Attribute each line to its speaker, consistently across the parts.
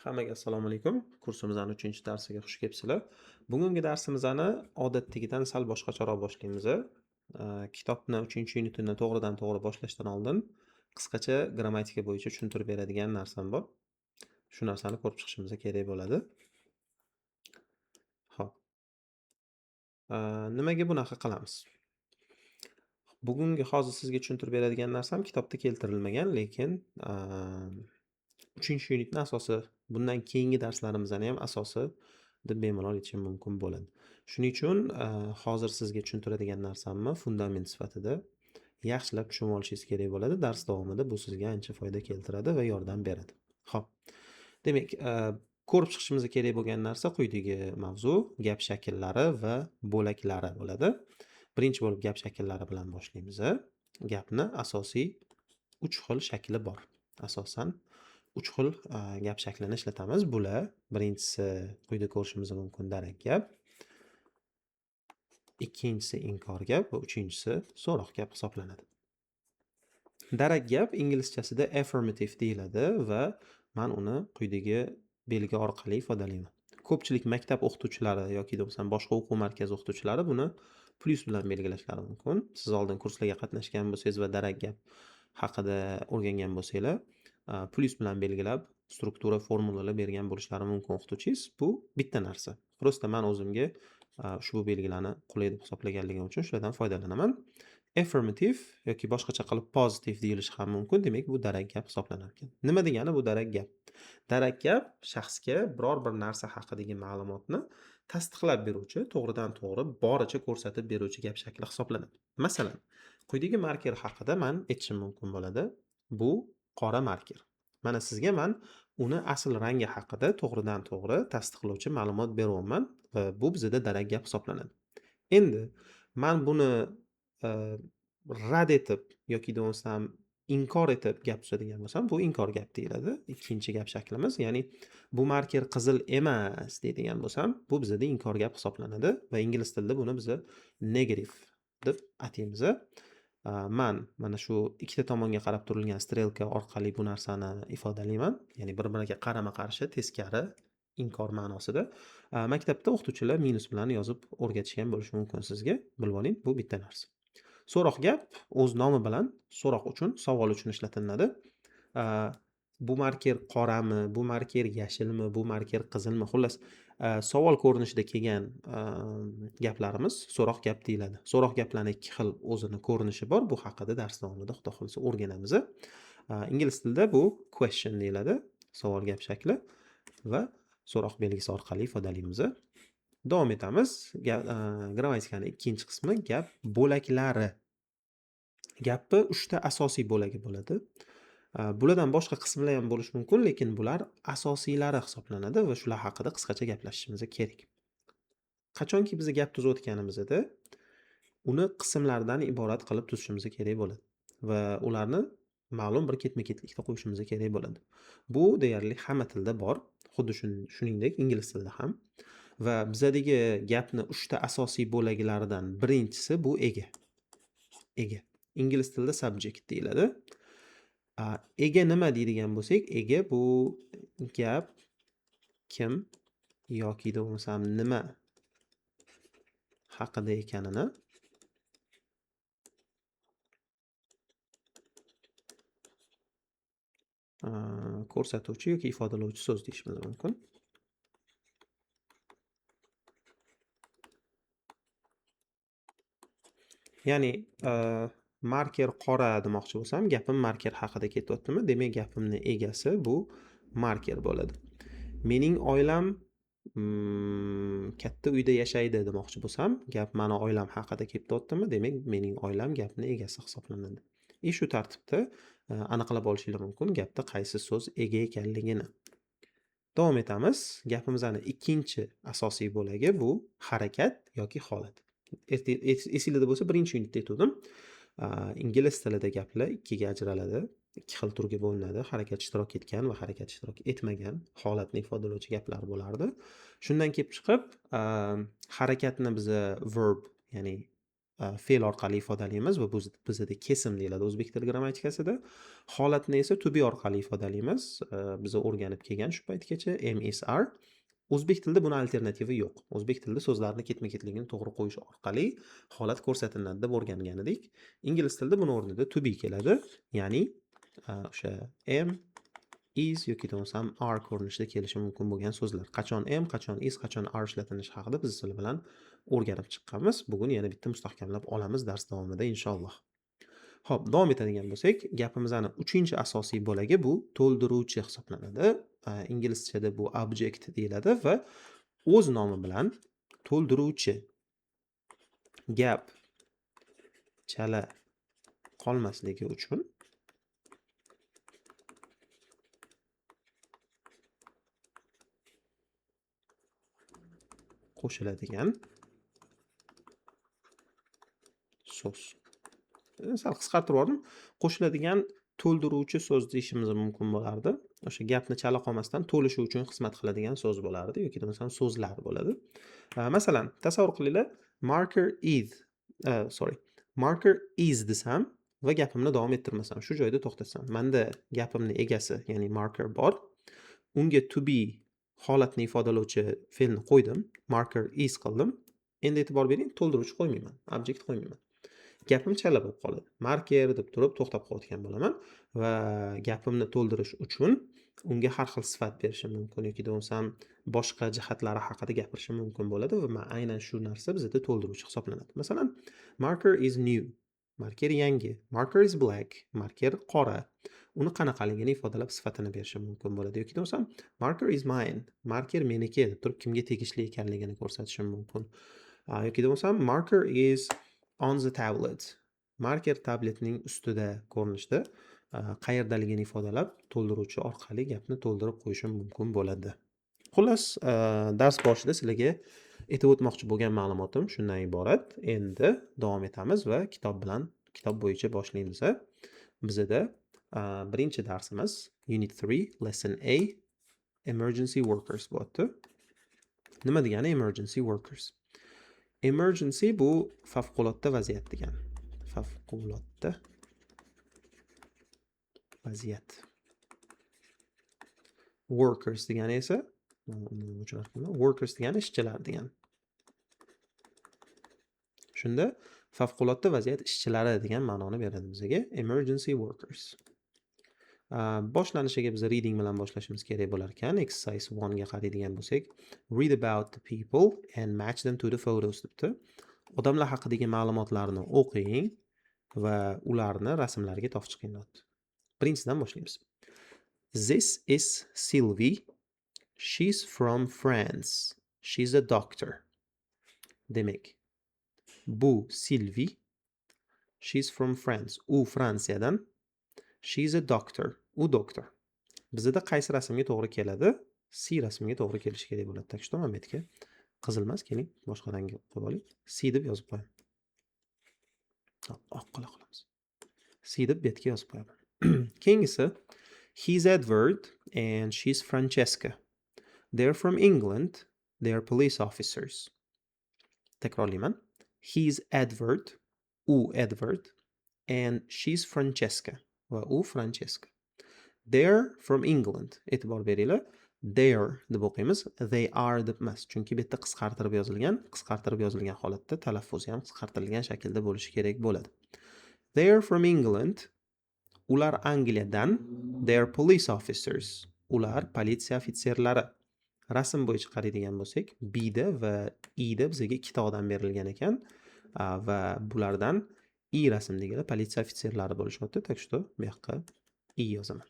Speaker 1: Hammaga assalomu alaykum. Kursimizning 3-darsiga xush kelibsizlar. Bugungi darsimizni odatdagidan sal boshqacharoq boshlaymiz. Kitobni 3-yunitini to'g'ridan-to'g'ri boshlashdan oldin qisqacha grammatika bo'yicha tushuntirib beradigan narsam bor. Shu narsani ko'rib chiqishimiz kerak bo'ladi. Xo'p. Nimaga bunaqa qilamiz? Hozir sizga tushuntirib beradigan narsam kitobda keltirilmagan, lekin 3-yunitning asosi, bundan keyingi darslarimizning ham asosi deb bemalol aytishim mumkin bo'ladi. Shuning uchun hozir sizga tushuntiradigan narsamni fundament sifatida yaxshilab tushunib olishingiz kerak bo'ladi. Dars davomida bu sizga ancha foyda keltiradi va yordam beradi. Xo'p. Demak, ko'rib chiqishimiz kerak bo'lgan narsa quyidagi mavzu: gap shakllari va bo'laklari bo'ladi. Birinchi bo'lib gap shakllari bilan boshlaymiz. Gapni asosiy 3 xil shakli bor. Asosan 3 xil gap shaklini ishlatamiz. Bular birinchisi quyida ko'rishimiz mumkin darak gap, ikkinchisi inkor gap va uchinchisi so'roq gap hisoblanadi. Darak gap inglizchasida affirmative deyiladi va men uni quyidagi belgi orqali ifodalayman. Ko'pchilik maktab o'qituvchilari yoki bo'lmasam boshqa o'quv markazi o'qituvchilari buni plyus bilan belgilashlari mumkin. Siz oldin kurslarga qatnashgan bo'lsangiz va darak gap haqida o'rgangan bo'lsanglar, plyus bilan belgilab struktura formulalar bergan bo'lishlari mumkin o'qituvchingiz. Bu bitta narsa. Prosta men o'zimga ushbu belgilarni qulay deb hisoblaganligim uchun shulardan foydalanaman. Affirmative yoki boshqacha qilib positive deyilishi ham mumkin. Demak, bu darak gap hisoblanar ekan. Nima degani bu darak gap? Darak gap shaxsga biror bir narsa haqidagi ma'lumotni tasdiqlab beruvchi, to'g'ridan-to'g'ri boricha ko'rsatib beruvchi gap shakli hisoblanadi. Masalan, quyidagi marker haqida men aytishim mumkin bo'ladi. Bu qora marker. Mana sizga men uni asl rangi haqida to'g'ridan-to'g'ri tasdiqlovchi ma'lumot beryapman va bu bizda darak gap hisoblanadi. Endi men buni rad etib yoki bo'lmasam inkor etib gap tuzadigan bo'lsam, bu inkor gap deyiladi. Ikkinchi gap shaklimiz, ya'ni bu marker qizil emas deydigan bo'lsam, bu bizda inkor gap hisoblanadi va ingliz tilida buni biz negative deb ataymiz. Men mana shu ikkita tomonga qarab turilgan strelka orqali bu narsani ifodalayman. Ya'ni bir-biriga qarama-qarshi, teskari, inkor ma'nosida. Maktabda o'qituvchilar minus bilan yozib o'rgatishgan bo'lishi mumkin sizga. Bilib oling, bu bitta narsa. So'roq gap o'z nomi bilan so'roq uchun, savol uchun ishlatiladi. Bu marker qorami, bu marker yashilmi, bu marker qizilmi, xullas savol ko'rinishida kelgan gaplarimiz so'roq gap deyiladi. So'roq gaplarning ikki xil o'zini ko'rinishi bor. Bu haqida dars davomida xudo xolsa o'rganamiz. Ingliz tilida bu question deyiladi, savol gap shakli va so'roq belgisi orqali ifodalaymiz. Davom etamiz. Grammatikaning ikkinchi qismi gap bo'laklari. Gapni 3 ta asosiy bo'lagi bo'ladi. Bulardan boshqa qismlar ham bo'lishi mumkin, lekin bular asosiylari hisoblanadi va shular haqida qisqacha gaplashishimiz kerak. Qachonki biz gap tuzayotganimizda uni qismlardan iborat qilib tuzishimiz kerak bo'ladi va ularni ma'lum bir ketma-ketlikda qo'yishimiz kerak bo'ladi. Bu deyarli hamma tilda bor, xuddi shuningdek ingliz tilida ham. Va bizdagi gapni 3 ta asosiy bo'laklaridan birinchisi bu ega. Ega. Ingliz tilida subject deyiladi. Ega nima deydigan bo'lsak, ega bu gap kim yoki bo'lmasam nima haqida ekanini ko'rsatuvchi yoki ifodalovchi so'z deyishimiz mumkin. Ya'ni marker qora demoqchi bo'lsam, gapim marker haqida ketyaptimi? Demak, gapimning egasi bu marker bo'ladi. Mening oilam katta uyda yashaydi demoqchi bo'lsam, gap meni oilam haqida ketyaptimi? Demak, mening oilam gapning egasi hisoblanadi. Shu tartibda aniqlab olishingiz mumkin gapda qaysi so'z ega ekanligini. Davom etamiz. Gapimizning ikkinchi asosiy bo'lagi bu harakat yoki holat. Esingizda bo'lsa, birinchi yunitda aytdim. Ingliz tilida gaplar ikkiga ajraladi, ikki xil turga bo'linadi. Harakat ishtirok etgan va harakat ishtirok etmagan holatni ifodalovchi gaplar bo'lardi. Shundan kelib chiqib, harakatni biz verb, ya'ni fe'l orqali ifodalaymiz va bu bizda kesim deyiladi o'zbek tili grammatikasida. Holatni esa to be orqali ifodalaymiz. Biz o'rganib kelgan shu paytgacha am, is, are. O'zbek tilida buni alternativi yo'q. O'zbek tilida so'zlarni ketma-ketligini to'g'ri qo'yish orqali holat ko'rsatiladi deb o'rgangan edik. Ingliz tilida buni o'rnida to be keladi. Ya'ni o'sha am, is yoki bo'lmasam are ko'rinishida kelishi mumkin bo'lgan so'zlar. Qachon am, qachon is, qachon are ishlatilishi haqida biz sizlar bilan o'rganib chiqqanmiz. Bugun yana bitta mustahkamlab olamiz dars davomida inshaalloh. Xo'p, davom etadigan bo'lsak, gapimizning 3-chi asosiy bo'lagi bu to'ldiruvchi hisoblanadi. Inglizchada bu object deyiladi va o'z nomi bilan to'ldiruvchi gap chala qolmasligi uchun qo'shiladigan so'z. Sal qisqartirib yubordim. Qo'shiladigan to'ldiruvchi so'z deyishimiz mumkin bo'lardi. O'sha gapni chala qolmasdan to'lishi uchun xizmat qiladigan so'z bo'lardi yoki bo'lmasam so'zlar bo'ladi. Masalan, tasavvur qilinglar, marker is desam va gapimni davom ettirmasam, shu joyda to'xtatsam. Menda gapimning egasi, ya'ni marker bor. Unga to be holatni ifodalovchi fe'lni qo'ydim, marker is qildim. Endi e'tibor bering, to'ldiruvchi qo'ymayman, object qo'ymayman. Gapim chala bo'lib qoladi. Marker deb turib to'xtab qolgan bo'laman va gapimni to'ldirish uchun unga har xil sifat berishim mumkin yoki bo'lmasam boshqa jihatlari haqida gapirishim mumkin bo'ladi va aynan shu narsa bizda to'ldiruvchi hisoblanadi. Masalan, marker is new. Marker yangi. Marker is black. Marker qora. Uni qanaqaligini ifodalab sifatini berishim mumkin bo'ladi yoki bo'lmasam marker is mine. Marker meniki deb turib kimga tegishli ekanligini ko'rsatishim mumkin. Yoki bo'lmasam marker is on the tablet. Marker tabletning ustida ko'rinishda qayerdaligini ifodalab to'ldiruvchi orqali gapni to'ldirib qo'yishim mumkin bo'ladi. Xullas, dars boshida sizlarga aytib o'tmoqchi bo'lgan ma'lumotim shundan iborat. Endi davom etamiz va kitob bo'yicha boshlaymiz. Bizda birinchi darsimiz Unit 3, Lesson A, Emergency Workers bo'ladi. Nima degani emergency workers? Emergency bu favqulodda vaziyat degani. Favqulodda vaziyat. Workers degani esa workers degani ishchilar degani. Shunda favqulodda vaziyat ishchilari degan ma'noni beradi bizga emergency workers. Boshlanishiga biz reading bilan boshlashimiz kerak bo'lar ekan. Exercise 1 ga qaraydigan bo'lsak, read about the people and match them to the photos debdi. Odamlar haqidagi ma'lumotlarni o'qing va ularni rasmlarga topib chiqing debdi. Birinchidan boshlaymiz. This is Sylvie. She's from France. She's a doctor. Demak, bu Sylvie. She's from France. U Fransiyadan. She's a doctor. U doktor. Bizda qaysi rasmga to'g'ri keladi? C rasmiga to'g'ri kelishi kerak bo'ladi. Так что Mametga qizil emas, keling, boshqa rangga qo'yib oling. C deb yozib qo'ying. Oq qilamiz. C deb betga yozib qo'yaman. Keyingisi, he's Edward and she's Francesca. They're from England. They are police officers. Takrorlayman. He's Edward. U Edward. And she's Francesca. Va u Francesca. They're from England. E'tibor beringlar. They're deb o'qiymiz. They are deb emas. Chunki bu yerda qisqartirib yozilgan. Qisqartirib yozilgan holatda talaffuzi ham qisqartirilgan shaklda bo'lishi kerak bo'ladi. They're from England. Ular Angliyadan. They're police officers. Ular politsiya ofitserlari. Rasm bo'yicha qaraydigan bo'lsak, B da va E da bizga ikkita odam berilgan ekan va bulardan E rasmdagilar politsiya ofitserlari bo'lishyapti. Так что bu yoqqa E yozaman.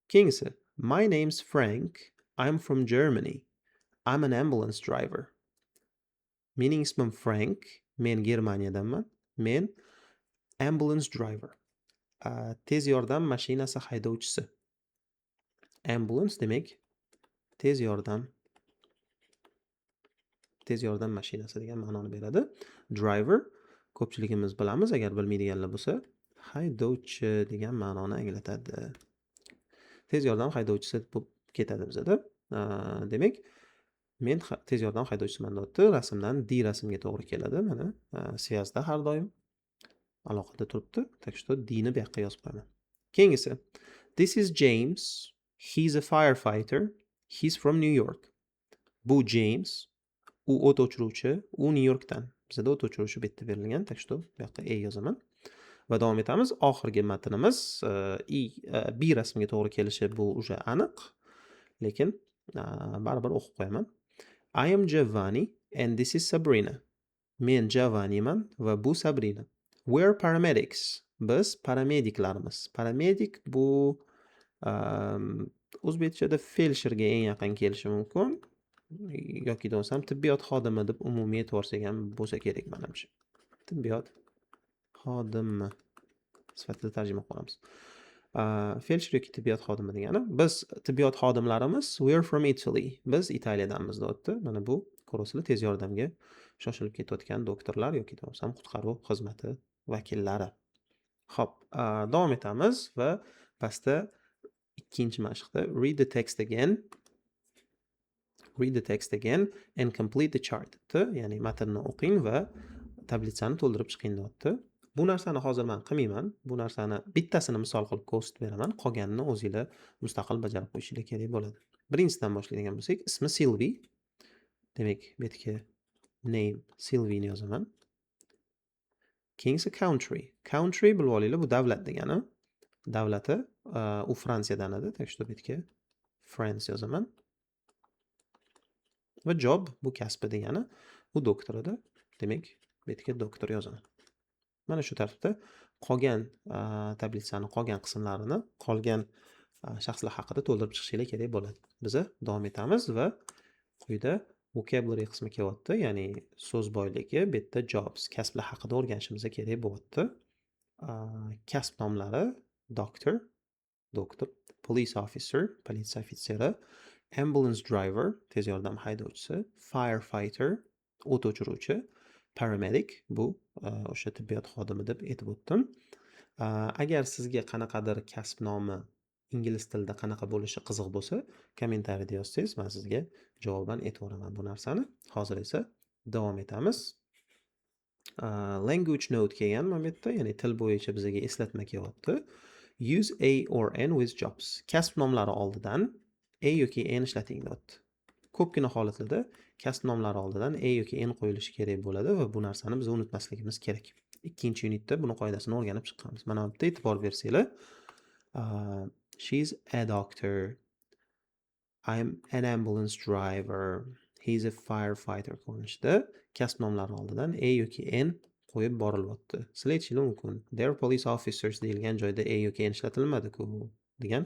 Speaker 1: Keyingisi, my name's Frank. I'm from Germany. I'm an ambulance driver. Mening ismim Frank. Men Germaniyadanman. Men ambulance driver. Tez yordam mashinasi haydovchisi. Ambulance demak tez yordam mashinasi degan ma'noni beradi. Driver ko'pchiligimiz bilamiz, agar bilmaydiganlar bo'lsa, haydovchi degan ma'noni anglatadi. Tez yordam haydovchisi bo'lib ketadi bizda. Demak, Men tez yordam haydovchisiman deyapti. Rasmdan D rasmga to'g'ri keladi. Mana svязda har doim aloqada turibdi. Так что D ni bu yoqqa yozib qo'yaman. Keyingisi. This is James. He's a firefighter. He's from New York. Bu James. U o't o'chiruvchi. U New Yorkdan. Bizda o't o'chiruvchi bu yerda berilgan. Так что bu yoqqa E yozaman. Va davom etamiz. Oxirgi matnimiz B rasmiga to'g'ri kelishi bu уже aniq. Lekin baribir o'qib qo'yaman. I am Giovanni and this is Sabrina. Men Giovanniman va bu Sabrina. We're paramedics. Biz paramediklarmiz. Paramedik bu o'zbekchada feldsherga eng yaqin kelishi mumkin. Yoki bo'lmasam tibbiyot xodimi deb umumiy e'tiborsak ham bo'lsa kerak menimcha. Tibbiyot xodimi sifatida tarjima qilamiz. Feldsher yoki tibbiyot xodimi degani. Biz tibbiyot xodimlarimiz we're from Italy. Biz Italiyadanmiz deyapti. Mana bu ko'rasizlar tez yordamga shoshilib ketayotgan doktorlar yoki bo'lmasam qutqaruv xizmati vakillari. Xo'p, davom etamiz va pastda ikkinchi mashqda read the text again. Read the text again and complete the chart. Ya'ni matnni o'qing va tablitsani to'ldirib chiqing deyapti. Bu narsani hozir men qilmayman. Bu narsani bittasini misol qilib ko'rsatib beraman. Qolganini o'zingizlar mustaqil bajarib qo'yishingiz kerak bo'ladi. Birinchisidan boshlaydigan bo'lsak, ismi Sylvie. Demak, bu yerga name Sylvie ni yozaman. Keyingisi country. Country bilib olinglar, bu davlat degani. Davlati u Fransiyadan edi. Так что bu yerga France yozaman. Va job bu kasbi degani. U doktor edi. Demak, bu yerga doktor yozaman. Mana shu tartibda qolgan tablitsani qolgan qismlarini qolgan shaxslar haqida to'ldirib chiqishingiz kerak bo'ladi. Biz davom etamiz va quyida vocabulary qismi kelyapti, ya'ni so'z boyligi, bu yerda jobs, kasblar haqida o'rganishimiz kerak bo'lyapti. Kasb nomlari doctor, police officer, politsiya ofitseri, ambulance driver, tez yordam haydovchisi, firefighter, o't o'chiruvchi, paramedic, bu o'sha tibbiyot xodimi deb aytib o'tdim. Agar sizga qanaqadir kasb nomi ingliz tilida qanaqa bo'lishi qiziq bo'lsa, kommentariyada yozsangiz, men sizga javoban aytib o'raman bu narsani. Hozir esa davom etamiz. Language note kelgan mana bu yerda, ya'ni til bo'yicha bizga eslatma kelyapti. Use a or n with jobs. Kasb nomlari oldidan a yoki n ishlating deyapti. Ko'pgina holatlarda kasb nomlari oldidan a yoki n qo'yilishi kerak bo'ladi va bu narsani biz unutmasligimiz kerak. Ikkinchi unitda buni qoidasini o'rganib chiqqanmiz. Mana bu yerda e'tibor bersanglar, she's a doctor, I'm an ambulance driver, he's a firefighter ko'rinishda kasb nomlari oldidan a yoki n qo'yib borilyapti. Sizlar aytishingiz mumkin, they're police officers deyilgan joyda a yoki n ishlatilmadi-ku degan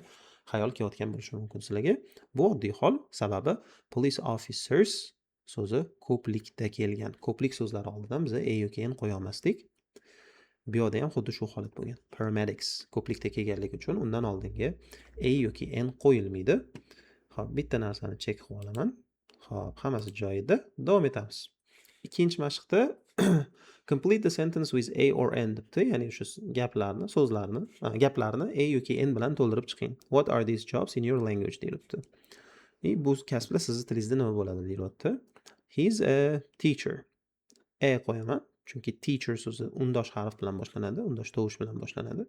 Speaker 1: xayol kelayotgan bo'lishi mumkin sizlarga. Bu oddiy hol, sababi police officers so'zi ko'plikda kelgan. Ko'plik so'zlari oldidan biz a yoki n qo'ya olmasdik. Bu yerda ham xuddi shu holat bo'lgan. Paramedics ko'plikda kelganligi uchun undan oldinga a yoki n qo'yilmaydi. Xo'p, bitta narsani check qilib olaman. Xo'p, hammasi joyida. Davom etamiz. Ikkinchi mashqda complete the sentence with a or n debdi, ya'ni shu gaplarni, so'zlarni, gaplarni a yoki n bilan to'ldirib chiqing. What are these jobs in your language deyilibdi. Bu kasblar sizning tilingizda nima bo'ladi deyilibdi. He's a teacher. A qo'yaman, chunki teacher so'zi undosh harf bilan boshlanadi, undosh tovush bilan boshlanadi.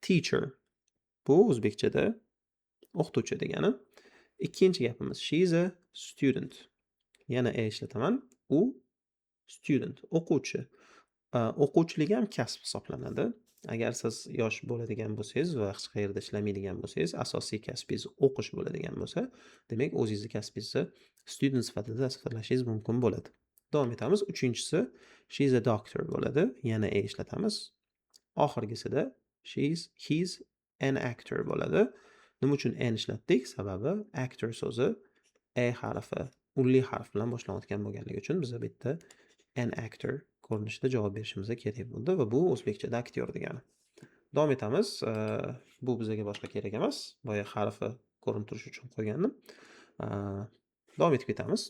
Speaker 1: Teacher bu o'zbekchada o'qituvchi degani. Ikkinchi gapimiz she's a student. Yana a ishlataman. U student, o'quvchi. O'quvchilik ham kasb hisoblanadi. Agar siz yosh bo'ladigan bo'lsangiz va hech qayerda ishlamaydigan bo'lsangiz, asosiy kasbingiz o'qish bo'ladigan bo'lsa, demak o'zingizning kasbingizni student sifatida tasvirlashingiz mumkin bo'ladi. Davom etamiz. Uchinchisi she's a doctor bo'ladi. Yana a ishlatamiz. Oxirgisida he's an actor bo'ladi. Nima uchun n ishlatdik? Sababi actor so'zi a harfi, unli harf bilan boshlanayotgan bo'lganligi uchun biz bu yerda an actor ko'rinishida javob berishimiz kerak bo'ldi va bu o'zbekchada aktyor degani. Davom etamiz. Bu bizga boshqa kerak emas. Boya harfi ko'rinib turishi uchun qo'ygandim. Davom etib ketamiz.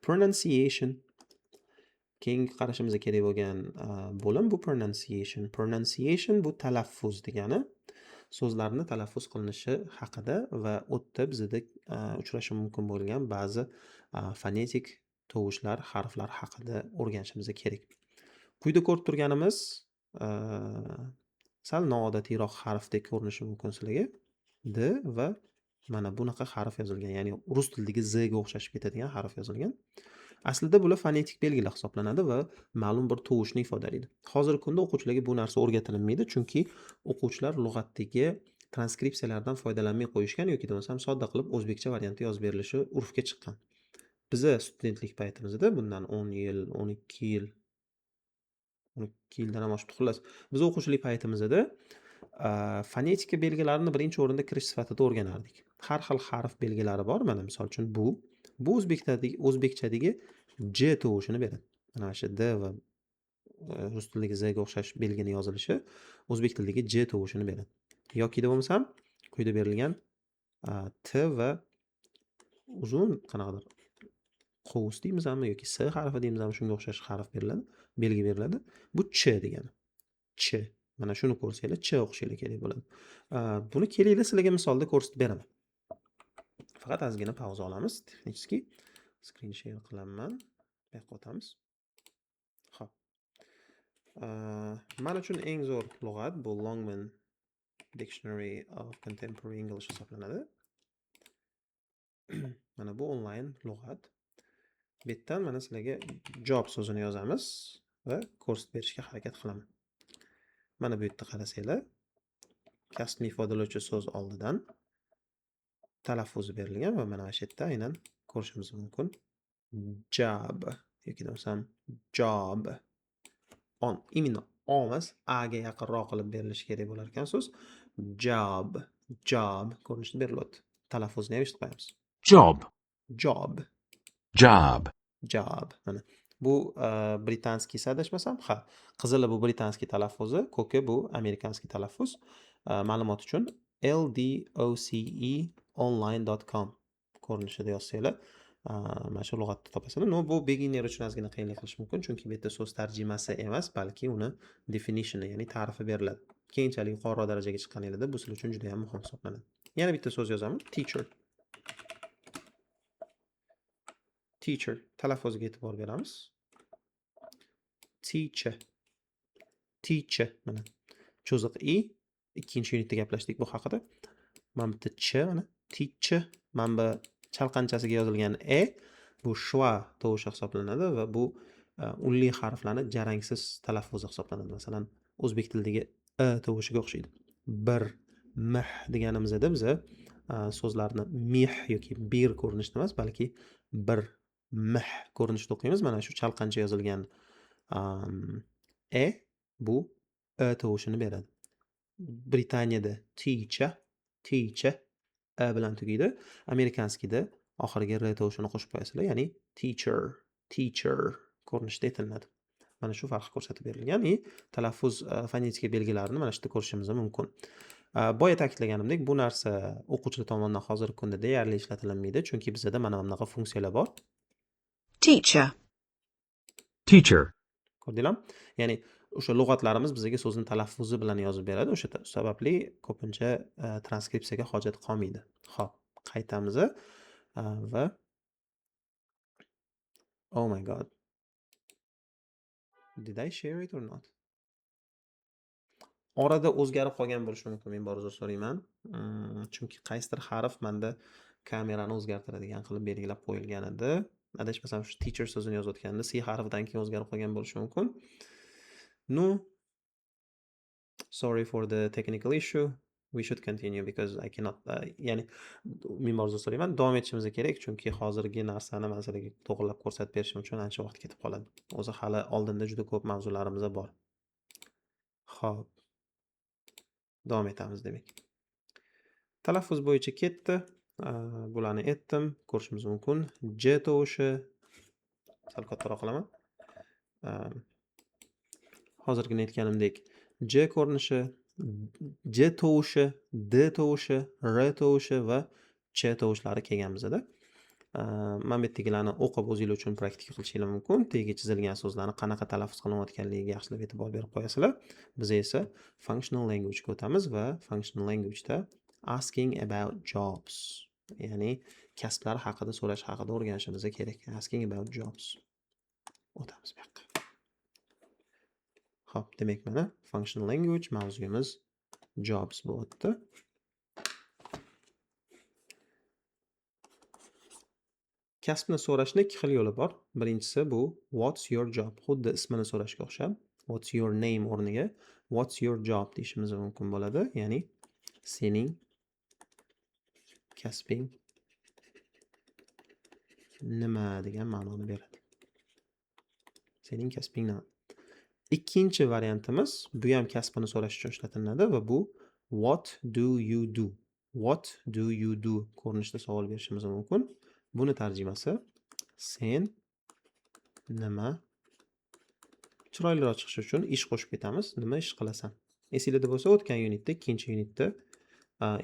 Speaker 1: Pronunciation. Keyingi qarashimizga kerak bo'lgan bo'lim bu pronunciation. Pronunciation bu talaffuz degani. so'zlarni talaffuz qilinishi haqida va u yerda bizada uchrashi mumkin bo'lgan ba'zi fonetik tovushlar, harflar haqida o'rganishimiz kerak. Quyida ko'rib turganimiz sal noodatiyroq harfdek ko'rinishi mumkin sizlarga. D va mana bunaqa harf yozilgan, ya'ni rus tilidagi Z ga o'xshashib ketadigan harf yozilgan. Aslida bular fonetik belgilar hisoblanadi va ma'lum bir tovushni ifodalaydi. Hozirgi kunda o'quvchilarga bu narsa o'rgatilmaydi, chunki o'quvchilar lug'atdagi transkripsiyalardan foydalanmay qo'yishgan yoki bo'lmasam sodda qilib o'zbekcha variantda yozib berilishi urfga chiqqan. Biza studentlik paytimizda bundan 10 yil, 12 yil 12 yildan ham oshibdi. Xullas, biz o'quvchilik paytimizda fonetika belgilarini birinchi o'rinda kirish sifatida o'rganardik. Har xil harf belgilari bor. Mana misol uchun bu o'zbekchadagi J tovushini beradi. Mana shu D va rus tilidagi Z ga o'xshash belgini yozilishi o'zbek tilidagi J tovushini beradi. Yoki bo'lmasam quyida berilgan T va uzun qanaqadir qovus deymizmi yoki S harfi deymizmi, shunga o'xshash harf beriladi, belgi beriladi. Bu Ch degani. Ch. Mana shuni ko'rsanglar Ch o'qishinglar kerak bo'ladi. Buni kelinglar sizlarga misolda ko'rsatib beraman. Faqat ozgina pauza olamiz. Texnически screen share qilaman. Bu yoqqa o'tamiz. Xo'p. Men uchun eng zo'r lug'at bu Longman Dictionary of Contemporary English hisoblanadi. Mana bu onlayn lug'at. Bu yerdan mana sizlarga job so'zini yozamiz va ko'rsatib berishga harakat qilaman. Mana bu yerda qarasanglar, kasbni ifodalovchi so'z oldidan talaffuzi berilgan va mana shu yerda aynan ko'rishimiz mumkin. Job yoki bo'lmasam job. Imенно o emas, a ga yaqinroq qilib berilishi kerak bo'lar ekan so'z. Job ko'rinishda berilyapti. Talaffuzni ham eshitib qo'yamiz.
Speaker 2: Job.
Speaker 1: Job. Mana bu britanskiy adashmasam, qizili bu britanskiy talaffuzi, ko'ki bu amerikanskiy talaffuz. Ma'lumot uchun ldoceonline.com ko'rinishida yozsanglar, mana shu lug'atni topasizlar. Bu beginner uchun ozgina qiyinlik qilishi mumkin, chunki bu yerda so'z tarjimasi emas, balki uni definitioni, ya'ni ta'rifi beriladi. Keyinchalik yuqori darajaga chiqqaningizda bu sizlar uchun juda ham muhim hisoblanadi. Yana bitta so'z yozaman, teacher. Talaffuziga e'tibor beramiz. Teacher. Mana cho'ziq i. Ikkinchi unitda gaplashdik bu haqida. Mana bitta ch, mana teacher. Mana bu chalqanchasiga yozilgan e bu shva tovushi hisoblanadi va bu unli harflarni jarangsiz talaffuzi hisoblanadi. Masalan, o'zbek tilidagi e tovushiga o'xshaydi. Bir, mih deganimizda biza so'zlarni mih yoki bir ko'rinishda emas, balki bir mih ko'rinishda o'qiymiz. Mana shu chalqancha yozilgan bu e tovushini beradi. Britaniyada teacher bilan tugaydi. Amerikanskida oxiriga r tovushini qo'shib qo'yasizlar, ya'ni teacher ko'rinishda aytiladi. Mana shu farq ko'rsatib berilgan. Talaffuz fonetika belgilarini mana shu yerda ko'rishimiz mumkin. Boya ta'kidlaganimdek, bu narsa o'quvchilar tomonidan hozirgi kunda deyarli ishlatilmaydi, chunki bizda mana bunaqa funksiyalar bor.
Speaker 2: Teacher.
Speaker 1: Ko'rdinglarmi? Ya'ni o'sha lug'atlarimiz bizga so'zni talaffuzi bilan yozib beradi. O'sha sababli ko'pincha transkripsiyaga hojat qolmaydi. Xo'p, qaytamiz va oh my god. Did I share it or not? Orada o'zgarib qolgan bo'lishi mumkin. Men bor uzr so'rayman. Chunki qaysidir harf menda kamerani o'zgartiradigan qilib belgilab qo'yilgan edi. Adashmasam shu teacher so'zini yozayotganda C harfidan keyin o'zgarib qolgan bo'lishi mumkin. Sorry for the technical issue. We should continue because I cannot ya'ni men bor uzr so'rayman. Davom etishimiz kerak, chunki hozirgi narsani men sizlarga to'g'rilab ko'rsatib berishim uchun ancha vaqt ketib qoladi. O'zi hali oldinda juda ko'p mavzularimiz bor. Xo'p. Davom etamiz demak. Talaffuz bo'yicha ketdi. Bularni aytdim, ko'rishimiz mumkin. J tovushi sal kattaroq qilaman. Hozirgina aytganimdek, J ko'rinishi, J tovushi, D tovushi, R tovushi va Ch tovushlari kelgan bizda. Mana bu yerdagilarni o'qib o'zinglar uchun praktika qilishinglar mumkin. Tagiga chizilgan so'zlarni qanaqa talaffuz qilinayotganligiga yaxshilab e'tibor berib qo'yasizlar. Biz esa functional language ga o'tamiz va functional language da asking about jobs, ya'ni kasblar haqida so'rash haqida o'rganishimiz kerak. Asking about jobs. O'tamiz bu yoqqa. Xo'p, demak mana functional language mavzuyimiz jobs bo'lyapti. Kasbni so'rashning ikki xil yo'li bor. Birinchisi bu what's your job? Xuddi ismini so'rashga o'xshab, what's your name o'rniga what's your job deyishimiz mumkin bo'ladi. Ya'ni sening kasbing nima degan ma'noni beradi. Sening kasbing nima? Ikkinchi variantimiz bu ham kasbini so'rash uchun ishlatiladi va bu what do you do? What do you do ko'rinishida savol berishimiz mumkin. Buni tarjimasi sen nima? Chiroyliroq chiqishi uchun ish qo'shib ketamiz. Nima ish qilasan? Esingizda bo'lsa, o'tgan unitda, ikkinchi unitda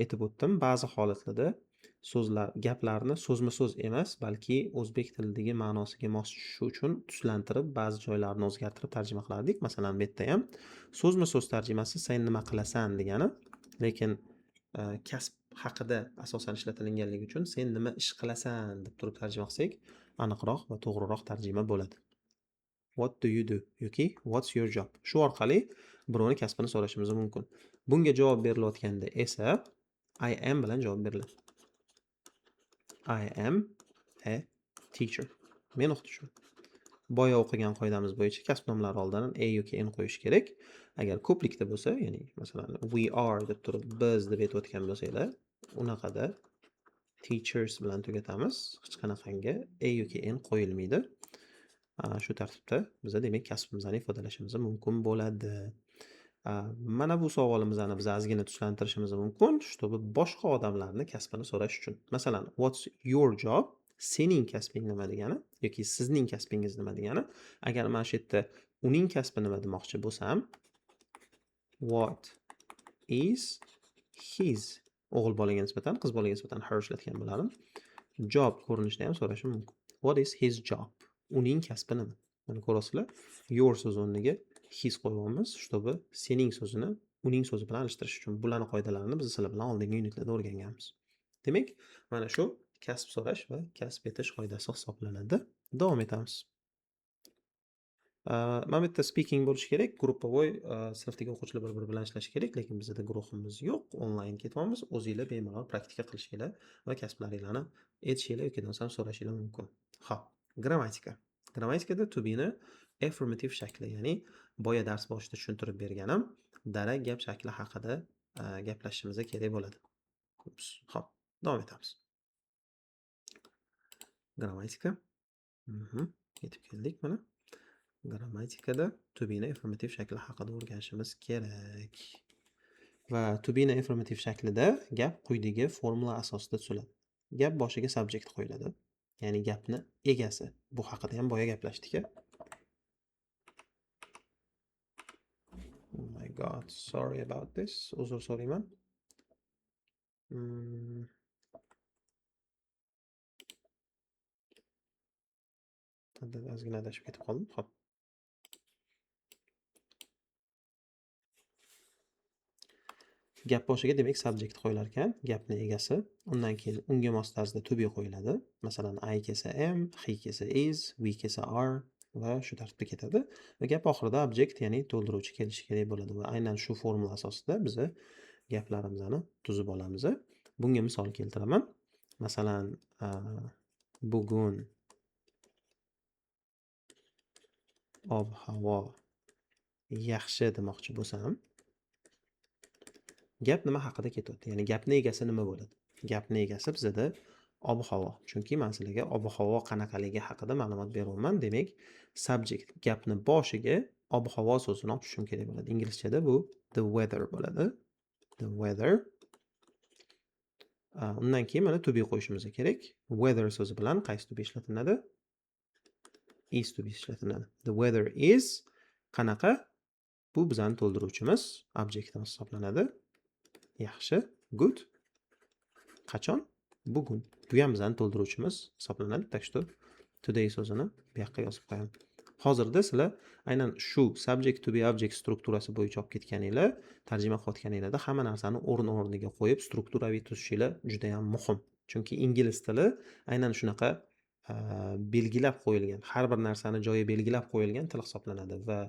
Speaker 1: aytib o'tdim. Ba'zi holatlarda so'zlar, gaplarni so'zma-so'z emas, balki o'zbek tilidagi ma'nosiga mos tushishi uchun tuslantirib, ba'zi joylarni o'zgartirib tarjima qilardik. Masalan, bu yerda ham so'zma-so'z tarjimasi sen nima qilasan degani, lekin kasb haqida asosan ishlatilganligi uchun sen nima ish qilasan deb turib tarjima qilsak, aniqroq va to'g'riroq tarjima bo'ladi. What do you do? yoki what's your job? Shu orqali birovni kasbini so'rashimiz mumkin. Bunga javob berilayotganda esa I am bilan javob beriladi. I am a teacher. Men o'qituvchiman. Boya o'qigan qoidamiz bo'yicha kasb nomlari oldidan a yoki n qo'yish kerak. Agar ko'plikda bo'lsa, ya'ni masalan we are deb turib biz deb aytib o'tgan bo'lsanglar, unaqada teachers bilan tugatamiz. Hech qanaqangi a yoki n qo'yilmaydi. Shu tartibda biz demak kasbimizni ifodalashimiz mumkin bo'ladi. Mana bu savolimizni biz ozgina tuslantirishimiz mumkin, чтобы boshqa odamlarni kasbini so'rash uchun. Masalan, what's your job? Sening kasbing nima degani yoki sizning kasbingiz nima degani. Agar mana shu yerda uning kasbi nima demoqchi bo'lsam, what is his? O'g'il bolaga nisbatan, qiz bolaga nisbatan her ishlatgan bo'ladim. Job ko'rinishida ham so'rashim mumkin. What is his job? Uning kasbi nima? Mana ko'rasizlar, your so'zi o'rniga his qo'yganmiz, чтобы sening so'zini uning so'zi bilan alishtirish uchun. Bularning qoidalarini biz sizlar bilan oldingi unitlarda o'rganganmiz. Demak, mana shu kasb so'rash va kasb etish qoidasi hisoblanadi. Davom etamiz. Mana bu yerda speaking bo'lishi kerak, gruppovoy sinfdagi o'quvchilar bir-biri bilan ishlashi kerak, lekin bizda guruhimiz yo'q, onlayn ketyapmiz. O'zingizlar bemalol praktika qilishinglar va kasblaringlarni etishinglar yoki bo'lmasam so'rashinglar mumkin. Xo'p, grammatika. Grammatikada to be ni affirmative shakli, ya'ni boya dars boshida tushuntirib berganim, darak gap shakli haqida gaplashishimiz kerak bo'ladi. Xo'p, davom etamiz. Grammatika. Yetib keldik mana. Grammatikada to be ni affirmative shakli haqida o'rganishimiz kerak. Va to be ni affirmative shaklida gap quyidagi formula asosida tuziladi. Gap boshiga subject qo'yiladi. Ya'ni gapni egasi. Bu haqida ham boya gaplashdik-a? Oh my god, sorry about this. Uzr so'rayman. Ozgina adashib ketib qoldim. Xo'p. Gap boshiga demak subject qo'yilar ekan, gapning egasi. Undan keyin unga mos tarzda to be qo'yiladi. Masalan, I kelsa am, he kelsa is, we kelsa are va shu tartibda ketadi. Va gap oxirida object, ya'ni to'ldiruvchi kelishi kerak bo'ladi va aynan shu formula asosida biz gaplarimizni tuzib olamiz. Bunga misol keltiraman. Masalan, bugun ob-havo yaxshi demoqchi bo'lsam, gap nima haqida ketyapti? Ya'ni gapning egasi nima bo'ladi? Gapning egasi bizda ob-havo. Chunki men sizlarga ob-havo qanaqaligi haqida ma'lumot beryapman. Demak, subject gapni boshiga ob-havo so'zini olib tushishim kerak bo'ladi. Inglizchada bu the weather bo'ladi. The weather. Undan keyin mana to be qo'yishimiz kerak. Weather so'zi bilan qaysi to be ishlatiladi? Is to be ishlatiladi. The weather is qanaqa? Bu bizning to'ldiruvchimiz, objektimiz hisoblanadi. Yaxshi, good. Qachon? Bugun. Bu ham bizning to'ldiruvchimiz hisoblanadi. Tak что today so'zini bu yoqqa yozib qo'yaman. Hozirda sizlar aynan shu subject to be object strukturasi bo'yicha olib ketganinglar, tarjima qilayotganinglarda hamma narsani o'rniga qo'yib strukturaviy tuzishinglar juda ham muhim. Chunki ingliz tili aynan shunaqa belgilab qo'yilgan, har bir narsani joyi belgilab qo'yilgan til hisoblanadi va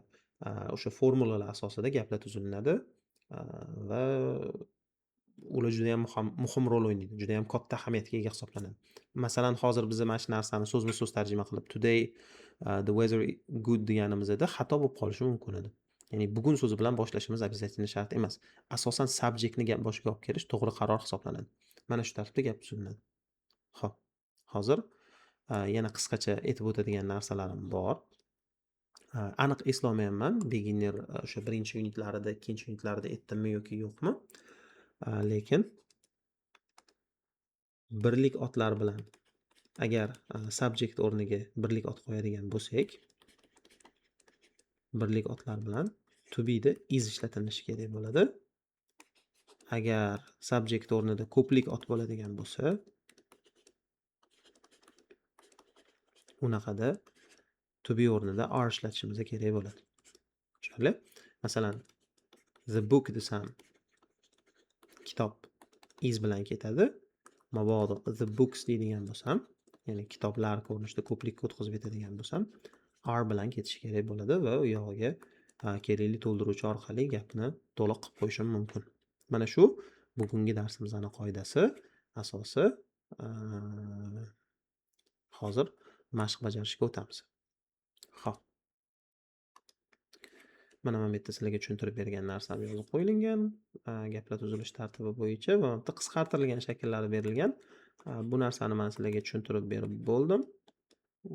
Speaker 1: o'sha formulalar asosida gaplar tuzilinadi va ular juda ham muhim rol o'ynaydi. Juda ham katta ahamiyatga ega hisoblanadi. Masalan, hozir biz mana shu narsani so'zma-so'z tarjima qilib today the weather good deganimizda xato bo'lib qolishi mumkin edi. Ya'ni bugun so'zi bilan boshlashimiz обязательно shart emas. Asosan subjektni gap boshiga olib kelish to'g'ri qaror hisoblanadi. Mana shu tartibda gap tuziladi. Xo'p. Hozir yana qisqacha aytib o'tadigan narsalarim bor. Aniq eslolmayapman. Beginner o'sha birinchi unitlarida, ikkinchi unitlarida aytdimmi yoki yo'qmi? Lekin birlik otlar bilan agar subject o'rniga birlik ot qo'yadigan bo'lsak, birlik otlar bilan to be da is ishlatilishi kerak bo'ladi. Agar subject o'rnida ko'plik ot bo'ladigan bo'lsa, unaqada to be o'rnida are ishlatishimiz kerak bo'ladi. Tushunarli? Masalan, the book desam, kitob is bilan ketadi. Mabodo the books deydigan bo'lsam, ya'ni kitoblar ko'rinishida ko'plikka o'tkazib ketadigan bo'lsam, are bilan ketishi kerak bo'ladi va u yog'iga kerakli to'ldiruvchi orqali gapni to'liq qilib qo'yishim mumkin. Mana shu bugungi darsimizning qoidasi, asosi. Hozir mashq bajarishga o'tamiz. Xo'p. Mana bu yerda sizlarga tushuntirib bergan narsam yozib qo'yilgan, gaplar tuzilish tartibi bo'yicha va bu yerda qisqartirilgan shakllari berilgan. Bu narsani men sizlarga tushuntirib berib bo'ldim.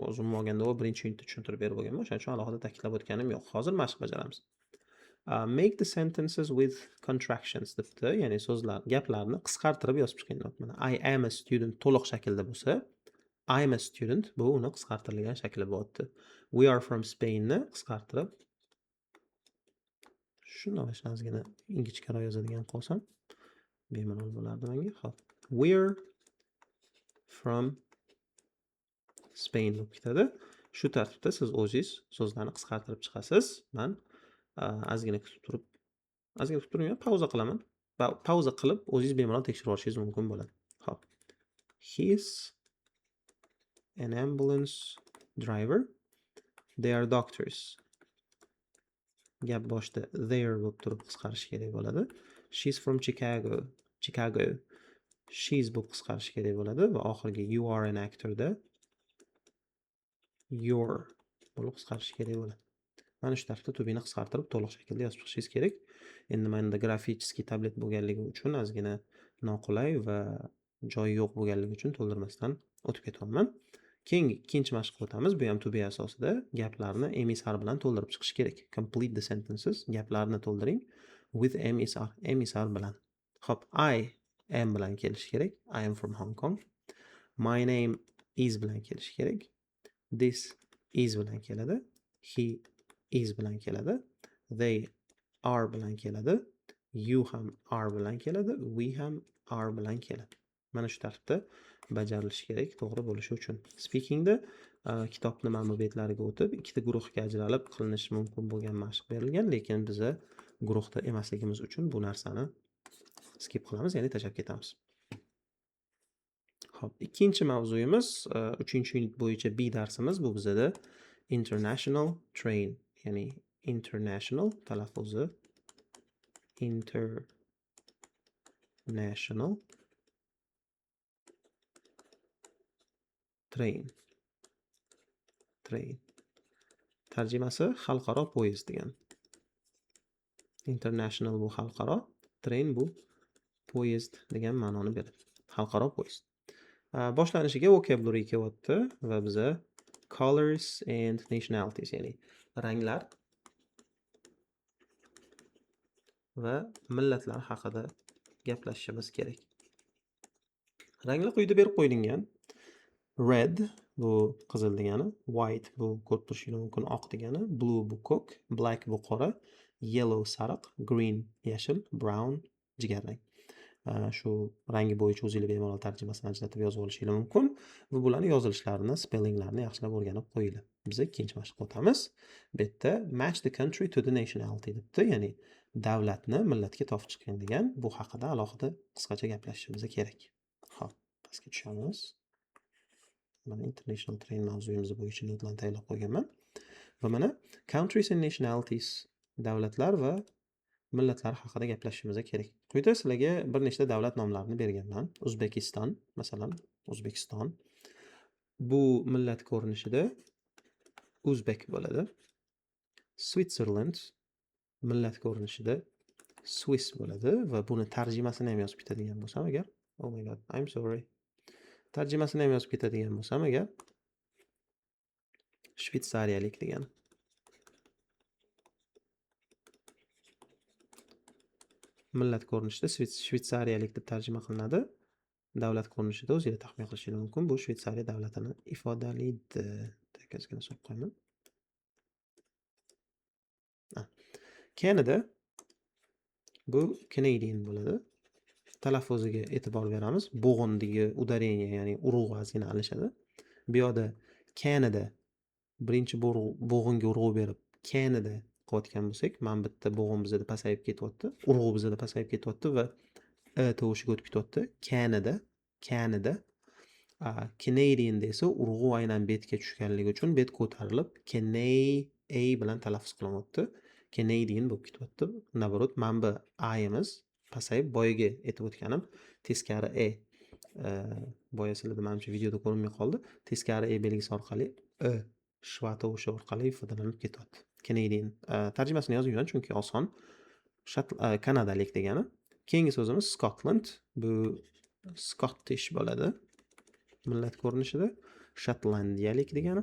Speaker 1: O'zim olganda u birinchi unitda tushuntirib berib bo'lganman. O'shaning uchun alohida ta'kidlab o'tganim yo'q. Hozir mashq bajaramiz. Make the sentences with contractions debdi, ya'ni so'zlar, gaplarni qisqartirib yozib chiqing. Mana I am a student to'liq shaklda bo'lsa, I'm a student bu uni qisqartirilgan shakli bo'lyapti. We are from Spain ni qisqartirib shunday ozgina ingichkaroq yozadigan qolsam bemalol bo'lardi menga. Xo'p. We're from Spain deb ketadi. Shu tartibda siz o'zingiz so'zlarni qisqartirib chiqasiz. Men ozgina kutib turib, pauza qilaman. Pauza qilib o'zingiz bemalol tekshirib olishingiz mumkin bo'ladi. Xo'p. He's an ambulance driver. They are doctors. Gap boshida there bo'lib turib qisqarish kerak bo'ladi. She's from Chicago. She's bo'lib qisqarish kerak bo'ladi va oxirgi you are an actor da your bo'lib qisqarish kerak bo'ladi. Mana shu tartibda to be ni qisqartirib to'liq shaklda yozib chiqishingiz kerak. Endi menda grafический tablet bo'lganligi uchun ozgina noqulay va joyi yo'q bo'lganligi uchun to'ldirmasdan o'tib ketyapman. Keyingi ikkinchi mashq o'tamiz. Bu ham to be asosida gaplarni emisar bilan to'ldirib chiqish kerak. Complete the sentences. Gaplarni to'ldiring with emisar bilan. Xo'p, I am bilan kelishi kerak. I am from Hong Kong. My name is bilan kelishi kerak. This is bilan keladi. He is bilan keladi. They are bilan keladi. You ham are bilan keladi. We ham are bilan keladi. Mana shu tartibda bajarilishi kerak to'g'ri bo'lishi uchun. Speakingda kitobni mana betlariga o'tib ikkita guruhga ajralib qilinishi mumkin bo'lgan mashq berilgan, lekin biza guruhda emasligimiz uchun bu narsani skip qilamiz, ya'ni tashlab ketamiz. Xo'p, ikkinchi mavzuyimiz 3-unit bo'yicha B darsimiz. Bu bizada international train, ya'ni international talaffuzi international train. Tarjimasi xalqaro poyezd degan. International bu xalqaro, train bu poyezd degan ma'noni beradi. Xalqaro poyezd. Boshlanishiga vocabulary kelyapti va biza colors and nationalities, ya'ni ranglar va millatlar haqida gaplashishimiz kerak. Ranglar quyida berib qo'yilgan. Red bu qizil degani, white bu ko'rib turishingiz mumkin oq degani, blue bu ko'k, black bu qora, yellow sariq, green yashil, brown jigarrang. shu rangi bo'yicha o'zingiz bemalol tarjimasini ajratib yozib olishingiz mumkin va bularni yozilishlarini, spellinglarini yaxshilab o'rganib qo'yinglar. Biz ikkinchi mashqqa o'tamiz. Bu yerda match the country to the nationality debdi, ya'ni davlatni millatga topib chiqing degan. Bu haqida alohida qisqacha gaplashishimiz kerak. Xo'p, pastga tushamiz. Mana international train mavzuyimiz bo'yicha notlarni tayyorlab qo'yganman. Va mana countries and nationalities, davlatlar va millatlar haqida gaplashishimiz kerak. Quyida sizlarga bir nechta davlat nomlarini berganman. O'zbekiston, masalan, O'zbekiston. Bu millat ko'rinishida Uzbek bo'ladi. Switzerland millat ko'rinishida Swiss bo'ladi va buni tarjimasini ham yozib ketadigan bo'lsam agar, oh my god, I'm sorry. Tarjimasini ham yozib ketadigan bo'lsam agar, shvetsariyalik degan. Millat ko'rinishida shvetsariyalik deb tarjima qilinadi. Davlat ko'rinishida o'zingiz taxmin qilishingiz mumkin. Bu Shvetsariya davlatini ifodalaydi. Tekazgina solib qo'yaman. Canada bu Canadian bo'ladi. Talaffuziga e'tibor beramiz. Bo'g'indagi udareniya, ya'ni urug'i ozgina alishadi. Bu yerda Canada birinchi bo'g'inga urg'u berib Canada qilayotgan bo'lsak, mana bitta bo'g'in bizda pasayib ketyapti, urg'u bizda pasayib ketyapti va tovushiga o'tib ketyapti. Canada. Canadian desa urg'u aynan betga tushganligi uchun bet ko'tarilib A bilan talaffuz qilinyapti. Canadian bo'lib ketyapti. Naborot, mana bu A'imiz pasayib boyaga aytib o'tganim teskari boya sizlarda menimcha videoda ko'rinmay qoldi. Teskari belgisi orqali shvati o'sha orqali ifodalanib ketyapti. Canadian tarjimasini yozib yuboring chunki oson. Kanadalik degani. Keyingi so'zimiz Scotland. Bu Scottish bo'ladi. Millat ko'rinishida Shotlandiyalik degani.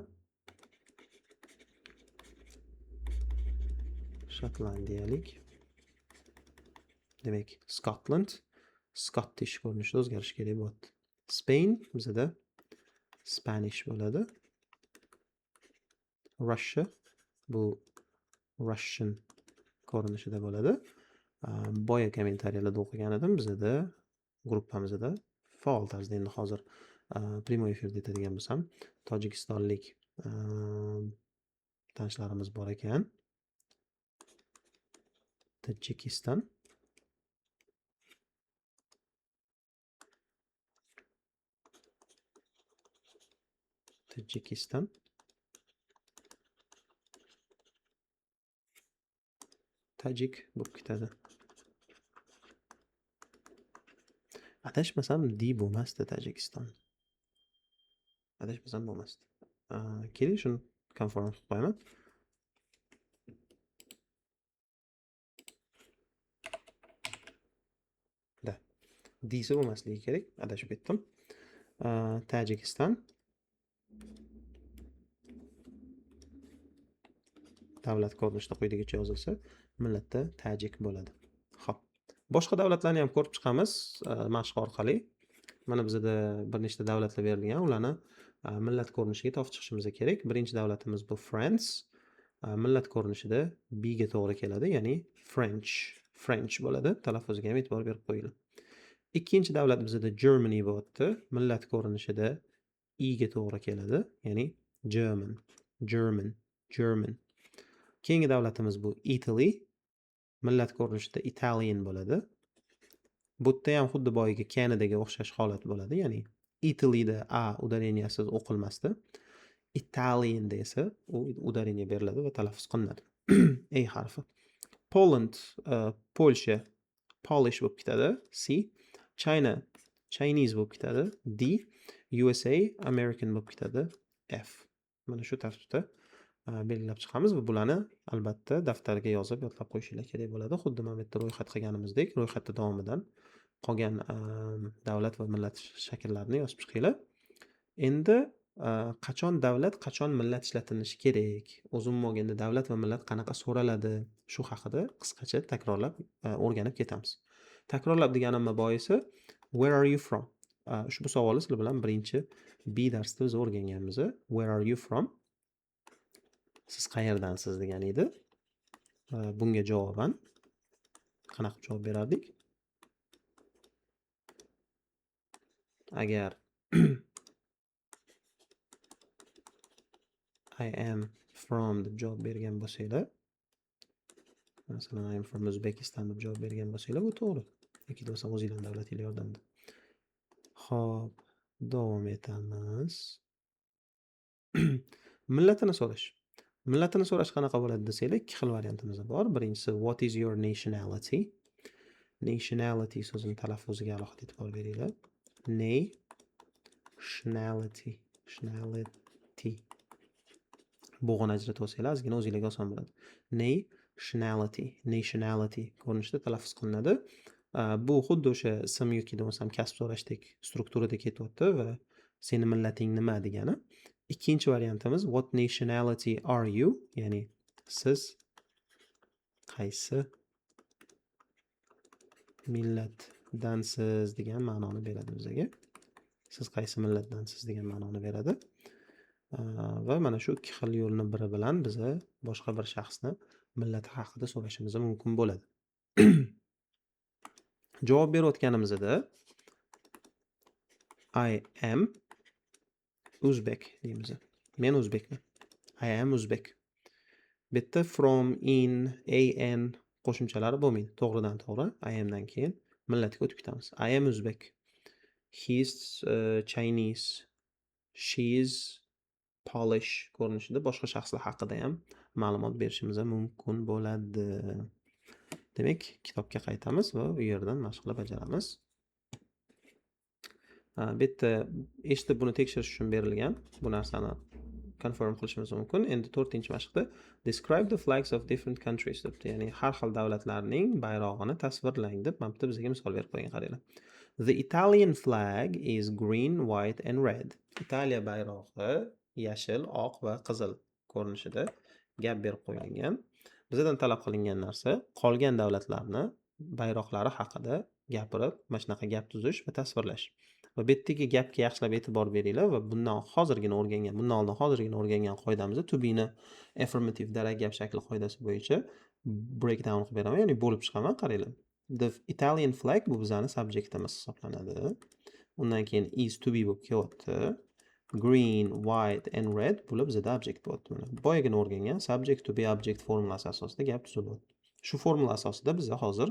Speaker 1: Shotlandiyalik. Demak, Scotland Scottish ko'rinishida o'zgarish kerak bo'ladi. Spain bizda Spanish bo'ladi. Russia bu Russian ko'rinishida bo'ladi. Boya kommentariyalarda o'qigan edim, bizda gruppamizda faol tarzda endi hozir primoy efirda aytadigan bo'lsam, tojikistonlik tanishlarimiz bor ekan. Tojikiston. Tajik bo'lib ketadi. Adashmasam D bo'lmasdi Tojikiston. Adashmasam bo'lmasdi. Keling, shuni konform qilib qo'yaman. Disi bo'lmasligi kerak, adashib ketdim. Tojikiston davlat ko'rinishida quyidagicha yozilsa, millatda Tajik bo'ladi. Xo'p. Boshqa davlatlarni ham ko'rib chiqamiz mashq orqali. Mana bizda bir nechta davlatlar berilgan, ularni millat ko'rinishiga topib chiqishimiz kerak. Birinchi davlatimiz bu France. Millat ko'rinishida B ga to'g'ri keladi, ya'ni French bo'ladi. Talaffuziga ham e'tibor berib qo'yinglar. Ikkinchi davlat bizda Germany bo'lyapti. Millat ko'rinishida E ga to'g'ri keladi, ya'ni German. Keyingi davlatimiz bu Italy. Millat ko'rinishida Italian bo'ladi. Bu yerda ham xuddi boyiga Canadaga o'xshash holat bo'ladi, ya'ni Italyda A udareniyasiz o'qilmasdi. Italian esa u udareniya beriladi va talaffuz qilinadi. A harfi. Poland, Polsha, Polish bo'lib ketadi. C. China, Chinese bo'lib ketadi. D. USA, American bo'lib ketadi. F. Mana shu tartibda belgilab chiqamiz va bularni albatta daftarga yozib yodlab qo'yishingiz kerak bo'ladi. Xuddi mana bu yerda ro'yxat qilganimizdek, ro'yxatda davomidan qolgan davlat va millat shakllarini yozib chiqinglar. Endi qachon davlat, qachon millat ishlatilishi kerak? O'zim olganda davlat va millat qanaqa so'raladi? Shu haqida qisqacha takrorlab o'rganib ketamiz. Takrorlab deganimning boisi where are you from? Ushbu savolni sizlar bilan birinchi B darsda biz o'rganganmiz. Where are you from? Siz qayerdansiz degan edi. Bunga javoban qanaqa javob berardik? agar I am from deb javob bergan bo'lsanglar, masalan I am from Uzbekistan deb javob bergan bo'lsanglar, bu to'g'ri. Yoki bo'lmasa o'zingizning davlatingiz yordamida. Xo'p, davom etamiz. Millatini so'rash. Millatini so'rash qanaqa bo'ladi desanglar, ikki xil variantimiz bor. Birinchisi what is your nationality? Nationality so'zini talaffuziga alohida e'tibor beringlar. Nationality. Bo'g'ini ajratib olsanglar, ozgina o'zingizga oson bo'ladi. Nationality ko'rinishda talaffuz qilinadi. Bu xuddi o'sha ism yoki bo'lmasam kasb so'rashdek strukturada ketyapti va seni millating nima degani. Ikkinchi variantimiz what nationality are you? Ya'ni siz qaysi millatdansiz degan ma'noni beradi bizga. Siz qaysi millatdansiz degan ma'noni beradi. Va mana shu ikki xil yo'lni biri bilan biza boshqa bir shaxsni millati haqida so'rashimiz mumkin bo'ladi. Javob berayotganimizda I am Uzbek deymiz. Men o'zbekman. I am Uzbek. Bitta from, in, an qo'shimchalari bo'lmaydi. To'g'ridan to'g'ri I am dan keyin millatga o'tib ketamiz. I am Uzbek. He's Chinese. She's Polish ko'rinishida boshqa shaxslar haqida ham ma'lumot berishimiz mumkin bo'ladi. Demak, kitobga qaytamiz va u yerdan mashqlar bajaramiz. Bitta eshitib buni tekshirish uchun berilgan. Bu narsani confirm qilishimiz mumkin. Endi 4-mashqda describe the flags of different countries debdi. Ya'ni har xil davlatlarning bayrog'ini tasvirlang deb mana bitta bizga misol berib qo'ygan, qaranglar. The Italian flag is green, white and red. Italiya bayrog'i yashil, oq va qizil ko'rinishida gap berib qo'yilgan. Bizdan talab qilingan narsa qolgan davlatlarni bayroqlari haqida gapirib, mana shunaqa gap tuzish va tasvirlash. Va bu yerdagi gapga yaxshilab e'tibor beringlar va bundan oldin hozirgina o'rgangan qoidamizda to be ni affirmative darak gap shakli qoidasi bo'yicha breakdown qilib beraman, ya'ni bo'lib chiqaman, qaranglar. The Italian flag bu bizning subjektimiz hisoblanadi. Undan keyin is to be bo'lib kelyapti. Green, white and red bo'lib bizda object bo'lyapti. Mana boyagina o'rgangan subject to be object formulasi asosida gap tuzilyapti. Shu formula asosida biz hozir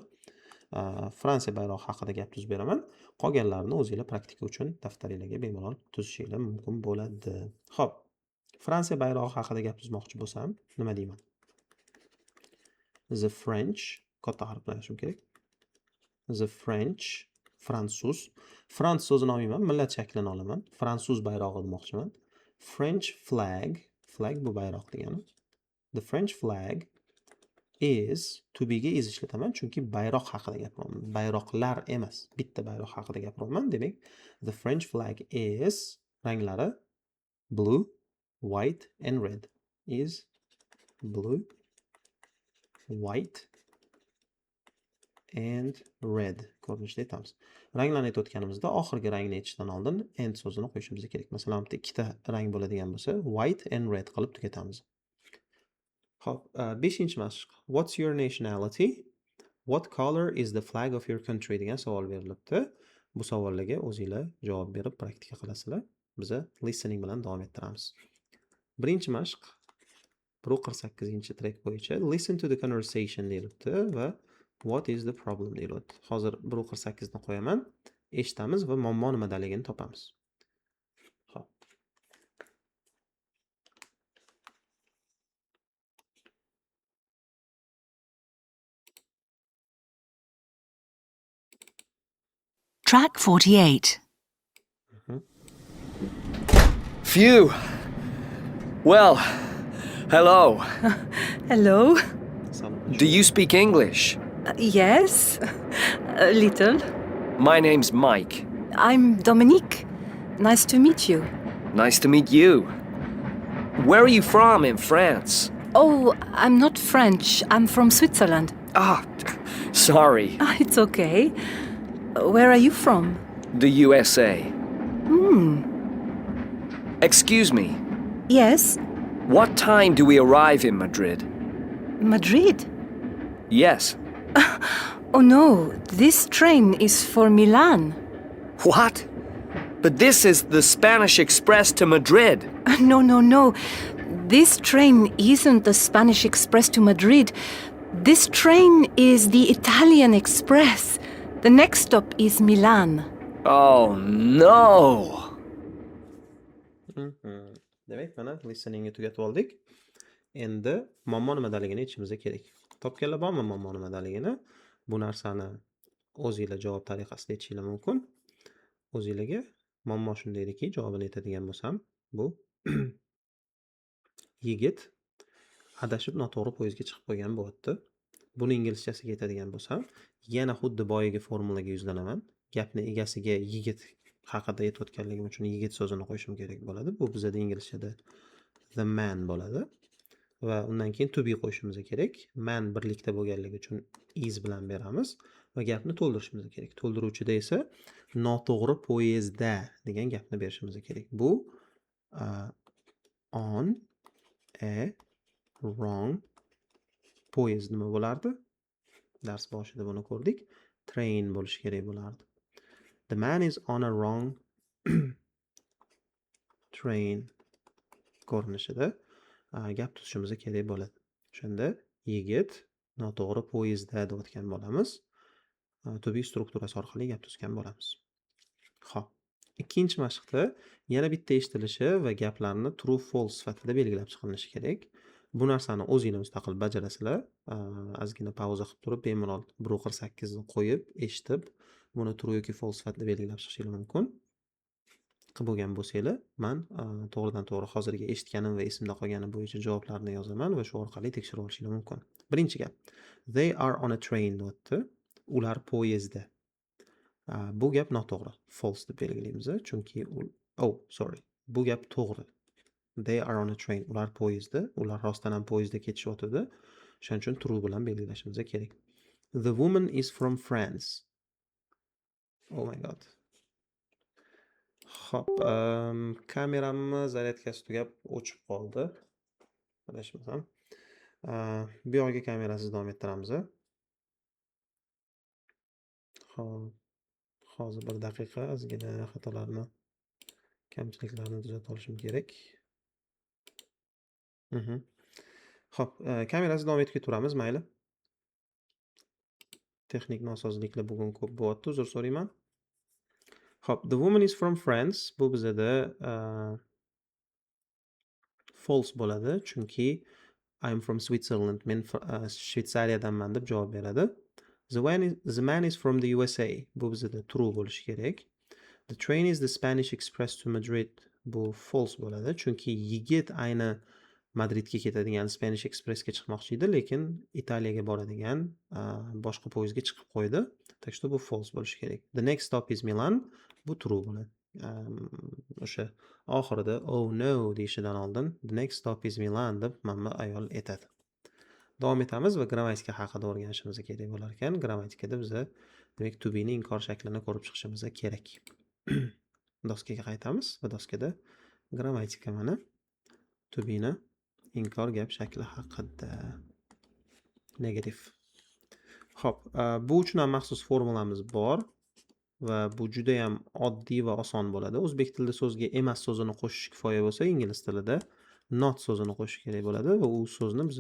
Speaker 1: Fransiya bayrog'i haqida gap tuzib beraman. Qolganlarini o'zingizlar praktika uchun daftaringizga bemalol tuzishinglar mumkin bo'ladi. Xo'p, Fransiya bayrog'i haqida gap tuzmoqchi bo'lsam, nima deyman? The French, katta harf bilan yozishim kerak. The French, fransuz. Frans so'zini olmayman, millat shaklini olaman. Fransuz bayrog'i demoqchiman. French flag bu bayroq degani. The French flag is to be ga is ishlataman, chunki bayroq haqida gapiryapman. Bayroqlar emas, bitta bayroq haqida gapiryapman. Demak, the French flag is ranglari blue, white and red. Is blue, white and red ko'rinishda aytamiz. Ranglarni aytayotganimizda oxirgi rangni aytishdan oldin and so'zini qo'yishimiz kerak. Masalan, bitta ikkita rang bo'ladigan bo'lsa, white and red qilib tugatamiz. Xo'p, 5-mashq. What's your nationality? What color is the flag of your country degan savol berilibdi. Bu savollarga o'zingizlar javob berib praktika qilasizlar. Biz listening bilan davom ettiramiz. 1-mashq 148-track bo'yicha listen to the conversation deyilibdi va what is the problem deyilibdi. Hozir 148 ni qo'yaman, eshitamiz va muammo nimadaligini topamiz. Xo'p.
Speaker 2: Track 48.
Speaker 3: Phew. Well, hello.
Speaker 4: Hello.
Speaker 3: Do you speak English?
Speaker 4: Yes, a little.
Speaker 3: My name's Mike.
Speaker 4: I'm Dominique. Nice to meet you.
Speaker 3: Nice to meet you. Where are you from in France?
Speaker 4: Oh, I'm not French. I'm from Switzerland.
Speaker 3: Ah, sorry.
Speaker 4: It's okay. Where are you from?
Speaker 3: The USA. Excuse me.
Speaker 4: Yes,
Speaker 3: What time do we arrive in Madrid?
Speaker 4: Madrid.
Speaker 3: Yes.
Speaker 4: Oh no, this train is for Milan.
Speaker 3: What? But this is the Spanish Express to Madrid.
Speaker 4: No, no, no. This train isn't the Spanish Express to Madrid. This train is the Italian Express. The next stop is Milan.
Speaker 3: Oh no!
Speaker 1: Demak, mana listeningni tugatib oldik. Endi muammo nimadaligini aytishimiz kerak. Topganlar bormi muammo nimadaligini? Bu narsani o'zingizlar javob tariqasida aytishinglar mumkin. O'zingizlarga muammo shunday ediki, javobini aytadigan bo'lsam, bu yigit adashib noto'g'ri poyezdga chiqib qo'ygan bo'lyapti. Buni inglizchasiga aytadigan bo'lsam, yana xuddi boyagi formulaga yuzlanaman. Gapni egasiga yigit haqida aytayotganligim uchun yigit so'zini qo'yishim kerak bo'ladi. Bu bizda inglizchada the man bo'ladi. Va undan keyin to be qo'yishimiz kerak. Man birlikda bo'lganligi uchun is bilan beramiz va gapni to'ldirishimiz kerak. To'ldiruvchida esa noto'g'ri poyezdda degan gapni berishimiz kerak. Bu on a wrong poyezd nima bo'lardi? Dars boshida buni ko'rdik. Train bo'lishi kerak bo'lardi. The man is on a wrong train ko'rinishida gap tuzishimiz kerak bo'ladi. O'shanda yigit noto'g'ri poyezdda deyotgan bo'lamiz. To be strukturasi orqali gap tuzgan bo'lamiz. Xo'p, ikkinchi mashqda yana bitta eshitilishi va gaplarni true false sifatida belgilab chiqilishi kerak. Bu narsani o'zingizlar mustaqil bajarasizlar. Ozgina pauza qilib turib, bemalol 1.48 ni qo'yib, eshitib, buni true yoki false sifatida belgilab chiqishingiz mumkin. Qilib bo'lgan bo'lsanglar, men to'g'ridan to'g'ri hozirgi eshitganim va esimda qolgani bo'yicha javoblarni yozaman va shu orqali tekshirib olishingiz mumkin. Birinchi gap. They are on a train deyapti. Ular poyezdda. Bu gap noto'g'ri. False deb belgilaymiz, chunki bu gap to'g'ri. They are on a train. Ular poyezdda. Ular rostdan ham poyezdda ketishyotdi. Shuning uchun true bilan belgilashimiz kerak. The woman is from France. Oh my god. Xo'p, kameramni zaryadkasi tugab o'chib qoldi. Adashmasam. Bu yoqqa kamerasiz davom ettiramiz. Xo'p. Hozir bir daqiqa ozgina xatolarni, kamchiliklarni tuzatib olishim kerak. Xo'p, kamerasiz davom etib ketaveramiz, mayli. Texnik nosozliklar bugun ko'p bo'lyapti, uzr so'rayman. Xo'p, the woman is from France. Bu bizda false bo'ladi, chunki I'm from Switzerland. Men Shvetsariyadanman deb javob beradi. The man is from the USA. Bu bizda true bo'lishi kerak. The train is the Spanish Express to Madrid. Bu false bo'ladi, chunki yigit ayni Madridga ketadigan Spanish Expressga chiqmoqchi edi, lekin Italiyaga boradigan boshqa poyezdga chiqib qo'ydi. Так что bu false bo'lishi kerak. The next stop is Milan. Bu true bo'ladi. O'sha oxirida oh no deyishidan oldin the next stop is Milan deb mana ayol aytadi. Davom etamiz va grammatika haqida o'rganishimiz kerak bo'lar ekan. Grammatikada biz demak to be ning inkor shaklini ko'rib chiqishimiz kerak. Doskaga qaytamiz va doskada grammatika mana to be ni inkor gap shakli haqida. Negative. Xo'p, bu uchun ham maxsus formulamiz bor va bu juda ham oddiy va oson bo'ladi. O'zbek tilida so'zga emas so'zini qo'shish kifoya bo'lsa, ingliz tilida not so'zini qo'shish kerak bo'ladi va u so'zni biz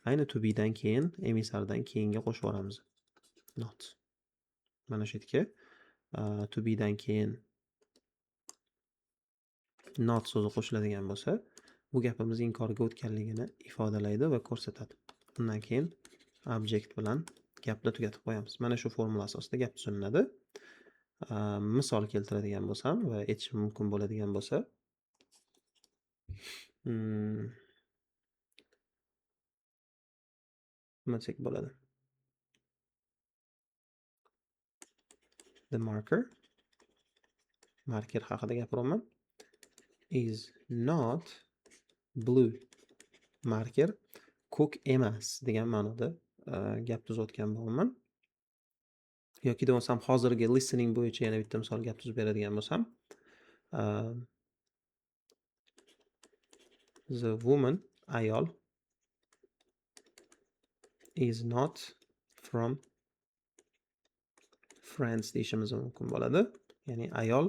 Speaker 1: ayni to be dan keyin, emisardan keyinga qo'shib yuboramiz. Not. Mana shu yerga to be dan keyin not so'zi qo'shiladigan bo'lsa, bu gapimiz inkorga o'tganligini ifodalaydi va ko'rsatadi. Undan keyin object bilan gapni tugatib qo'yamiz. Mana shu formula asosida gap tushuniladi. Misol keltiradigan bo'lsam va aytishim mumkin bo'ladigan bo'lsa, nima desak bo'ladi? The marker haqida gapiryapman. Is not blue. Marker ko'k emas degan ma'noda gap tuzayotgan bo'laman. Yoki bo'lsam hozirgi listening bo'yicha yana bitta misol gap tuzib beradigan bo'lsam, the woman ayol is not from France deyishimiz mumkin bo'ladi. Ya'ni ayol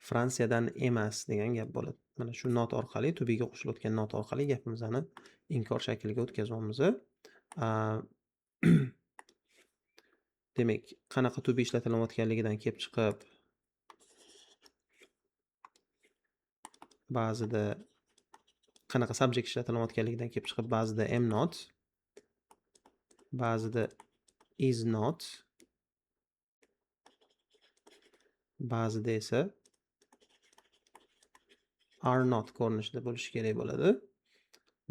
Speaker 1: Fransiyadan emas degan gap bo'ladi. Mana shu not orqali, to be'ga qo'shilayotgan not orqali gapimizni inkor shakliga o'tkazyapmiz. A, Demak, qanaqa to be ishlatilayotganligidan kelib chiqib ba'zida qanaqa subject ishlatilayotganligidan kelib chiqib ba'zida am not, ba'zida is not, ba'zida esa are not ko'rinishida bo'lishi kerak bo'ladi.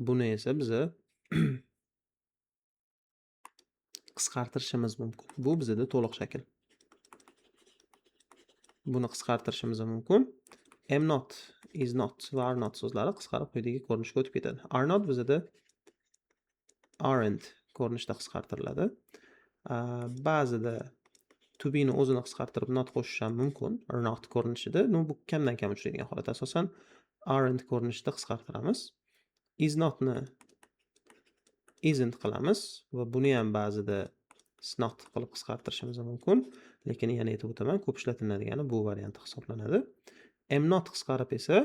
Speaker 1: Buni esa biz qisqartirishimiz mumkin. Bu bizda to'liq shakl. Buni qisqartirishimiz mumkin. Am not, is not va are not so'zlari qisqarib quyidagi ko'rinishga o'tib ketadi. Are not bizda aren't ko'rinishda qisqartiriladi. Ba'zida to be ni o'zini qisqartirib not qo'shish ham mumkin. Are not ko'rinishida. Bu kamdan kam uchraydigan holat. Asosan aren't ko'rinishida qisqartiramiz. Is not ni isn't qilamiz va buni ham ba'zida not qilib qisqartirishimiz mumkin. Lekin yana aytib o'taman, ko'p ishlatiladigani bu variant hisoblanadi. Am not qisqarib esa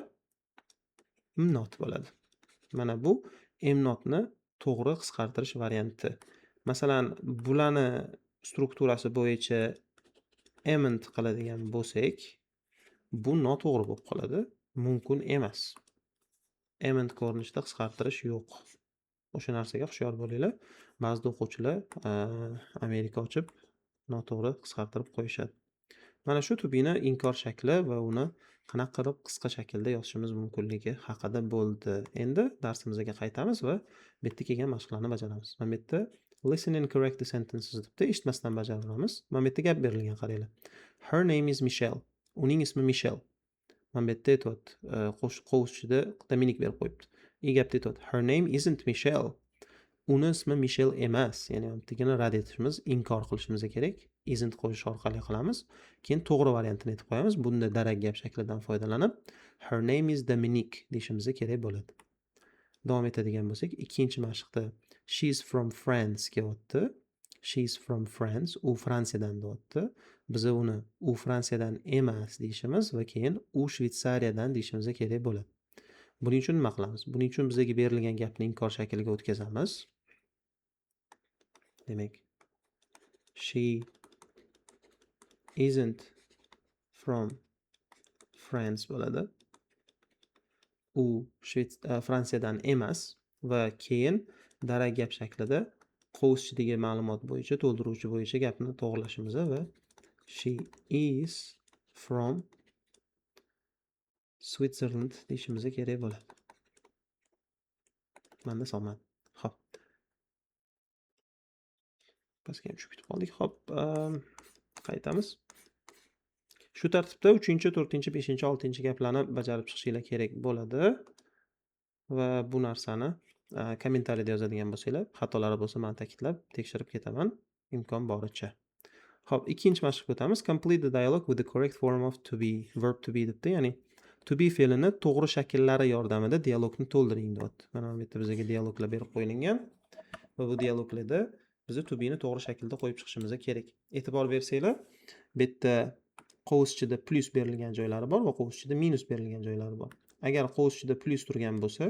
Speaker 1: am not bo'ladi. Mana bu am notni to'g'ri qisqartirish varianti. Masalan, bularni strukturasi bo'yicha amn't qiladigan bo'lsak, bu noto'g'ri bo'lib qoladi. Mumkin emas. Amn't ko'rinishda qisqartirish yo'q. O'sha narsaga hushyor bo'linglar. Ba'zi o'quvchilar Amerika ochib noto'g'ri qisqartirib qo'yishadi. Mana shu to be'ni inkor shakli va uni qanaqa qilib qisqa shaklda yozishimiz mumkinligi haqida bo'ldi. Endi darsimizga qaytamiz va bu yerda kelgan mashqlarni bajaramiz. Mana bu yerda listen and correct the sentences debdi, eshitmasdan bajaramiz. Mana bu yerda gap berilgan, qaranglar. Her name is Michelle. Uning ismi Michelle. Mana bu yerda aytyapti, qo'shida Dominik berib qo'yibdi. Gapda aytyapti, her name isn't Michelle. Uni ismi Michelle emas. Ya'ni bu yerdagini rad etishimiz, inkor qilishimiz kerak. Isn't qo'shish orqali qilamiz. Keyin to'g'ri variantini aytib qo'yamiz. Bunda darak gap shaklidan foydalanib, her name is Dominic deyishimiz kerak bo'ladi. Davom etadigan bo'lsak, ikkinchi mashqda she's from France kelyapti. She's from France. U Fransiyadan deyapti. Biz uni u Fransiyadan emas deyishimiz va keyin u Shvetsariyadan deyishimiz kerak bo'ladi. Buning uchun nima qilamiz? Buning uchun bizga berilgan gapni inkor shakliga o'tkazamiz. Demak, she isn't from France bo'ladi. U Fransiyadan emas va keyin darak gap shaklida qo'shidagi ma'lumot bo'yicha, to'ldiruvchi bo'yicha gapni to'g'rilashimiz va she is from Switzerland deyishimiz kerak bo'ladi. Menda solmadi. Xo'p. Pastga ham tushib ketib qoldik. Xo'p, qaytamiz. Shu tartibda 3-chi, 4-chi, 5-chi, 6-chi gaplarni bajarib chiqishinglar kerak bo'ladi. Va bu narsani kommentariyada yozadigan bo'lsanglar, xatolari bo'lsa men ta'kidlab tekshirib ketaman, imkon boricha. Xo'p, ikkinchi mashqqa o'tamiz. Complete the dialogue with the correct form of to be, verb to be debdi. Ya'ni to be fe'lini to'g'ri shakllari yordamida dialogni to'ldiring deyapti. Mana bu yerda bizga dialoglar berib qo'yilgan va bu dialoglarda biz to be'ni to'g'ri shaklda qo'yib chiqishimiz kerak. E'tibor bersanglar, bu yerda qovus ichida plus berilgan joylari bor va qovus ichida minus berilgan joylari bor. Agar qovus ichida plus turgan bo'lsa,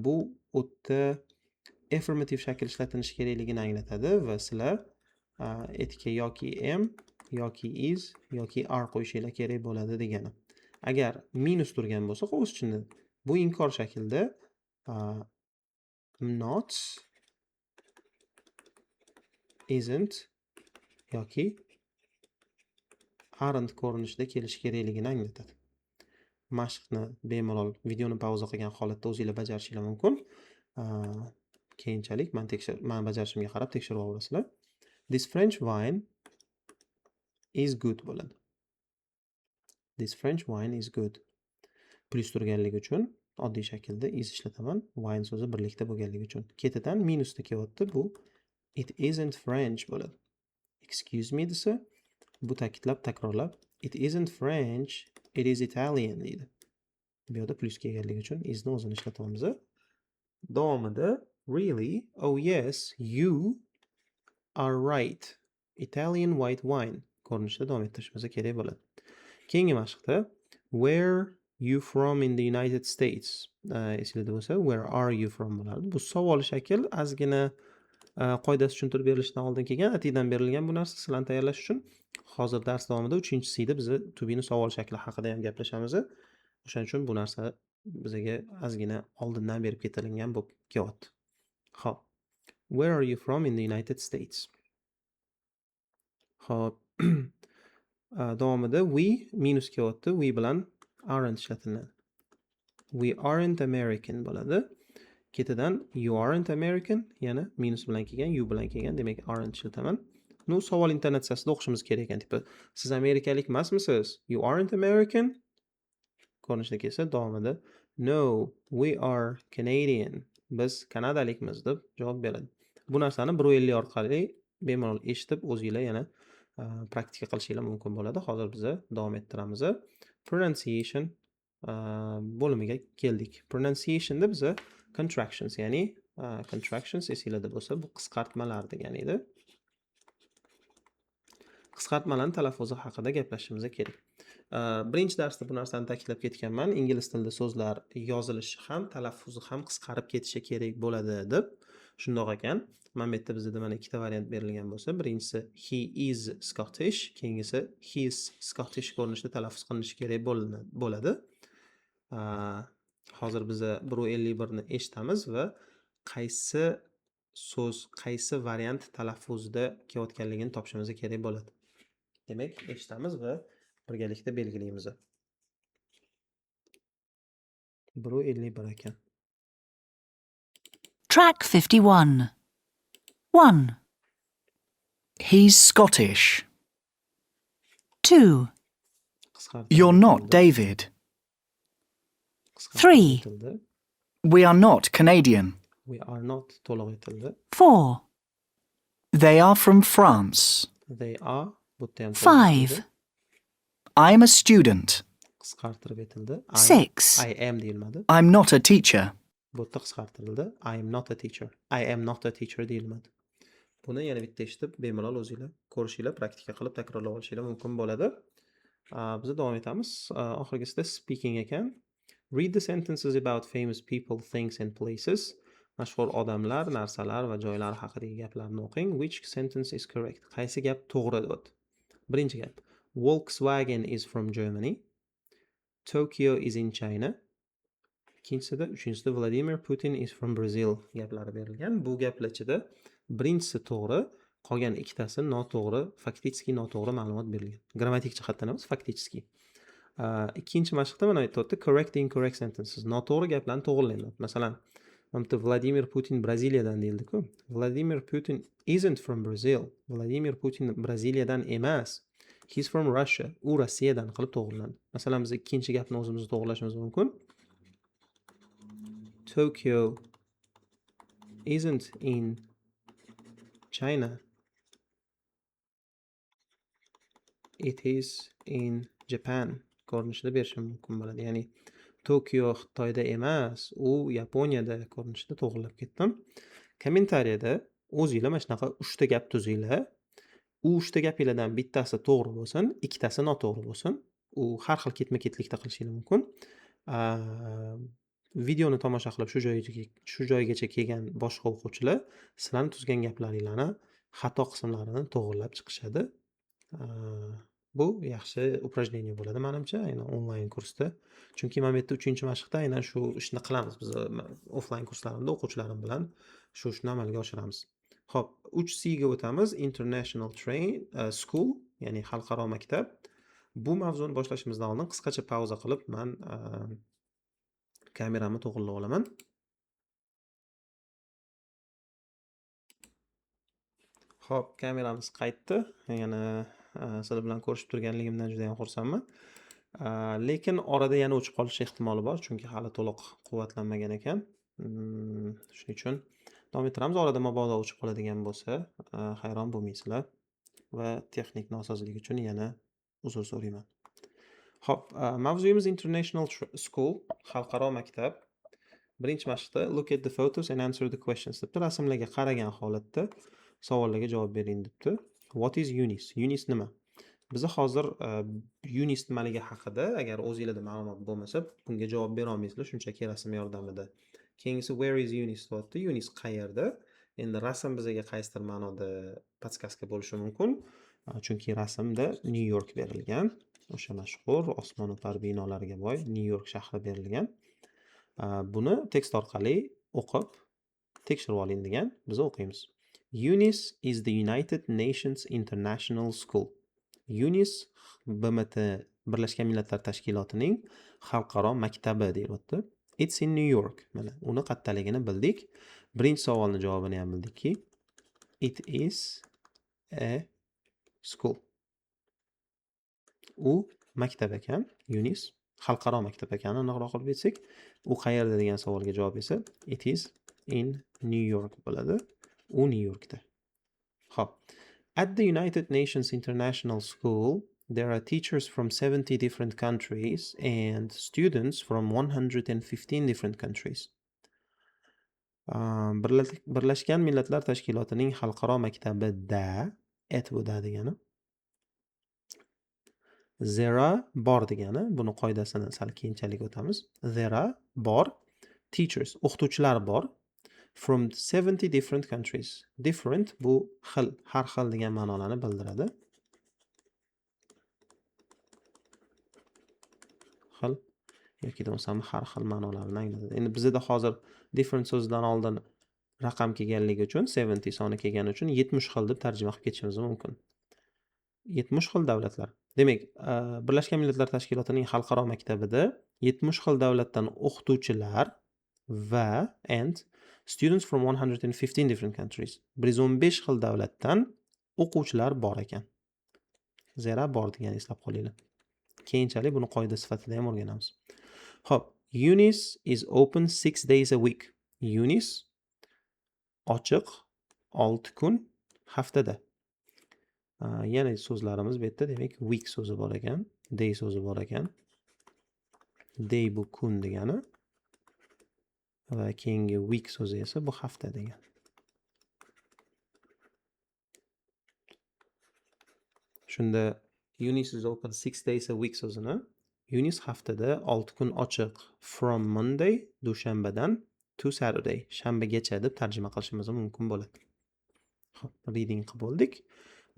Speaker 1: bu o'tda affirmative shakl ishlatilishi kerakligini anglatadi va sizlar etga yoki am yoki is yoki are qo'yishinglar kerak bo'ladi degani. Agar minus turgan bo'lsa qovus ichida, bu inkor shaklda not, isn't yoki aren't ko'rinishida kelishi kerakligini anglatadi. Mashqni bemalol videoni pauza qilgan holatda o'zingizlar bajarishingiz mumkin. Keyinchalik men bajarishimga qarab tekshirib olasizlar. This French wine is good bo'ladi. This French wine is good. Plus turganligi uchun oddiy shaklda is ishlataman. Wine so'zi birlikda bo'lganligi uchun. Ketidan minusda kelyapti. Bu it isn't French bo'ladi. Excuse me desa, bu ta'kidlab takrorlab it isn't French, it is Italian deydi. Bu yerda plus kelganligi uchun isni o'zini ishlatamiz. Davomida really, oh yes, you are right. Italian white wine ko'rinishda davom ettirishimiz kerak bo'ladi. Keyingi mashqda Where you from in the United States? Esingizda bo'lsa, where are you from bo'lardi. Bu savol shakl ozgina qoidasi tushuntirib berilishidan oldin kelgan, atidan berilgan bu narsa sizlarni tayyorlash uchun. Hozir dars davomida 3-sida biz to be ni savol shakli haqida ham gaplashamiz. O'shaning uchun bu narsa bizga ozgina oldindan berib ketilgan bo'lib kelyapti. Xo'p. Where are you from in the United States? Xo'p. Davomida we minus kelyapti. We bilan aren't ishlatiladi. We aren't American bo'ladi. Ketidan you aren't American, yana minus bilan kelgan, you bilan kelgan, demak aren't ishlataman. Nu savol intonatsiyasida o'qishimiz kerak ekan, tipi siz amerikalik emasmisiz? You aren't American? Ko'rinishda kelsa davomida no, we are Canadian. Biz kanadalikmiz deb javob beradi. Bu narsani 150 orqali bemalol eshitib o'zingizlar yana praktika qilishinglar mumkin bo'ladi. Hozir biz davom ettiramiz. Pronunciation bo'limiga keldik. Pronunciationda biz contractions, ya'ni contractions esingizda bo'lsa bu qisqartmalar degani edi. Qisqartmalarning talaffuzi haqida gaplashishimiz kerak. Birinchi darsda bu narsani ta'kidlab ketganman. Ingliz tilida so'zlar yozilishi ham, talaffuzi ham qisqarib ketishi kerak bo'ladi deb. Shundoq ekan, mana bu yerda bizda mana ikkita variant berilgan bo'lsa, birinchisi he is Scottish, keyingisi his Scottish ko'rinishda talaffuz qilinishi kerak bo'ladi. Hozir biz 151 ni eshitamiz va qaysi so'z, qaysi variant talaffuzda kelayotganligini topishimiz kerak bo'ladi. Demak, eshitamiz va birgalikda belgilaymiz. 151 ekan.
Speaker 2: Track 51. 1,
Speaker 5: He's Scottish.
Speaker 2: 2,
Speaker 5: You're not David.
Speaker 2: 3,
Speaker 5: We are not Canadian.
Speaker 1: We are not to'liq etildi.
Speaker 2: 4,
Speaker 5: They are from France.
Speaker 1: They are bu yerda ham
Speaker 2: 5,
Speaker 5: I'm a student.
Speaker 1: qisqartirib etildi.
Speaker 2: 6,
Speaker 1: I am deyilmadi.
Speaker 5: I'm not a teacher.
Speaker 1: Bu yerda qisqartirildi. I am not a teacher. I am not a teacher deyilmadi. Buni yana bitta eshitib, bemalol o'zingizlar ko'rishinglar, praktika qilib takrorlab olishinglar mumkin bo'ladi. Biz davom etamiz. Oxirgisida speaking ekan. Read the sentences about famous people, things and places. Mashhur odamlar, narsalar va joylar haqidagi gaplarni o'qing. Which sentence is correct? Qaysi gap to'g'ri deb. Birinchi gap. Volkswagen is from Germany. Tokyo is in China. Ikkinchisida, uchinchisida Vladimir Putin is from Brazil gaplari berilgan. Bu gaplar ichida birinchisi to'g'ri, qolgan ikkitasi noto'g'ri, faktiski noto'g'ri ma'lumot berilgan. Grammatik jihatdan emas, faktiski. Ikkinchi mashqda mana aytayapti, correct the incorrect sentences. Noto'g'ri gaplarni to'g'rilaydi. Masalan, mana Vladimir Putin Braziliyadan deyildi-ku. Vladimir Putin isn't from Brazil. Vladimir Putin Braziliyadan emas. He's from Russia. U Rossiyadan qilib to'g'riladi. Masalan, biz ikkinchi gapni o'zimiz to'g'rilashimiz mumkin. Tokyo isn't in China. It is in Japan. Ko'rinishida berishim mumkin bo'ladi. Ya'ni Tokyo Xitoyda emas, u Yaponiyada ko'rinishida to'g'rilab ketdim. Kommentariyada o'zingizlar mana shunaqa 3 ta gap tuzinglar. U 3 ta gapingizdan bittasi to'g'ri bo'lsin, ikkitasi noto'g'ri bo'lsin. U har xil ketma-ketlikda qilishingiz mumkin. Videoni tomosha qilib shu joygacha kelgan boshqa o'quvchilar sizlarning tuzgan gaplaringlarni, xato qismlarini to'g'rilab chiqishadi. Bu yaxshi упражнение bo'ladi menimcha, aynan onlayn kursda. Chunki mana bu yerda 3-mashqda aynan shu ishni qilamiz. Biz offlayn kurslarimda o'quvchilarim bilan shu ishni amalga oshiramiz. Xo'p, 3C ga o'tamiz. International School, ya'ni xalqaro maktab. Bu mavzuni boshlashimizdan oldin qisqacha pauza qilib men kameramni to'g'rilab olaman. Xo'p, kameramiz qaytdi. Yana sizlar bilan ko'rishib turganligimdan juda ham xursandman. Lekin orada yana o'chib qolish ehtimoli bor, chunki hali to'liq quvvatlanmagan ekan. Shuning uchun davom ettiramiz. Orada mabodo o'chib qoladigan bo'lsa, hayron bo'lmaysizlar va texnik nosozlik uchun yana uzr so'rayman. Xo'p, mavzuyimiz International School, xalqaro maktab. Birinchi mashqda look at the photos and answer the questions debdi. Rasmlarga qaragan holatda savollarga javob bering debdi. What is UNIS? UNIS nima? Biza hozir Unis nimaligi haqida agar o'zingizda ma'lumot bo'lmasa, bunga javob bera olmaysizlar shunchaki rasm yordamida. Keyingisi where is Unis deyapti. Unis qayerda? Endi rasm bizga qaysidir ma'noda podskaska bo'lishi mumkin. Chunki rasmda New York berilgan. O'sha mashhur osmono'par binolarga boy New York shahri berilgan. Buni tekst orqali o'qib tekshirib oling degan. Biz o'qiymiz. UNIS is the United Nations International School. UNIS BMT Birlashgan Millatlar Tashkilotining xalqaro maktabi deyapti. It's in New York. Mana uni qattaligini bildik. Birinchi savolning javobini ham bildikki, it is a school. U maktab ekan, UNIS xalqaro maktab ekan, aniqroq qilib aytsak, u qayerda degan savolga javob esa it is in New York bo'ladi. U New Yorkda. Xo'p. At the United Nations International School, there are teachers from 70 different countries and students from 115 different countries. Birlashgan Millatlar Tashkilotining xalqaro maktabida bu da degani. There are bor degani, buni qoidasini sal keyinchalik o'tamiz. There are bor teachers, o'qituvchilar bor from 70 different countries. Different bu xil, har xil degan ma'nolarni bildiradi. Xil yoki bo'lmasam har xil ma'nolarni anglatadi. Endi bizda hozir different so'zidan oldin raqam kelganligi uchun 70 soni kelgani uchun 70 xil deb tarjima qilib ketishimiz mumkin. 70 xil davlatlar. Demak, Birlashgan Millatlar Tashkilotining xalqaro maktabida 70 xil davlatdan o'qituvchilar va and students from 115 different countries. 115 xil davlatdan o'quvchilar bor ekan. Zera bor degan eslab qolinglar. Keyinchalik buni qoida sifatida ham o'rganamiz. Xo'p, UNIS is open 6 days a week. UNIS ochiq 6 kun haftada. Yana so'zlarimiz bu yerda, demak, week so'zi bor ekan, day so'zi bor ekan. Day bu kun degani va keyingi week so'zi esa bu hafta degan. Shunda UNIS is open 6 days a week so'zini UNIS haftada 6 kun ochiq from Monday dushanbadan to Saturday shanbagacha deb tarjima qilishimiz mumkin bo'ladi. Xo'p, reading qilib bo'ldik.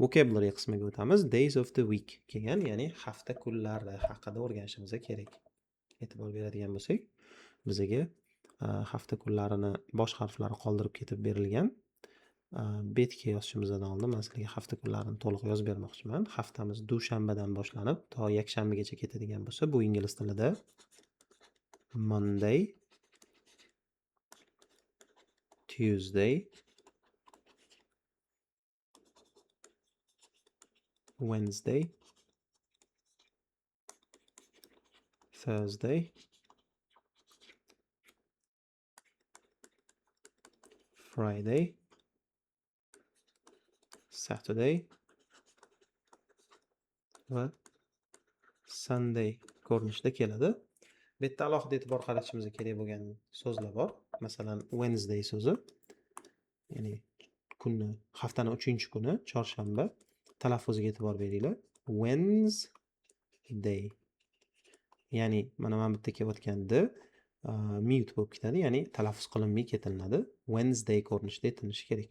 Speaker 1: Vocabulary qismiga o'tamiz. Days of the week kelgan, ya'ni hafta kunlari haqida o'rganishimiz kerak. E'tibor beradigan bo'lsak, bizga hafta kunlarini bosh harflari qoldirib ketib berilgan. Betga yozishimizdan oldin men sizlarga hafta kunlarini to'liq yozib bermoqchiman. Haftamiz dushanbadan boshlanib to yakshanbagacha ketadigan bo'lsa, bu ingliz tilida Monday, Tuesday, Wednesday, Thursday, Friday, Saturday va Sunday ko'rinishida keladi. Bu yerda alohida e'tibor qaratishimiz kerak bo'lgan so'zlar bor. Masalan, Wednesday so'zi, ya'ni kunni, haftaning 3-kuni, chorshanba. Talaffuziga e'tibor beringlar. Wednesday. Ya'ni mana bu yerda kelayotganda mute bo'lib ketadi, ya'ni talaffuz qilinmay ketiladi. Wednesday ko'rinishida aytilishi kerak.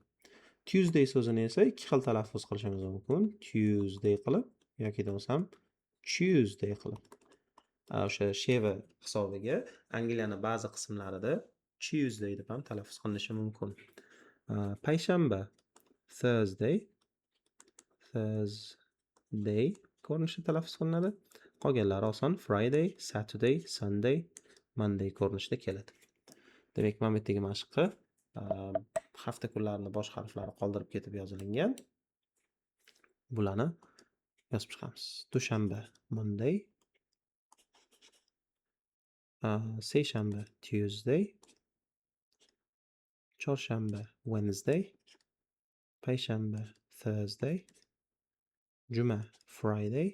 Speaker 1: Tuesday so'zini esa ikki xil talaffuz qilishimiz mumkin. Tuesday qilib yoki bo'lmasam Tuesday qilib. O'sha sheva hisobiga Angliyaning ba'zi qismlarida Tuesday deb ham talaffuz qilinishi mumkin. Payshanba Thursday ko'rinishida talaffuz qilinadi. Qolganlari oson. Friday, Saturday, Sunday, Monday ko'rinishida keladi. Demak, mana bu yerdagi mashqqa hafta kunlarini bosh harflari qoldirib ketib yozilgan. Bularni yozib chiqamiz. Dushanba Monday, seshanba Tuesday, chorshanba Wednesday, payshanba Thursday, juma Friday,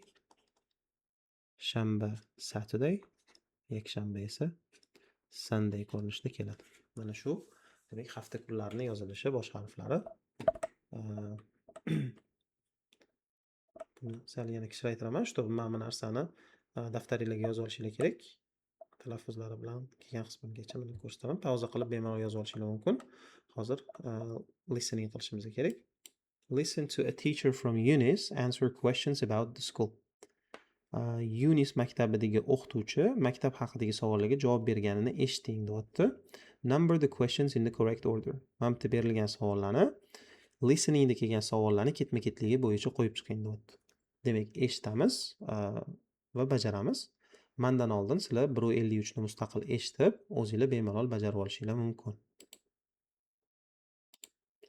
Speaker 1: shanba Saturday, yakshanba esa Sunday ko'rinishida keladi. Mana shu demak hafta kunlarini yozilishi bosh harflari. Shuni sal yana kichraytiraman, чтобы mana bu narsani daftaringlarga yozib olishinglar kerak. Talaffuzlari bilan kelgan qismgacha buni ko'rsataman. Pauza qilib bemalol yozib olishinglar mumkin. Hozir listening qilishimiz kerak. Listen to a teacher from Eunice answer questions about the school. Yunis maktabidagi o'qituvchi maktab haqidagi savollarga javob berganini eshiting, deyapti. Number the questions in the correct order. Mana bu berilgan savollarni listeningda kelgan savollarni ketma-ketligi bo'yicha qo'yib chiqing, deyapti. Demak, eshitamiz va bajaramiz. Mendan oldin sizlar 153 ni mustaqil eshitib, o'zingizlar bemalol bajarib olishinglar mumkin.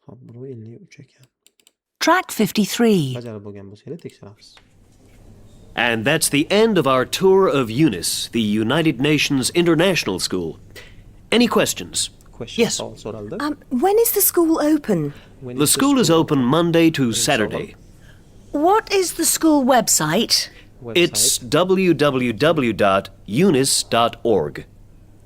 Speaker 1: Xo'p, 153 ekan.
Speaker 2: Track 53.
Speaker 1: Bajarib bo'lgan bo'lsanglar tekshiramiz.
Speaker 6: And that's the end of our tour of Eunice, the United Nations International School. Any questions?
Speaker 1: Question
Speaker 6: Yes.
Speaker 1: savol so'raldi.
Speaker 7: When is the school open?
Speaker 1: When
Speaker 6: The school is open Monday to Saturday.
Speaker 2: What is the school website?
Speaker 1: Website.
Speaker 6: It's www.eunice.org.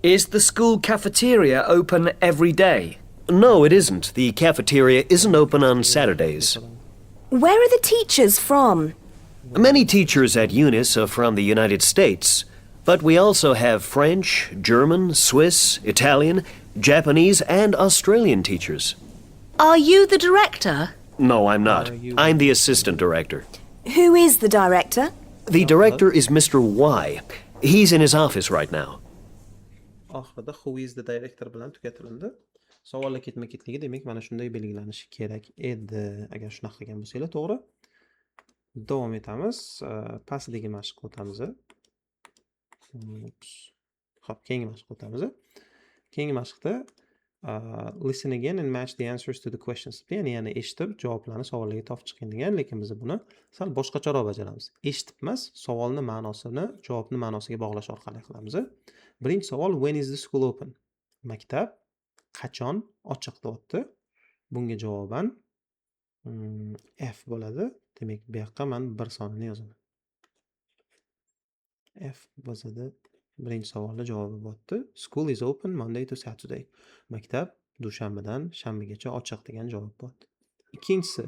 Speaker 3: Is the school cafeteria open every day?
Speaker 6: No, it isn't. The cafeteria isn't open on Saturdays.
Speaker 7: Where are the teachers from?
Speaker 6: Many teachers at Eunice are from the United States, but we also have French, German, Swiss, Italian, Japanese, and Australian teachers.
Speaker 2: Are you the director?
Speaker 6: No, I'm not.
Speaker 1: Are you-
Speaker 6: I'm the assistant director.
Speaker 7: Who is the director?
Speaker 6: The director is Mr. Y. He's in his office right now.
Speaker 1: Oxirida who is the director bilan tugatilindi. Savollar ketma-ketligi demak mana shunday belgilanishi kerak edi. Agar shunaqa qilgan bo'lsanglar, to'g'ri. Davom etamiz. Pastdagi mashqqa o'tamiz. Xo'p, keyingi mashqqa o'tamiz. Keyingi mashqda listen again and match the answers to the questions. Yana eshitib javoblarni savollarga topib chiqing degan, lekin biz buni sal boshqacharoq bajaramiz. Eshitib emas, savolni ma'nosini javobni ma'nosiga bog'lash orqali qilamiz. Birinchi savol, when is the school open? Maktab qachon ochiq, deyapti. Bunga javoban F bo'ladi. Demak, bu yoqqa men 1 sonini yozaman. F bo'ladi. Birinchi savolning javobi bo'pti. School is open Monday to Saturday. Maktab dushanbadan shanbagacha ochiq degan javob bo'pti. Ikkinchisi,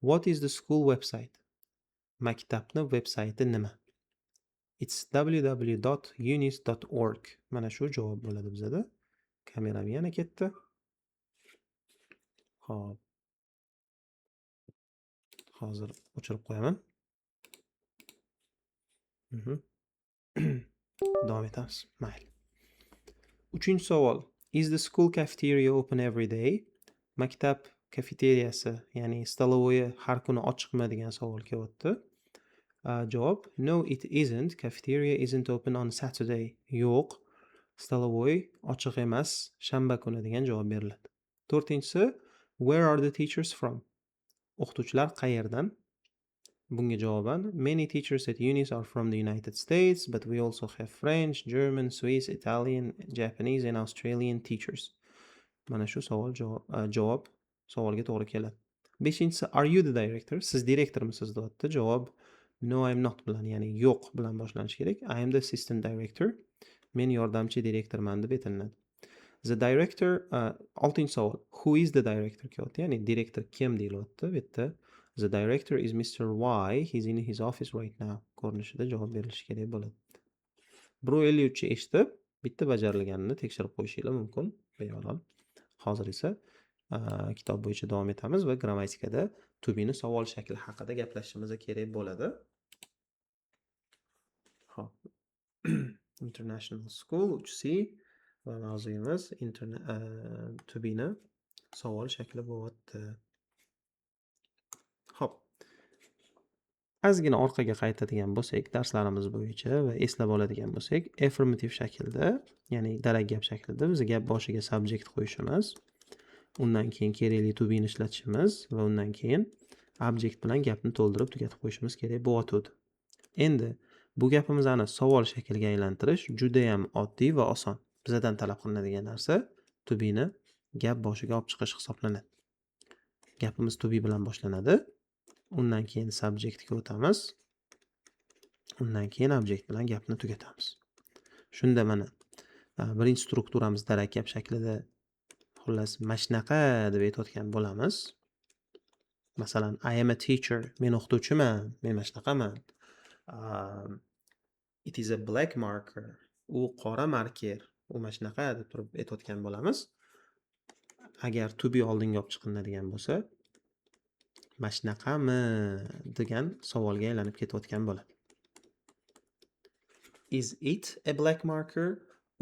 Speaker 1: what is the school website? Maktabning veb-sayti nima? It's www.eunice.org. Mana shu javob bo'ladi bizda. Kameram yana ketdi. Xo'p. Hozir o'chirib qo'yaman. Davom etamiz. Mayli. Uchinchi savol. Is the school cafeteria open every day? Maktab kafeteriyasi, ya'ni stolovoyi har kuni ochiqmi degan savol kelyapti. Javob: No, it isn't. Cafeteria isn't open on Saturday. Yo'q. Stolovoy ochiq emas, shanba kuni degan javob beriladi. To'rtinchisi, where are the teachers from? O'qituvchilar qayerdan? Bunga javoban, many teachers at Eunice are from the United States, but we also have French, German, Swiss, Italian, Japanese and Australian teachers. Mana shu savol javob savolga to'g'ri keladi. Beshinchisi, are you the director? Siz direktormisiz, deyapti. Javob no, I'm not bilan, ya'ni yo'q bilan boshlanishi kerak. I am the assistant director. Men yordamchi direktorman deb aytiladi. The director, oltinchi savol, who is the director kelyapti, ya'ni direktor kim deyilyapti. Bu yerda the director is Mr. Y. He's in his office right now. Ko'rinishida javob berilishi kerak bo'ladi. 153 eshitib, bitta bajarilganini tekshirib qo'yishinglar mumkin bemalol. Hozir esa kitob bo'yicha davom etamiz va grammatikada to be ni savol shakli haqida gaplashishimiz kerak bo'ladi. Xo'p. International School 3C va mavzuyimiz to be ni savol shakli bo'lyapti. Xo'p. Ozgina orqaga qaytadigan bo'lsak, darslarimiz bo'yicha va eslab oladigan bo'lsak, affirmative shaklda, ya'ni darak gap shaklida biz gap boshiga subject qo'yishimiz, undan keyin kerakli to be ni ishlatishimiz va undan keyin object bilan gapni to'ldirib tugatib qo'yishimiz kerak bo'lyapti. Endi bu gapimizni savol shakliga aylantirish juda ham oddiy va oson. Bizdan talab qilinadigan narsa to be ni gap boshiga olib chiqish hisoblanadi. Gapimiz to be bilan boshlanadi. Undan keyin subjectga o'tamiz. Undan keyin object bilan gapni tugatamiz. Shunda mana birinchi strukturamiz darak gap shaklida xullas mana shunaqa deb aytayotgan bo'lamiz. Masalan, I am a teacher. Men o'qituvchiman. Men mana shunaqaman. It is a black marker. U qora marker. U mana shunaqa deb turib aytayotgan bo'lamiz. Agar to be oldinga olib chiqiladigan bo'lsa, mana shunaqami degan savolga aylanib ketayotgan bo'ladi. Is it a black marker?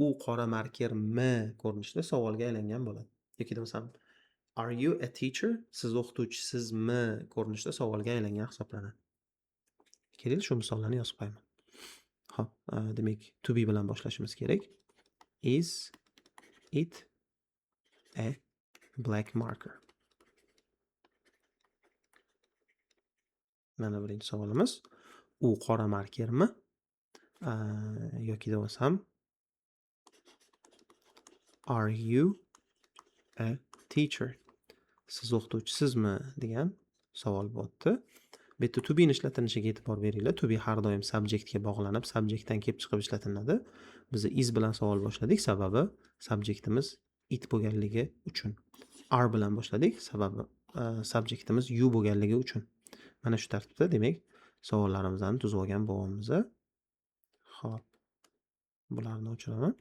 Speaker 1: U qora markermi ko'rinishida savolga aylangan bo'ladi. Yoki bo'lmasam Are you a teacher? Siz o'qituvchisizmi ko'rinishida savolga aylangan hisoblanadi. Keling, shu misollarni yozib qo'yaman. Xo'p, demak, to be bilan boshlashimiz kerak. Is it a black marker? Mana birinchi savolimiz. U qora markermi? Yoki bo'lmasam Are you a teacher? Siz o'qituvchisizmi degan savol bo'pti. Bu yerda to be ni ishlatilishiga e'tibor beringlar. To be har doim subjektga bog'lanib, subjektdan kelib chiqib ishlatiladi. Biz is bilan savol boshladik, sababi subjektimiz it bo'lganligi uchun. Are bilan boshladik, sababi subjektimiz you bo'lganligi uchun. Mana shu tartibda, demak, savollarimizni tuzib olgan bo'lamiz. Xo'p. Bularni o'chiraman.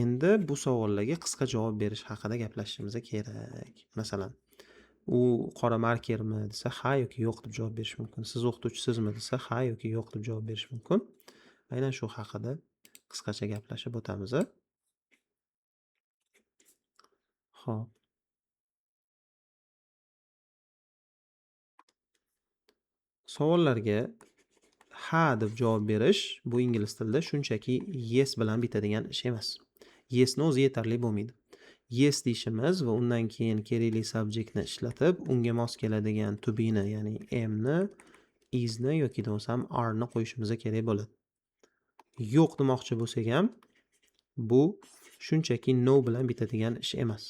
Speaker 1: Endi bu savollarga qisqa javob berish haqida gaplashishimiz kerak. Masalan, u qora markermi desa ha yoki yo'q deb javob berish mumkin. Siz o'qituvchisizmi desa ha yoki yo'q deb javob berish mumkin. Aynan shu haqida qisqacha gaplashib o'tamiz. Xo'p. Savollarga ha deb javob berish bu ingliz tilida shunchaki yes bilan bitadigan ish emas. Yesni o'zi yetarli bo'lmaydi. Yes deyishimiz va undan keyin kerakli subjektni ishlatib, unga mos keladigan to be ni, ya'ni am ni, is ni yoki bo'lmasam are ni qo'yishimiz kerak bo'ladi. Yo'q demoqchi bo'lsak ham, bu shunchaki no bilan bitadigan ish emas.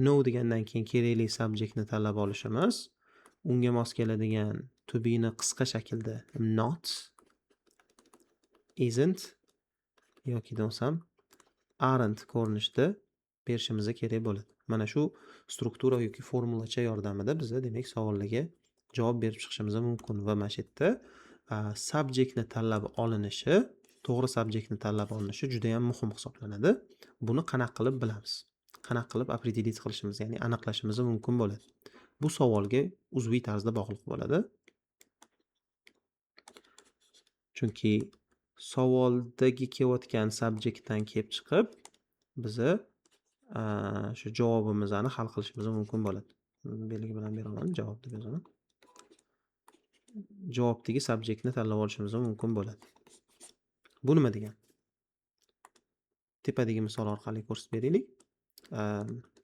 Speaker 1: No degandan keyin kerakli subjektni tanlab olishimiz, unga mos keladigan to be ni qisqa shaklda not, isn't yoki bo'lmasam aren't ko'rinishda berishimiz kerak bo'ladi. Mana shu struktura yoki formulacha yordamida biz demak savollarga javob berib chiqishimiz mumkin va mana shu yerda subjektni tanlab olinishi, to'g'ri subjektni tanlab olinishi juda ham muhim hisoblanadi. Buni qanaqa qilib bilamiz? Qanaqa qilib определить qilishimiz, ya'ni aniqlashimiz mumkin bo'ladi. Bu savolga uzviy tarzda bog'liq bo'ladi. Chunki savoldagi kelayotgan subjektdan kelib chiqib, biza shu javobimizni hal qilishimiz mumkin bo'ladi. Belgi bilan beraman, javob deb yozaman. Javobdagi subjektni tanlab olishimiz mumkin bo'ladi. Bu nima degani? Tepadagi misol orqali ko'rsatib beraylik.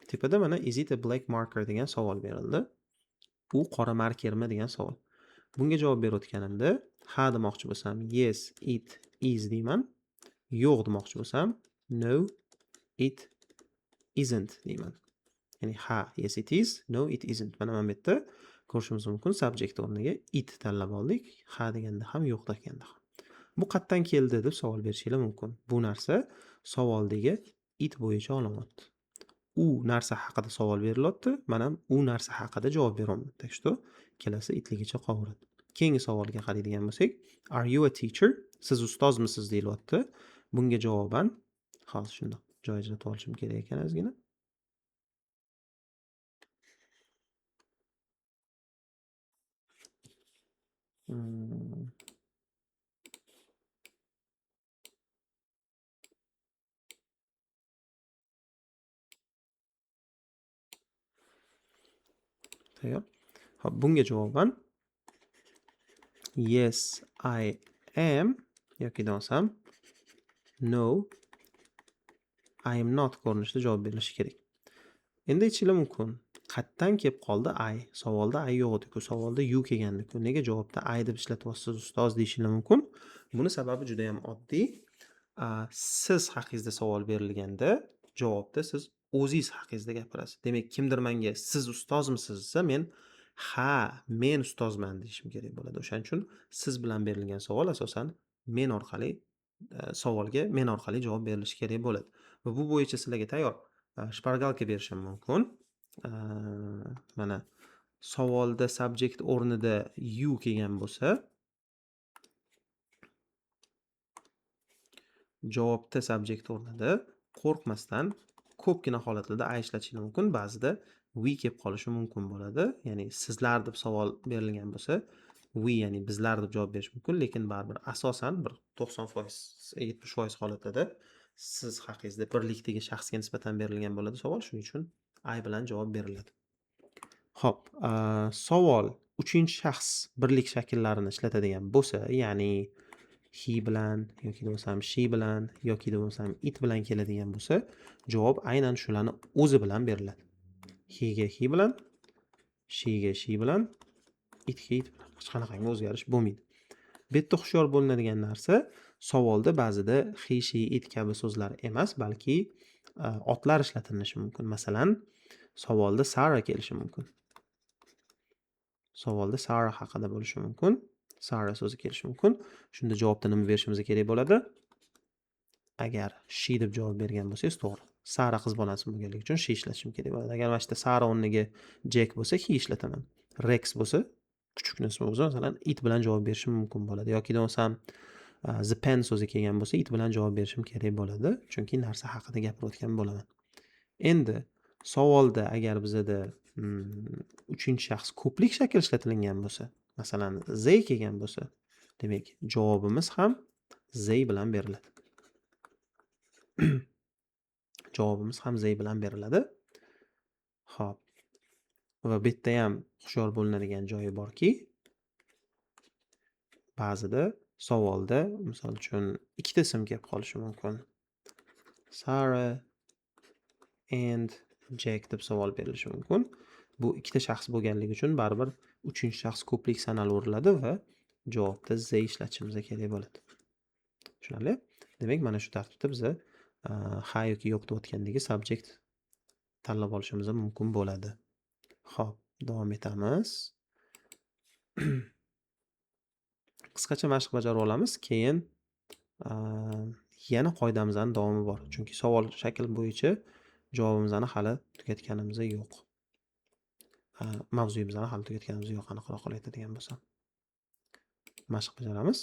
Speaker 1: Tepada mana is it a black marker degan savol berildi. U qora markermi degan savol. Bunga javob berayotganimda ha demoqchi bo'lsam yes it is deyman. Yo'q demoqchi bo'lsam no it isn't deyman. Ya'ni ha yes it is, no it isn't. Mana bu yerda ko'rishimiz mumkin, subjekt o'rniga it tanlab oldik. Ha deganda ham yo'q deganda ham. Bu qayerdan keldi deb savol berishingiz mumkin. Bu narsa savoldagi it bo'yicha olinmoqda. U narsa haqida savol berilyapti, men ham u narsa haqida javob beraman. Так что kelasi itligicha qovuradi. Keyingi savolga qaraydigan bo'lsak, are you a teacher? Siz ustozmisiz deyilyapti. Bunga javoban hozir shundoq joy ajratib olishim kerak ekan ozgina. Tayyor. Hop, bunga javoban yes I am yoki desam no I am not ko'rinishida javob berilishi kerak. Endi aytishingiz mumkin, qayerdan kelib qoldi I? Savolda I yo'q edi-ku, savolda you kelgandi-ku. Nega javobda I deb ishlatyapsiz ustoz deyishingiz mumkin. Buni sababi juda ham oddiy. Siz haqingizda savol berilganda javobda siz o'zingiz haqingizda gapirasiz. Demak, kimdir menga siz ustozmisiz desa, men ha, men ustozman deyishim kerak bo'ladi. O'shaning uchun siz bilan berilgan savol asosan men orqali savolga men orqali javob berilishi kerak bo'ladi. Va bu bo'yicha sizlarga tayyor shpargalka berishim mumkin. Mana savolda subject o'rnida you kelgan bo'lsa, javobda subject o'rnida qo'rqmasdan ko'pgina holatlarda I ishlatishingiz mumkin. Ba'zida we kelib qolishi mumkin bo'ladi. Ya'ni sizlar deb savol berilgan bo'lsa, we ya'ni bizlar deb javob berish mumkin, lekin baribir asosan bir 90%, 70% holatlarda siz haqingizda birlikdagi shaxsga nisbatan berilgan bo'ladi savol, shuning uchun I bilan javob beriladi. Xo'p, savol uchinchi shaxs birlik shakllarini ishlatadigan bo'lsa, ya'ni he bilan yoki bo'lsam she bilan yoki bo'lsam it bilan keladigan bo'lsa, javob aynan shularni o'zi bilan beriladi. He ga he bilan, she ga she bilan, it ga it bilan. Hech qanaqangi o'zgarish bo'lmaydi. Bu yerda hushyor bo'linadigan narsa, savolda ba'zida he, she, it kabi so'zlar emas, balki otlar ishlatilishi mumkin. Masalan, savolda Sarah kelishi mumkin. Savolda Sarah haqida bo'lishi mumkin. Sarah so'zi kelishi mumkin. Shunda javobda nima berishimiz kerak bo'ladi? Agar she deb javob bergan bo'lsangiz, to'g'ri. Sarah qiz bolasi bo'lganligi uchun she ishlatishim kerak bo'ladi. Agar mana bu Sarah o'rniga Jack bo'lsa, he ishlataman. Rex bo'lsa, kuchukni ismi bo'lsa, masalan, it bilan javob berishim mumkin bo'ladi. Yoki bo'lsam the pen so'zi kelgan bo'lsa, it bilan javob berishim kerak bo'ladi, chunki narsa haqida gapirayotgan bo'laman. Endi savolda agar bizada uchinchi shaxs ko'plik shakl ishlatilgan bo'lsa, masalan, they kelgan bo'lsa, demak, javobimiz ham they bilan beriladi. Javobimiz ham they bilan beriladi. Xo'p. Va bu yerda ham hushyor bo'linadigan joyi borki, ba'zida savolda, misol uchun, ikkita ism kelib qolishi mumkin. Sarah and Jack deb savol berilishi mumkin. Bu ikkita shaxs bo'lganligi uchun baribir uchinchi shaxs ko'plik sanalaveriladi va javobda they ishlatishimiz kerak bo'ladi. Tushunarli? Demak, mana shu tartibda biz ha yoki yo'q deyotgandagi subject tanlab olishimiz mumkin bo'ladi. Xo'p, davom etamiz. Qisqacha mashq bajarib olamiz, keyin yana qoidamizning davomi bor. Chunki savol shakl bo'yicha javobimizni hali tugatganimiz yo'q. Mavzuyimizni hali tugatganimiz yo'q, aniqroq aytadigan bo'lsam. Mashq bajaramiz.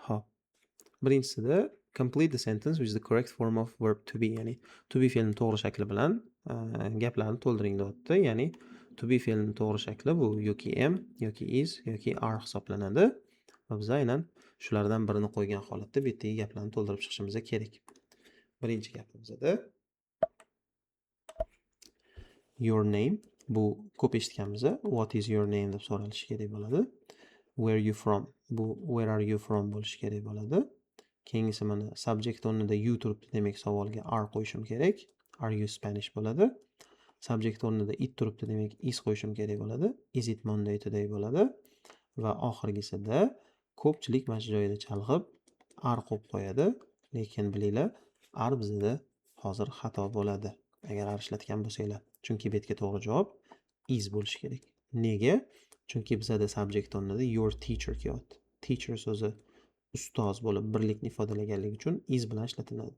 Speaker 1: Xo'p. Birinchisida complete the sentence with the correct form of verb to be, ya'ni to be fe'lini to'g'ri shakli bilan gaplarni to'ldiring deyapti. Ya'ni to be fe'lini to'g'ri shakli bu yoki am, yoki is, yoki are hisoblanadi. Va biz aynan shulardan birini qo'ygan holatda bu yerdagi gaplarni to'ldirib chiqishimiz kerak. Birinchi gapimizda your name, bu ko'p eshitganmiz. What is your name deb so'ralishi kerak bo'ladi. Where you from, bu where are you from bo'lishi kerak bo'ladi. Keyingisi mana subject o'rnida you turibdi, demak savolga are qo'yishim kerak. Are you Spanish bo'ladi. Subject o'rnida it turibdi, demak is qo'yishim kerak bo'ladi. Is it Monday today bo'ladi. Va oxirgisida ko'pchilik mana shu joyda chalg'ib are qo'yib qo'yadi, lekin bilinglar, are bizda hozir xato bo'ladi. Agar are ishlatgan bo'lsanglar, chunki bu yerga to'g'ri javob is bo'lishi kerak. Nega? Chunki bizda subject o'rnida your teacher kelyapti. Teacher so'zi ustoz bo'lib birlikni ifodalaganligi uchun is bilan ishlatiladi.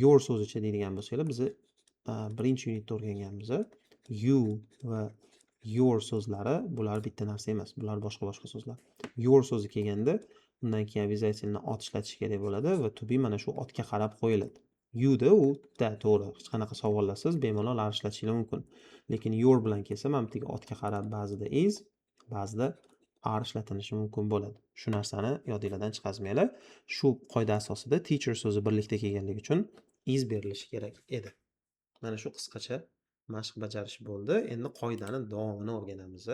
Speaker 1: Your so'zicha deydigan bo'lsanglar, biz birinchi unitda o'rganganmiz. You va your so'zlari bular bitta narsa emas, bular boshqa so'zlar. Your so'zi kelganda undan keyin обязательно ot ishlatish kerak bo'ladi va to be mana shu otga qarab qo'yiladi. You da u da to'g'ri. Hech qanaqa savollarsiz bemalol ar ishlatishingiz mumkin. Lekin your bilan kelsa, mana bu otga qarab ba'zida is, ba'zida are ishlatilishi mumkin bo'ladi. Shu narsani yodingizdan chiqazmanglar. Shu qoida asosida teacher so'zi birlikda kelganligi uchun is berilishi kerak edi. Mana shu qisqacha mashq bajarish bo'ldi. Endi qoidani davomini o'rganamiz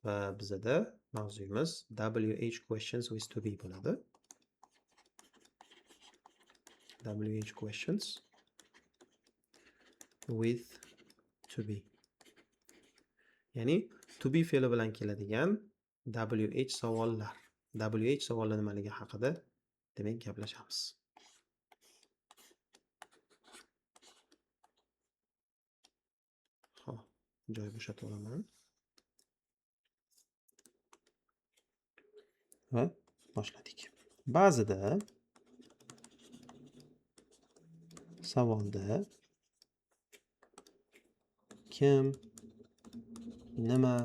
Speaker 1: va bizda mavzuyimiz WH questions with to be bo'ladi. WH questions with to be. Ya'ni to be fe'li bilan keladigan WH savollar. WH savollar nimaligi haqida demak gaplashamiz. Xo'p, joy bo'shatib olaman. Va boshladik. Ba'zida savolda kim, nima,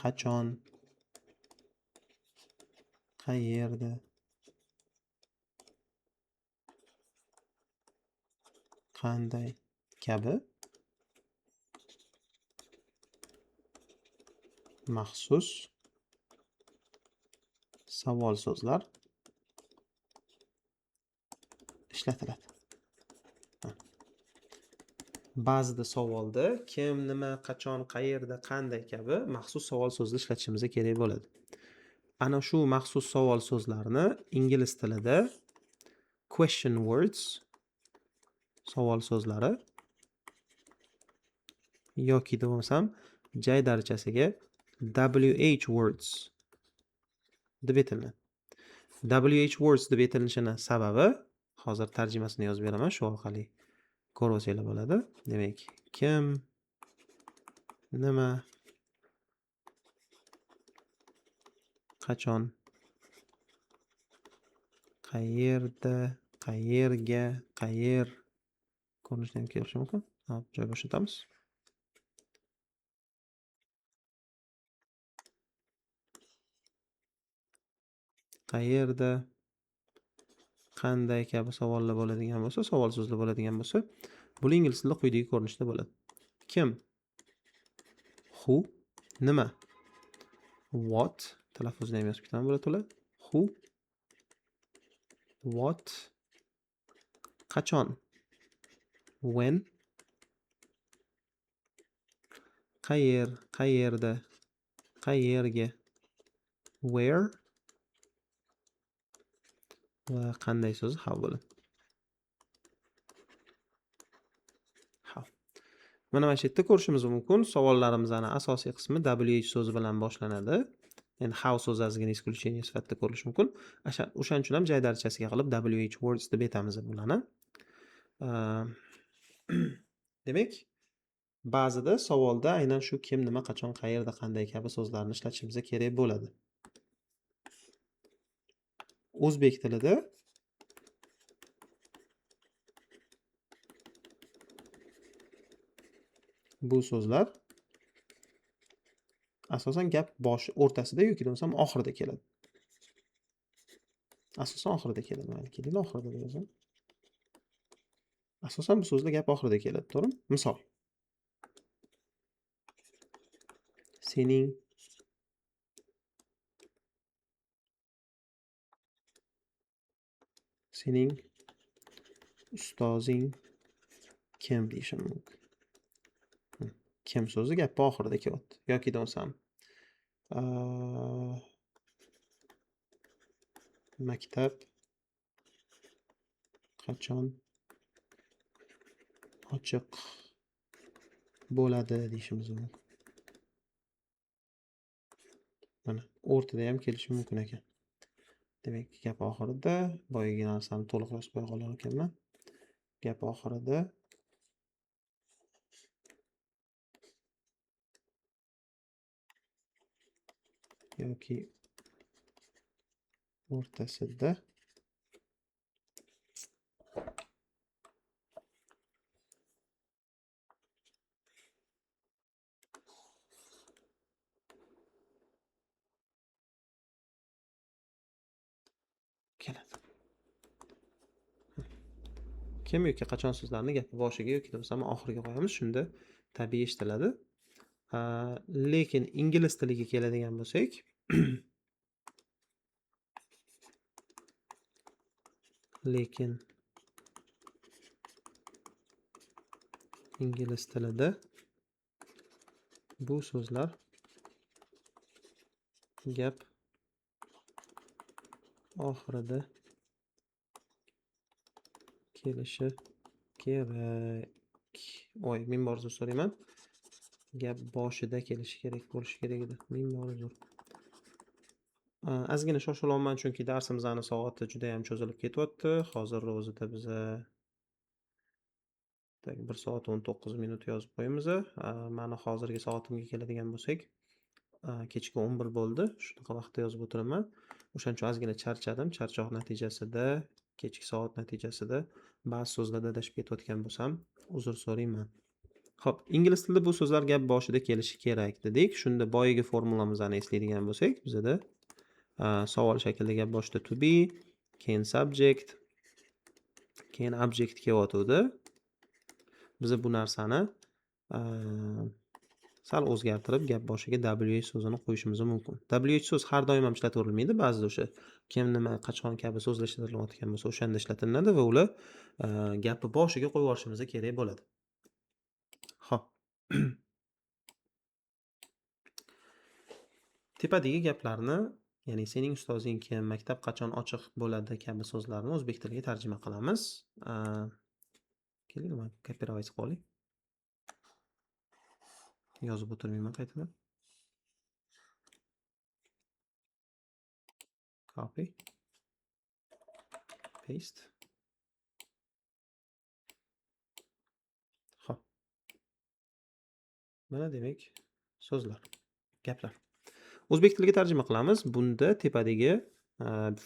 Speaker 1: qachon, qayerda, qanday kabi maxsus savol so'zlar ishlatiladi. Ba'zida savolda kim, nima, qachon, qayerda, qanday kabi maxsus savol so'zni ishlatishimiz kerak bo'ladi. Ana shu maxsus savol so'zlarni ingliz tilida question words savol so'zlari yoki bo'lmasam jay darajasiga WH words deb aytiladi. WH words deb aytilishining sababi hozir tarjimasini yozib beraman, shu orqali ko'rib olsanglar bo'ladi. Demak, kim, nima, qachon, qayerda, qayerga, qayer ko'rinishda ham kelishi mumkin. Hop, joy bo'shatamiz. Qayerda, qanday kabi savollar bo'ladigan bo'lsa, savol so'zlar bo'ladigan bo'lsa, bu ingliz tilida quyidagi ko'rinishda bo'ladi. Kim, who, nima, what, talaffuzni ham yozib ketaman bo'ladi to'la. Who, what, qachon, when, qayer, qayerda, qayerga, where va qanday so'zi how bo'ladi. How. Mana shu yerda ko'rishimiz mumkin. Savollarimizning asosiy qismi WH so'zi bilan boshlanadi. Endi how so'zi ozgina исключение sifatida ko'rilishi mumkin. O'shaning uchun ham jay darajasiga qilib WH words deb aytamiz bularni. Demak, ba'zida savolda aynan shu kim, nima, qachon, qayerda, qanday kabi so'zlarni ishlatishimiz kerak bo'ladi. O'zbek tilida bu so'zlar asosan gap bosh o'rtasida yoki bo'lmasam oxirida keladi. Asosan oxirida keladi. Mayli, keling oxirida deb yozam. Asosan bu so'zlar gap oxirida keladi, to'g'rimi? Misol. Sening, sening ustozing kim deyishim mumkin. Kim so'zi gap oxirida kelyapti. Yoki bo'lmasam maktab qachon ochiq bo'ladi deyishimiz mumkin. Mana o'rtada ham kelishi mumkin ekan. Demak, gap oxirida boyagi narsani to'liq yozib qo'ya qolar ekanman. Gap oxirida yoki o'rtasida keladi. Kim yoki qachon so'zlarni gap boshiga yoki bo'lmasam oxiriga qo'yamiz, shunda tabiiy eshitiladi. Lekin ingliz tiliga keladigan bo'lsak, lekin ingliz tilida bu so'zlar gap oxirida kelishi kerak. Voy, men bor uzr so'rayman. Gap boshida kelishi kerak bo'lishi kerak edi. Men bor uzr. Ozgina shoshilyapman chunki darsimizning soati juda ham cho'zilib ketyapti. Hozir o'zida biz 1 soat 19 minut yozib qo'yamiz. Meni hozirgi soatimga keladigan bo'lsak, kechki 11 bo'ldi. Shunaqa vaqtda yozib o'tiraman. O'shaning uchun ozgina charchadim. Charchoq natijasida, kechki soat natijasida ba'zi so'zlarda adashib ketayotgan bo'lsam, uzr so'rayman. Xo'p, ingliz tilida bu so'zlar gap boshida kelishi kerak dedik. Shunda boyagi formulamizni eslaydigan bo'lsak, bizada savol shaklida gap boshida to be, keyin subject, keyin object kelyotgandi. Biz bu narsani sal o'zgartirib gap boshiga WH so'zini qo'yishimiz mumkin. WH so'z har doim ham ishlataverilmaydi. Ba'zida o'sha kim nima qachon kabi so'zlar ishlatilayotgan bo'lsa, o'shanda ishlatiladi va ular gapni boshiga qo'yib olishimiz kerak bo'ladi. Xo'p. Tepadagi gaplarni, ya'ni sening ustozing kim, maktab qachon ochiq bo'ladi kabi so'zlarni o'zbek tiliga tarjima qilamiz. Keling, mana copyright qilib oling. Yozib o'tirmayman qaytadan. Copy. Paste. Xo'p. Mana demak so'zlar, gaplar. O'zbek tiliga tarjima qilamiz. Bunda tepadagi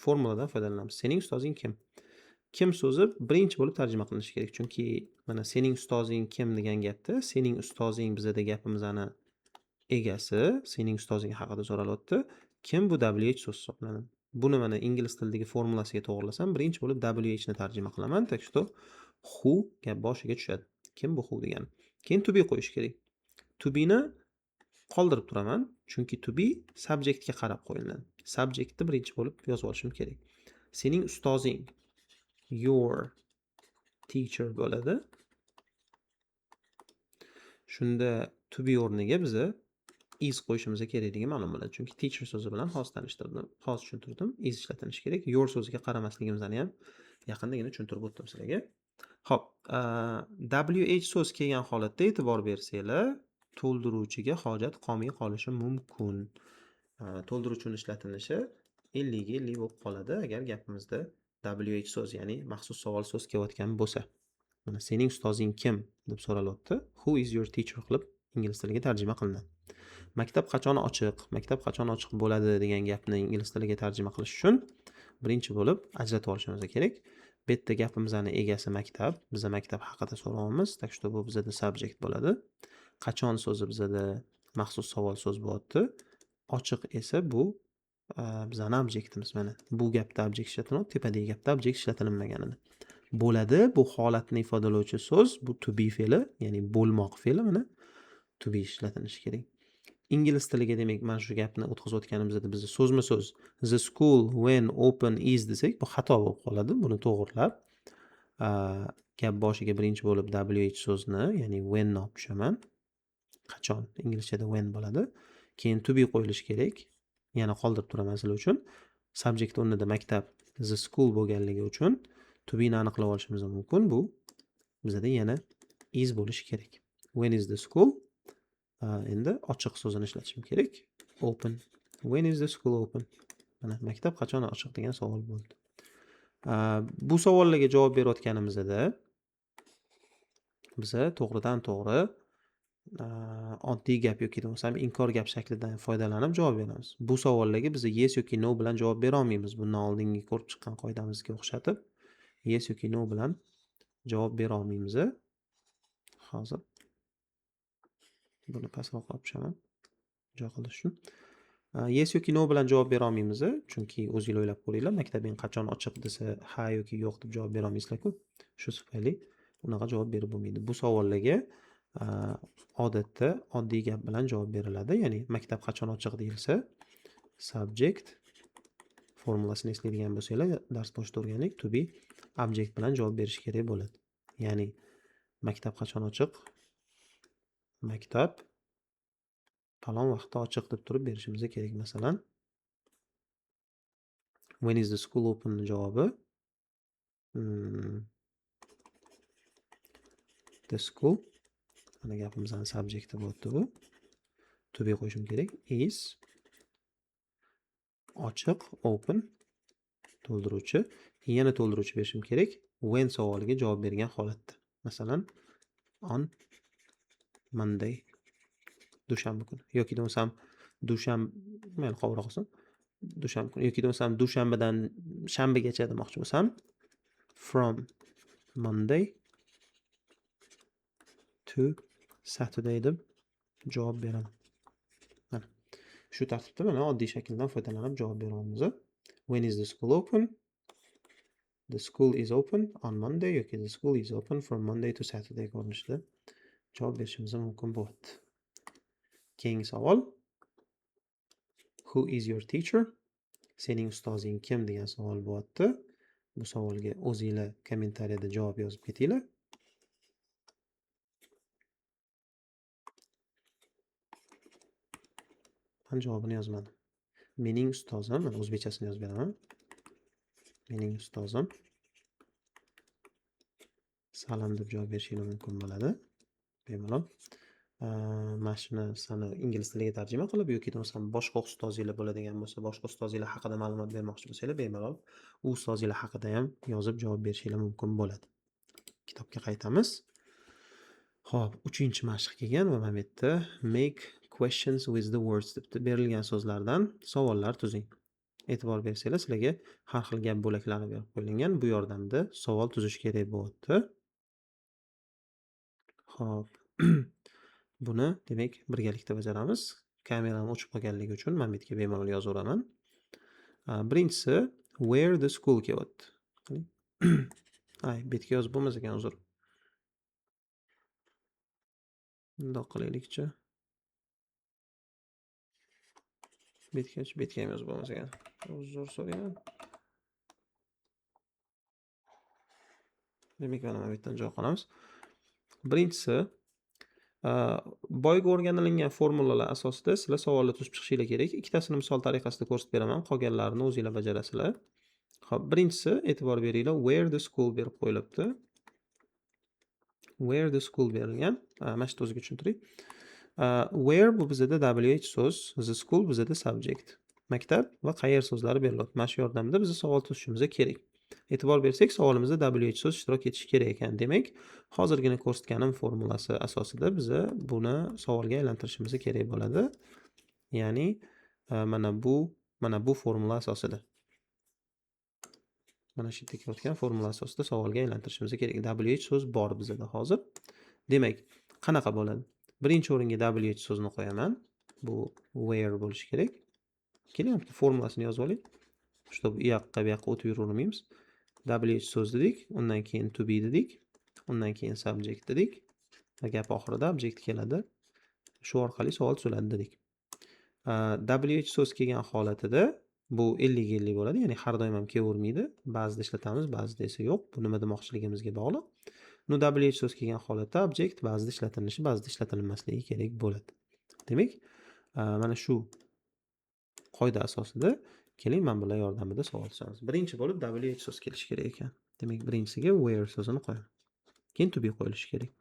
Speaker 1: formuladan foydalanamiz. Sening ustozing kim? Kim so'zi birinchi bo'lib tarjima qilinishi kerak. Chunki mana sening ustozing kim degan gapda sening ustozing bizada gapimizning egasi, sening ustozing haqida so'ralyapti. Kim bu WH so'z hisoblanadi. Buni mana ingliz tilidagi formulasiga to'g'rilasam, birinchi bo'lib WH ni tarjima qilaman. Так что who gap boshiga tushadi. Kim bu who degani? Keyin to be qo'yish kerak. To be ni qoldirib turaman, chunki to be subjectga qarab qo'yiladi. Subjectni birinchi bo'lib yozib olishim kerak. Sening ustozing your teacher bo'ladi. Shunda to be o'rniga biza is qo'yishimiz kerakligi ma'lum bo'ladi. Chunki teacher so'zi bilan hozir tanishtirdim, hozir tushuntirdim. Is ishlatilishi kerak. Your so'ziga qaramasligimizni ham yaqindagina tushuntirib o'tdim sizlarga. Xo'p, WH so'z kelgan holatda e'tibor bersanglar, to'ldiruvchiga hojat qolmay qolishi mumkin. To'ldiruvchini ishlatilishi 50 ga 50 bo'lib qoladi agar gapimizda WH so'z, ya'ni maxsus savol so'z kelayotgan bo'lsa. Mana sening ustozing kim deb so'ralyapti. Who is your teacher qilib ingliz tiliga tarjima qilinadi. Maktab qachon ochiq? Maktab qachon ochiq bo'ladi degan gapni ingliz tiliga tarjima qilish uchun birinchi bo'lib ajratib olishimiz kerak. Bu yerda gapimizning egasi maktab, biz maktab haqida so'rayapmiz. Так что bu bizada subject bo'ladi. Qachon so'zi bizada maxsus savol so'z bo'lyapti. Ochiq esa bu bizning objektimiz. Mana bu gapda objekt ishlatiladi, tepadagi gapda objekt ishlatilmagan edi. Bo'ladi bu holatni ifodalovchi so'z, bu to be fe'li, ya'ni bo'lmoq fe'li mana to be ishlatilishi kerak. Ingliz tiliga demak mana shu gapni o'tkazayotganimizda biz so'zma-so'z the school when open is desak, bu xato bo'lib qoladi. Buni to'g'rilab gap boshiga birinchi bo'lib WH so'zni, ya'ni when ni olib tushaman. Qachon inglizchada when bo'ladi. Keyin to be qo'yilishi kerak. Yana qoldirib turaman sizlar uchun. Subject o'rnida maktab the school bo'lganligi uchun to be ni aniqlab olishimiz mumkin. Bu bizda yana is bo'lishi kerak. When is the school? Endi ochiq so'zini ishlatishim kerak. Open. When is the school open? Mana maktab qachon ochiq degan savol bo'ldi. Bu savollarga javob berayotganimizda biz to'g'ridan to'g'ri oddiy gap yoki bo'lmasam inkor gap shaklidan foydalanib javob beramiz. Bu savollarga biz yes yoki no bilan javob bera olmaymiz. Bundan oldingi ko'rib chiqqan qoidamizga o'xshatib yes yoki no bilan javob bera olmaymiz. Hozir buni pastroq olib tushaman. Joy qilish uchun. Yes yoki no bilan javob bera olmaymiz, chunki o'zingizlar o'ylab ko'ringlar, maktabing qachon ochiq desa ha yoki yo'q deb javob bera olmaysizlar-ku. Shu tufayli unaqa javob berib bo'lmaydi. Bu savollarga odatda oddiy gap bilan javob beriladi. Ya'ni maktab qachon ochiq deyilsa, subject formulasini eslaydigan bo'lsanglar, dars boshida o'rgandik, to be object bilan javob berish kerak bo'ladi. Ya'ni maktab qachon ochiq? Maktab falon vaqtda ochiq deb turib berishimiz kerak. Masalan, when is the school open javobi the school, mana gapimizning subjecti bo'lyapti bu. To be qo'yishim kerak. Is ochiq, open to'ldiruvchi, yana to'ldiruvchi berishim kerak when savoliga javob bergan holatda. Masalan, on Monday, dushanba kuni yoki bo'lmasam mayli qovroq qilsin. Dushanba kuni yoki bo'lmasam dushanbadan shanbagacha demoqchi bo'lsam, from Monday to Saturday deb javob beraman. Mana shu tartibda mana oddiy shakldan foydalanib javob beramiz. When is the school open? The school is open on Monday yoki the school is open from Monday to Saturday ko'rinishida javob berishimiz mumkin bo'ladi. Keyingi savol. Who is your teacher? Sening ustozing kim degan savol bo'lyapti. Bu savolga o'zingizlar kommentariyada javob yozib ketinglar. Men javobini yozmadim. Mening ustozim, men o'zbekchasini yozib beraman. Mening ustozim salom deb javob berishingiz mumkin bo'ladi. Bemalol. Mana shuni sizlarni ingliz tiliga tarjima qilib yoki bo'lmasam boshqa ustozinglar bo'ladigan bo'lsa, boshqa ustozinglar haqida ma'lumot bermoqchi bo'lsanglar, bemalol u ustozinglar haqida ham yozib javob berishingiz mumkin bo'ladi. Kitobga qaytamiz. Xo'p, 3-mashq kelgan va mana bu yerda make questions with the words deb berilgan so'zlardan savollar tuzing. E'tibor bersanglar, sizlarga har xil gap bo'laklari berib qo'yilgan. Bu yordamda savol tuzish kerak bo'lyapti. Xo'p. Buni demak birgalikda bajaramiz. Kameram o'chib qolganligi uchun men bu yerga bemalol yozaveraman. Birinchisi where the school kelyapti. Ay, bu yerga yozib bo'lmas ekan, uzr. Bundoq qilaylikchi. Bu yerga ham yozib bo'lmas ekan. Uzr so'rayman. Demak, mana bu yerdan joy qolamiz. Birinchisi boyga o'rganilingan formulalar asosida sizlar savollar tuzib chiqishinglar kerak. Ikkitasini misol tariqasida ko'rsatib beraman, qolganlarini o'zingizlar bajarasizlar. Xo'p, birinchisi e'tibor beringlar, where the school berib qo'yilibdi. Where the school berilgan. Mana shu o'ziga tushuntiring. Where bu bizda WH so'z, the school bizda subject. Maktab va qayer so'zlari beriladi. Mana shu yordamda biz savol tuzishimiz kerak. E'tibor bersak, savolimizda WH so'z ishtirok etishi kerak ekan. Demak, hozirgina ko'rsatganim formulasi asosida biz buni savolga aylantirishimiz kerak bo'ladi. Ya'ni mana bu formula asosida. Mana shu yerda ko'rsatilgan formula asosida savolga aylantirishimiz kerak. WH so'z bor bizda hozir. Demak, qanaqa bo'ladi? Birinchi o'ringa WH so'zini qo'yaman. Bu where bo'lishi kerak. Keling, formulasini yozib oling. Чтобы u yoqqa bu yoqqa o'tib yuravermaymiz. WH so'z dedik, undan keyin to be dedik, undan keyin subject dedik va gap oxirida object keladi. Shu orqali savol tuziladi dedik. WH so'z kelgan holatida bu 50-50 bo'ladi, ya'ni har doim ham kelavermaydi. Ba'zida ishlatamiz, ba'zida esa yo'q. Bu nima demoqchiligimizga bog'liq. WH so'z kelgan holatda object ba'zida ishlatilinishi, ba'zida ishlatilmasligi kerak bo'ladi. Demak, mana shu qoida asosida keling, men bilan yordamida savol tuzamiz. Birinchi bo'lib WH so'z kelishi kerak ekan. Demak, birinchisiga where so'zini qo'yaman. Keyin to be qo'yilishi kerak.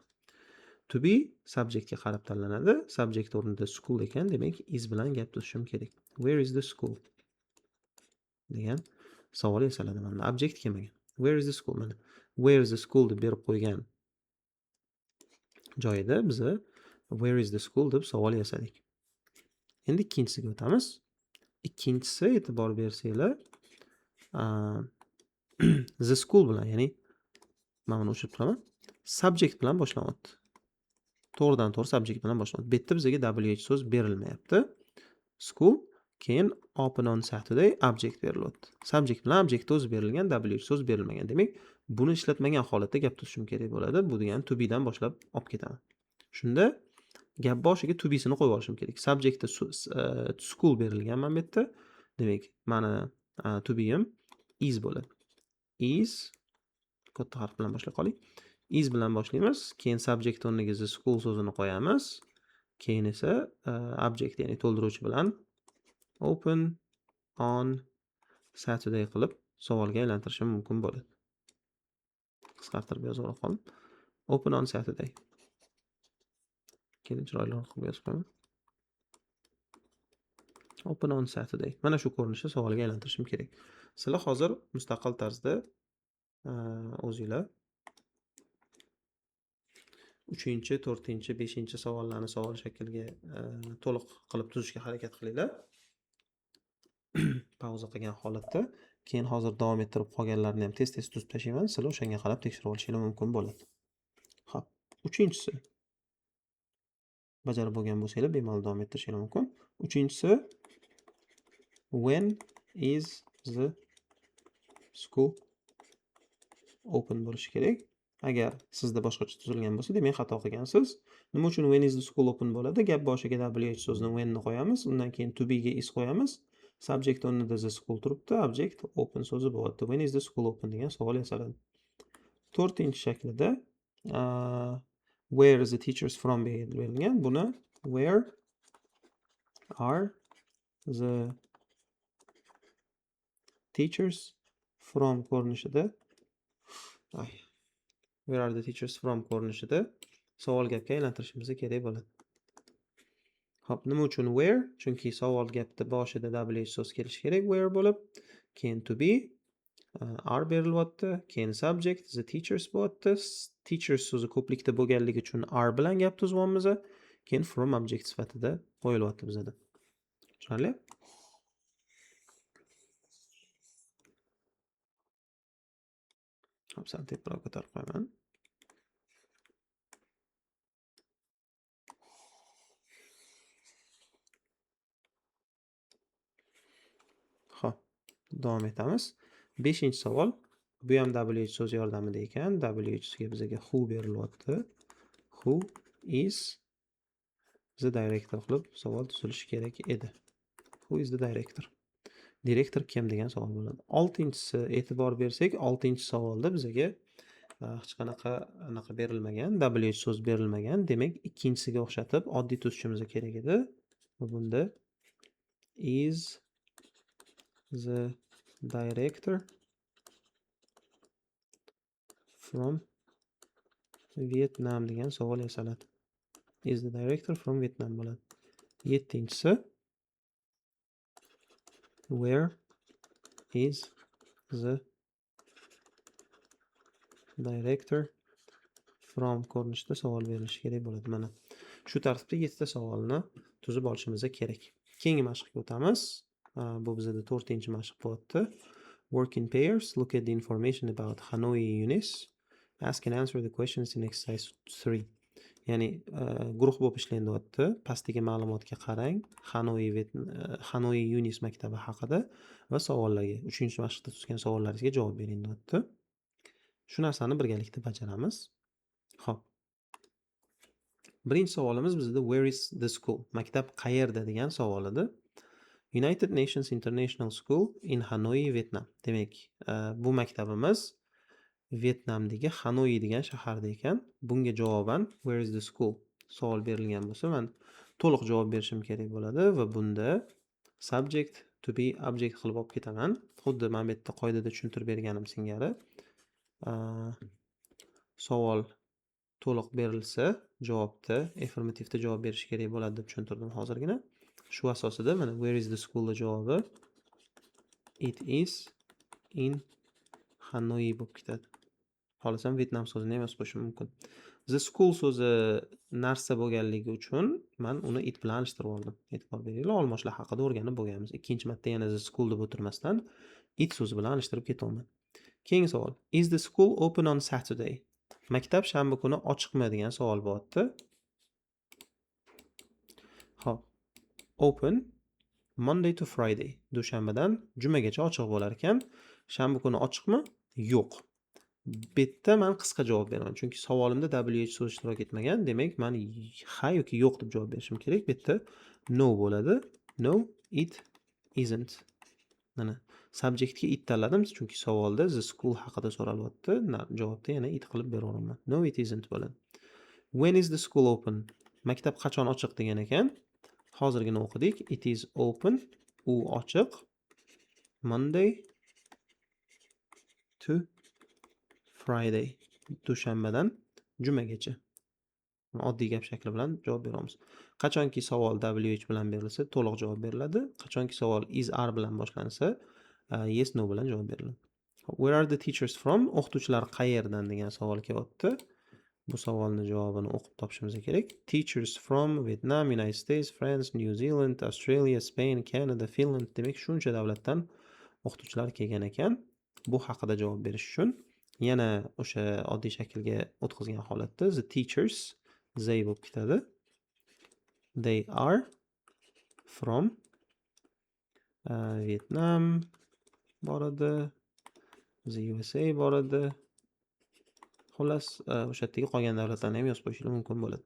Speaker 1: To be subjectga qarab tanlanadi. Subject o'rnida school ekan, demak is bilan gap tuzishim kerak. Where is the school? degan savol yasaladi. Mana object kelmagan. Where is the school? Mana where is the school deb berib qo'ygan joyida biz where is the school deb savol yasadik. Endi ikkinchisiga o'tamiz. Ikkinchisi e'tibor bersanglar, the school bilan, ya'ni men buni o'chirib turaman, subject bilan boshlanyapti. To'g'ridan-to'g'ri subject bilan boshlanyapti. Bu yerda bizga WH so'z berilmayapti. School, keyin open on Saturday object berilyapti. Subject bilan object o'zi berilgan, WH so'z berilmagan. Demak, buni ishlatmagan holatda gap tuzishim kerak bo'ladi. Bu degani to be dan boshlab olib ketaman. Shunda gap boshiga to be sini qo'yib olishim kerak. Subjectda school berilgan mana bu yerda. Demak, mana to be ham is bo'ladi. Is katta harf bilan boshlab qoling. Is bilan boshlaymiz. Keyin subject o'rniga the school so'zini qo'yamiz. Keyin esa object, ya'ni to'ldiruvchi bilan open on Saturday qilib savolga aylantirishim mumkin bo'ladi. Qisqartirib yozib qo'ying. Open on Saturday. Keyin chiroyli qilib yozib qo'yaman. Open on Saturday. Mana shu ko'rinishda savolga aylantirishim kerak. Sizlar hozir mustaqil tarzda o'zingizlar 3-chi, 4-chi, 5-chi savollarni savol shakliga to'liq qilib tuzishga harakat qilinglar. Pauza qilgan holatda, keyin hozir davom ettirib qolganlarni ham tez-tez tuzib tashlayman. Sizlar o'shanga qarab tekshirib olishingiz mumkin bo'ladi. Xo'p, 3-chisi. bajarib bo'lgan bo'lsanglar bemalol davom ettirishinglar mumkin. Uchinchisi when is the school open bo'lishi kerak. Agar sizda boshqacha tuzilgan bo'lsa, demak xato qilgansiz. Nima uchun when is the school open bo'ladi? Gap boshiga WH so'zini when ni qo'yamiz, undan keyin to be ga is qo'yamiz. Subject o'rnida the school turibdi, object open so'zi bo'lyapti. When is the school open degan savol yasaladi. To'rtinchi shaklida where is the teachers from berilgan. Buni where are the teachers from ko'rinishida where are the teachers from ko'rinishida savol gapga aylantirishimiz kerak bo'ladi. Xo'p, nima uchun where? Chunki savol gapda boshida WH so'z kelishi kerak where bo'lib, keyin to be are berilyapti, keyin subject the teachers bo'lyapti. Teachers so'zi ko'plikda bo'lganligi uchun are bilan gap tuzyapmiz. Keyin from object sifatida qo'yilyapti bizda. Tushunarli? Xo'p, sal tezroq ko'tarib qo'yaman. Xo'p, davom etamiz. 5-savol. Bu ham WH so'z yordamida ekan. WH ga bizga who berilyapti. Who is the director qilib savol tuzilishi kerak edi. Who is the director? Direktor kim degan savol bo'ladi. 6-si e'tibor bersak, 6-savolda bizga hech qanaqa berilmagan, WH so'z berilmagan. Demak, ikkinchisiga o'xshatib oddiy tuzishimiz kerak edi. Va bunda is the director from Vietnam degan savol yasaladi. Is the director from Vietnam bo'ladi. 7-si where is the director from ko'rinishida savol berilishi kerak bo'ladi. Mana shu tartibda 7 ta savolni tuzib olishimiz kerak. Keyingi mashqqa o'tamiz. Bu bizda 4-mashq bo'lyapti. Work in pairs, look at the information about Hanoi UNIS, ask and answer the questions in exercise 3. Ya'ni guruh bo'lib ishlayapti. Pastdagi ma'lumotga qarang. Hanoi UNIS maktabi haqida va savollarga, 3-mashqda tuzgan savollaringizga javob bering deyapti. Shu narsani birgalikda bajaramiz. Xo'p. Birinchi savolimiz bizda where is the school? Maktab qayerda degan savol edi. United Nations International School in Hanoi, Vietnam. Demak, bu maktabimiz Vietnamdagi Hanoi degan shaharda ekan. Bunga javoban where is the school savol berilgan bo'lsa, men to'liq javob berishim kerak bo'ladi va bunda subject to be object qilib olib ketaman. Xuddi men bu yerda qoidada tushuntirib berganim singari. Savol to'liq berilsa, javobda affirmativda javob berish kerak bo'ladi deb tushuntirdim hozirgina. Shu asosida mana where is the school javobi it is in Hanoi bo'lib ketadi. Xohlasam Vietnam so'zini emas qo'shim mumkin. The school so'zi narsa bo'lganligi uchun men uni it bilan alishtirib oldim. E'tibor beringlar, olmoshlar haqida o'rganib bo'lganmiz. Ikkinchi marta yana the school deb o'tirmasdan it so'zi bilan alishtirib ketaman. Keyingi savol. Is the school open on Saturday? Maktab shanba kuni ochiqmi degan savol bo'lyapti. Xo'p. Open Monday to Friday. Dushanbadan jumagacha ochiq bo'lar ekan. Shanba kuni ochiqmi? Yo'q. Bitta men qisqa javob beraman. Chunki savolimda WH so'z ishtirok etmagan. Demak, men ha yoki yo'q deb javob berishim kerak. Bitta no bo'ladi. No, it isn't. Mana subjectga it tanladim chunki savolda the school haqida so'ralyapti. Javobda yana it qilib beraveraman. No, it isn't bo'ladi. When is the school open? Maktab qachon ochiq degan ekan. Hozirgina o'qidik. It is open. U ochiq. Monday to Friday. Dushanbadan jumagacha. Oddiy gap shakli bilan javob beramiz. Qachonki savol WH bilan berilsa, to'liq javob beriladi. Qachonki savol is are bilan boshlansa, yes no bilan javob beriladi. Where are the teachers from? O'qituvchilar qayerdan degan savol kelyapti. Bu savolning javobini o'qib topishimiz kerak. Teachers from Vietnam, United States, France, New Zealand, Australia, Spain, Canada, Finland. Demak, shuncha davlatdan o'qituvchilar kelgan ekan. Bu haqida javob berish uchun yana o'sha oddiy shaklga o'tkazgan holatda the teachers they bo'lib ketadi. They are from Vietnam bor edi. The USA bor edi. Xullas, o'sha yerdagi qolgan davlatlarni ham yozib qo'yishinglar mumkin bo'ladi.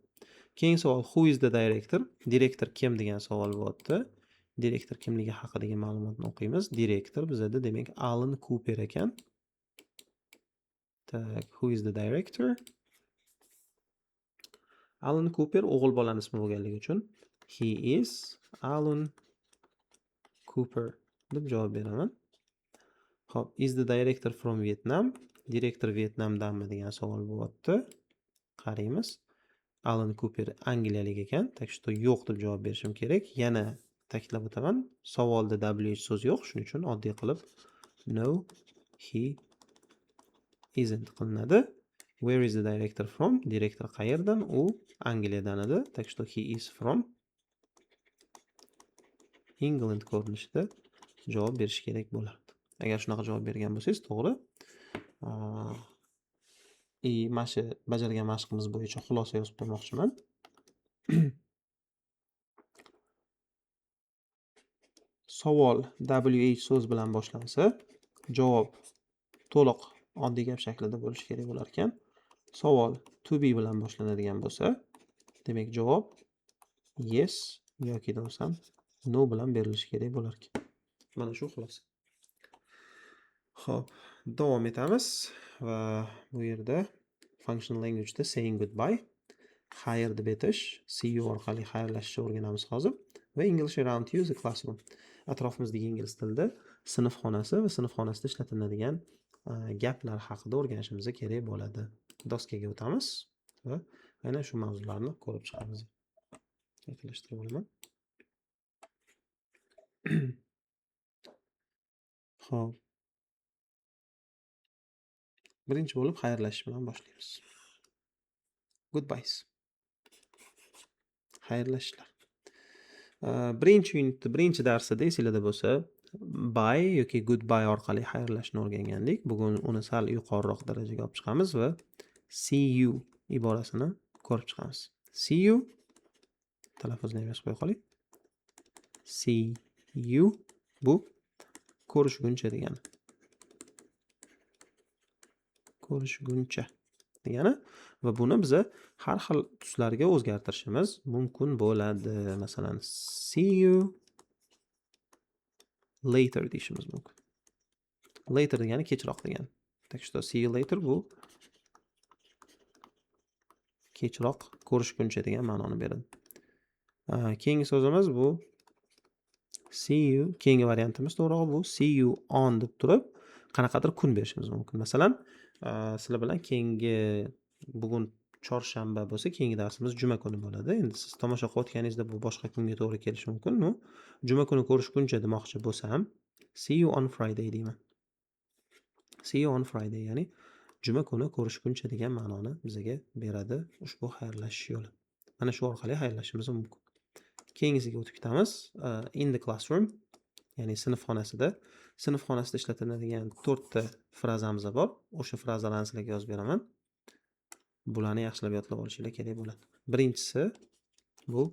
Speaker 1: Keyingi savol, who is the director? Direktor kim degan savol bo'lyapti. Direktor kimligi haqidagi ma'lumotni o'qiymiz. Direktor bizada demak Alan Cooper ekan. Tak, who is the director? Alan Cooper o'g'il bolaning ismi bo'lganligi uchun he is Alan Cooper deb javob beraman. Xo'p, is the director from Vietnam? Direktor Vietnamdanmi degan savol bo'lyapti. Qaraymiz. Alan Cooper angliyalik ekan, так что yo'q deb javob berishim kerak. Yana ta'kidlab o'taman, savolda WH so'zi yo'q, shuning uchun oddiy qilib no, he isn't qilinadi. Where is the director from? Direktor qayerdan? U Angliyadan edi. Так что he is from England ko'rinishida javob berish kerak bo'lardi. Agar shunaqa javob bergan bo'lsangiz, to'g'ri. Mana shu bajargan mashqimiz bo'yicha xulosa yozib qo'ymoqchiman. Savol WH so'z bilan boshlansa, javob to'liq oddiy gap shaklida bo'lishi kerak bo'lar ekan. Savol to be bilan boshlanadigan bo'lsa, demak javob yes yoki bo'lmasam no bilan berilishi kerak bo'lar ekan. Mana shu xulosa. Xo'p, davom etamiz va bu yerda functional language da saying goodbye, xayr deb aytish, see you orqali xayrlashishni o'rganamiz hozir va English around you the classroom. Atrofimizdagi ingliz tilida sinf xonasi va sinf xonasida ishlatiladigan gaplar haqida o'rganishimiz kerak bo'ladi. Doskaga o'tamiz va aynan shu mavzularni ko'rib chiqamiz. Yakınlashtirib olaman. Xo'p. Birinchi bo'lib xayrlashish bilan boshlaymiz. Goodbyes. Xayrlashishlar. Birinchi unitda, birinchi darsda esingizda bo'lsa, bye yoki goodbye orqali xayrlashishni o'rgangandik. Bugun uni sal yuqoriroq darajaga olib chiqamiz va see you iborasini ko'rib chiqamiz. See you talaffuzni ham yozib qo'ya qoling. See you bu ko'rishguncha degani. Ko'rishguncha degani va buni biz har xil tuslarga o'zgartirishimiz mumkin bo'ladi. Masalan, see you later deyishimiz mumkin. Later degani kechroq degani. Так что see you later bu kechroq ko'rishguncha degan ma'noni beradi. Keyingi so'zimiz bu see you, keyingi variantimiz to'g'ri bu see you on deb turib qanaqadir kun berishimiz mumkin. Masalan, sizlar bilan keyingi bugun chorshanba bo'lsa, keyingi darsimiz juma kuni bo'ladi. Endi siz tomosha qilayotganingizda bu boshqa kunga to'g'ri kelishi mumkin. No, juma kuni ko'rishguncha demoqchi bo'lsam, see you on Friday deyman. See you on Friday, ya'ni juma kuni ko'rishguncha degan ma'noni bizga beradi ushbu xayrlashish yo'li. Mana shu orqali xayrlashishimiz mumkin. Keyingisiga o'tib ketamiz. In the classroom, ya'ni sinf xonasida ishlatiladigan 4 ta frazamiz bor. O'sha frazalarni sizlarga yozib beraman. Bularni yaxshilab yodlab olishingiz kerak bo'ladi. Birinchisi bu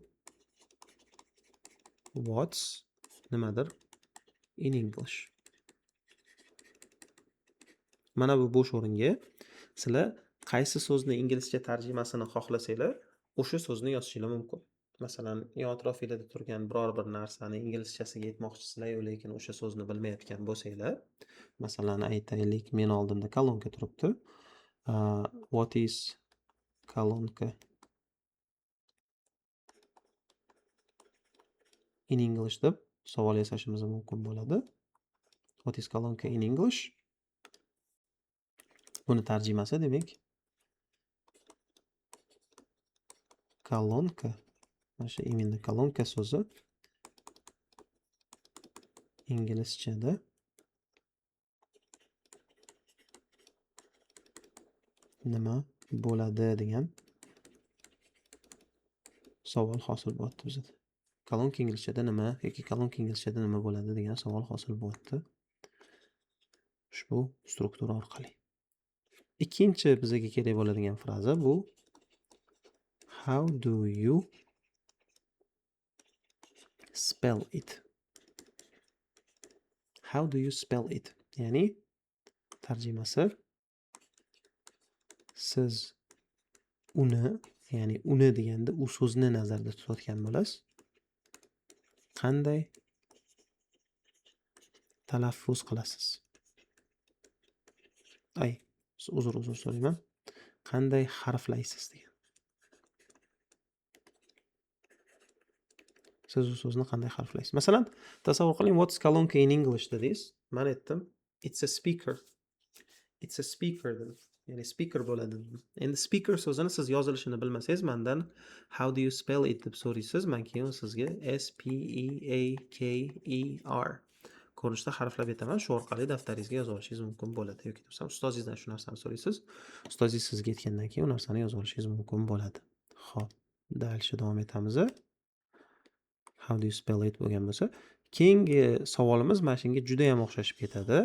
Speaker 1: what's nimadir in English. Mana bu bo'sh o'ringa sizlar qaysi so'zni inglizcha tarjimasini xohlasanglar, o'sha so'zni yozishingiz mumkin. Masalan, atrofingizda turgan biror bir narsani inglizchasiga aytmoqchisizlar, lekin o'sha so'zni bilmayotgan bo'lsanglar, masalan, aytaylik, men oldimda kolonka turibdi. What is kolonka in English deb savol yasashimiz mumkin bo'ladi. What is kolonka in English? Buni tarjimasi demak kolonka. Mana shu imенно kolonka so'zi inglizchada nima bo'ladi degan savol hosil bo'lyapti bizda. Kolonka inglizchada nima yoki kolonka inglizchada nima bo'ladi degan savol hosil bo'lyapti ushbu struktura orqali. Ikkinchi bizga kerak bo'ladigan fraza bu how do you spell it? How do you spell it? Ya'ni tarjimasi siz uni, ya'ni uni deganda u so'zni nazarda tutayotgan bo'lasiz. Qanday talaffuz qilasiz? Uzr so'rayman. Qanday harflaysiz degan. Siz u so'zni qanday harflaysiz? Masalan, tasavvur qiling, what's kolonka in English dedingiz. Men aytdim, it's a speaker. It's a speaker dedim. Ya'ni speaker bo'ladi dedim. Endi speaker so'zini siz yozilishini bilmasangiz, mendan how do you spell it deb so'raysiz. Men keyin sizga S P E A K E R ko'rinishda harflab aytaman. Shu orqali daftaringizga yozib olishingiz mumkin bo'ladi. Yoki bo'lmasa ustozingizdan shu narsani so'raysiz. Ustozingiz sizga aytgandan keyin u narsani yozib olishingiz mumkin bo'ladi. Xo'p, dalshi davom etamiz. How do you spell it bo'lgan bo'lsa, keyingi savolimiz mana shunga juda ham o'xshashib ketadi.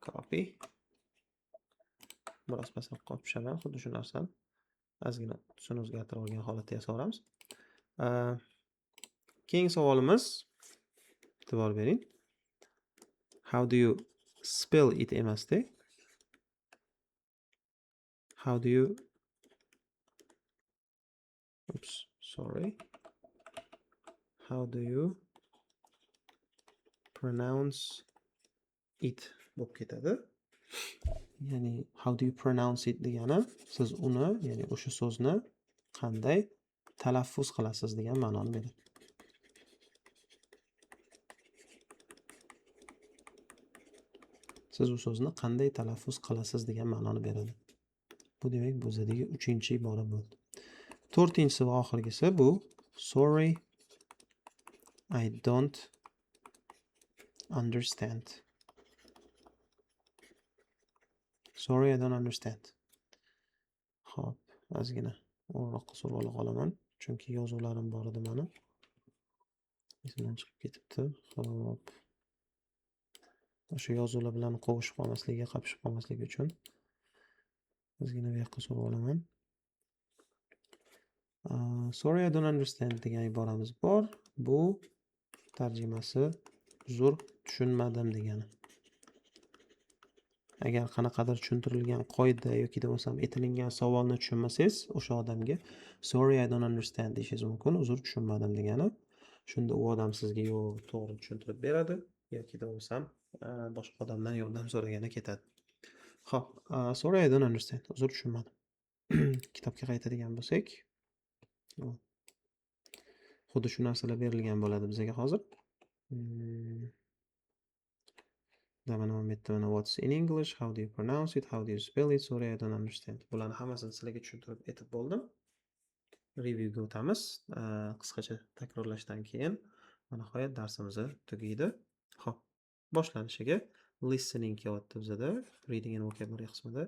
Speaker 1: Copy. Biroz pastroq qolib tushaman, xuddi shu narsani. Ozgina tusini o'zgartirib olgan holatda yasaveramiz. Keyingi savolimiz, e'tibor bering. How do you spell it emasdi? How do you How do you pronounce it bo'lib ketadi. Ya'ni how do you pronounce it degani siz uni, ya'ni o'sha so'zni qanday talaffuz qilasiz degan ma'noni beradi. Siz u so'zni qanday talaffuz qilasiz degan ma'noni beradi. Bu demak bizadagi 3-ibora bo'ldi. 4-si va oxirgisi bu sorry I don't understand. Sorry I don't understand. Xo'p, ozgina o'roqqa surib olaman, chunki yozuvlarim bor edi meni. Esimdan chiqib ketibdi. Xo'p. O'sha yozuvlar bilan qovushib qolmasligiga, qapishib qolmasligi uchun ozgina bu yoqqa surib olaman. Sorry I don't understand degan iboramiz bor. Bu tarjimasi uzr tushunmadim degani. Agar qanaqadir tushuntirilgan qoida yoki bo'lmasam aytilingan savolni tushunmasangiz, o'sha odamga sorry I don't understand deyishingiz mumkin. Uzr tushunmadim degani. Shunda u odam sizga yo'q, to'g'ri tushuntirib beradi yoki bo'lmasam boshqa odamdan yordam so'ragani ketadi. Xo'p, sorry I don't understand. Uzr tushunmadim. Kitobga qaytadigan bo'lsak, xuddi shu narsalar berilgan bo'ladi bizga hozir. Mana what's in English, how do you pronounce it, how do you spell it, sorry I don't understand. Bularni hammasini sizlarga tushuntirib aytib bo'ldim. Reviewga o'tamiz. Qisqacha takrorlashdan keyin nihoyat darsimiz tugaydi. Xo'p, boshlanishiga listening kelyapti bizda. Reading and vocabulary qismida.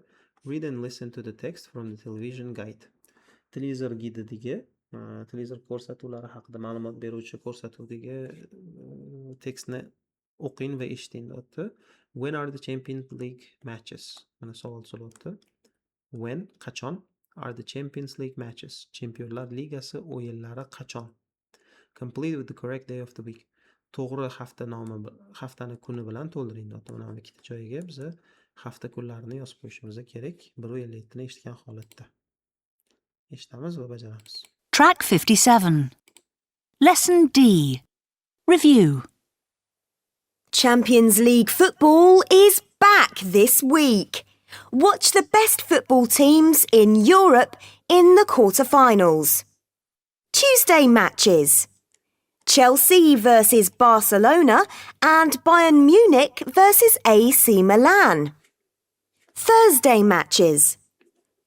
Speaker 1: Read and listen to the text from the television guide. Televizor gididagi, televizor ko'rsatuvlari haqida ma'lumot beruvchi ko'rsatuvdagi tekstni o'qing va eshiting deyapti. When are the Champions League matches? Mana savol so'rayapti. When, qachon are the Champions League matches? Chempionlar ligasi o'yinlari qachon? Complete with the correct day of the week. To'g'ri hafta nomi, haftani kuni bilan to'ldiring deyapti. Mana bu ikkita joyiga biz hafta kunlarini yozib qo'yishimiz kerak. 157 ni eshitgan holatda. Eshitamiz va bajaramiz.
Speaker 2: Track 57. Lesson D. Review.
Speaker 7: Champions League football is back this week. Watch the best football teams in Europe in the quarter-finals. Tuesday matches. Chelsea versus Barcelona and Bayern Munich versus AC Milan. Thursday matches.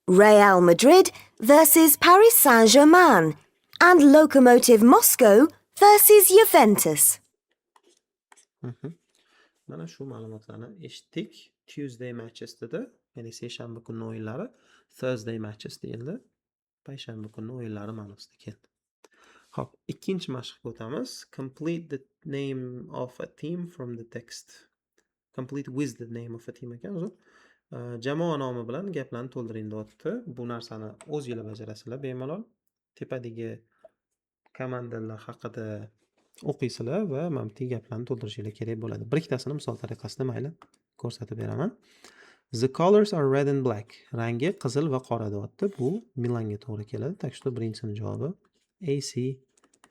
Speaker 7: Real Madrid versus Paris Saint-Germain and Lokomotiv Moscow versus Juventus.
Speaker 1: Mana shu ma'lumotlarni eshitdik. Tuesday matches dedi, ya'ni seshanba kuni o'yinlari. Thursday matches deyildi. Payshanba kuni o'yinlari ma'nosida keldi. Xo'p, ikkinchi mashqqa o'tamiz. Complete the name of a team from the text. Complete with the name of a team ekan. Jamoa nomi bilan gaplarni to'ldiring deyapti. Bu narsani o'zingizlar bajarasizlar bemalol. Tepadagi komandalar haqida o'qiysizlar va mana bu gaplarni to'ldirishinglar kerak bo'ladi. Bir ikkitasini misol tariqasida mayli ko'rsatib beraman. The colors are red and black. Rangi qizil va qora deyapti. Bu Milanga to'g'ri keladi. Tak что birinchisining javobi AC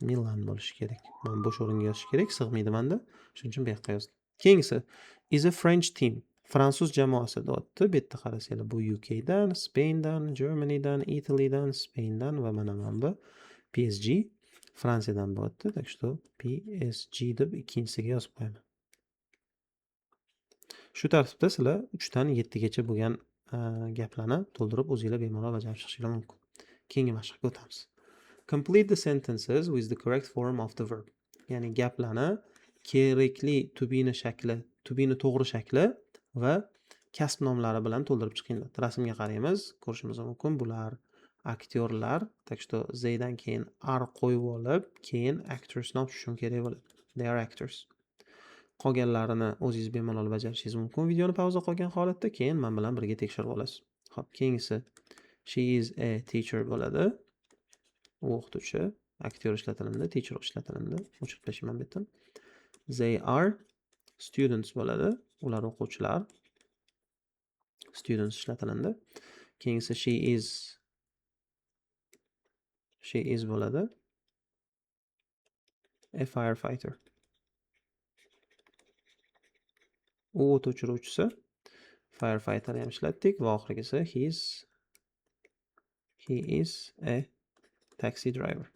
Speaker 1: Milan bo'lishi kerak. Men bo'sh o'ringa yozish kerak, sig'maydi menda. Shuning uchun bu yoqqa yozdim. Keyingisi is a French team. Fransuz jamoasi deyapti. Bu yerda qarasanglar, bu UK dan, Spain dan, Germany dan, Italy dan, Spain dan va mana bu PSG Fransiyadan bo'lyapti. Так что PSG deb ikkinchisiga yozib qo'yaman. Shu tartibda sizlar 3 dan 7 gacha bo'lgan gaplarni to'ldirib o'zingizlar bemalol bajarib chiqishingiz mumkin. Keyingi mashqqa o'tamiz. Complete the sentences with the correct form of the verb. Ya'ni gaplarni kerakli tubini to'g'ri shakli va kasb nomlari bilan to'ldirib chiqinglar. Rasmga qaraymiz, ko'rishimiz mumkin. Bular aktyorlar. Так что zaydan keyin ar qo'yib olib, keyin actors nom tushishim kerak bo'ladi. They are actors. Qolganlarini o'zingiz bemalol bajarishingiz mumkin. Videoni pauza qolgan holatda keyin men bilan birga tekshirib olasiz. Xo'p, keyingisi she is a teacher bo'ladi. U o'qituvchi, aktyor ishlatiladi, teacher ishlatiladi. O'chirib tashlaman bu yerdan. They are students bo'ladi. Ular o'quvchilar. Students ishlatiladi. Keyingisi she is bo'ladi. A firefighter. U o't o'chiruvchisi. Firefighter ham ishlatdik va oxirgisi he is a taxi driver.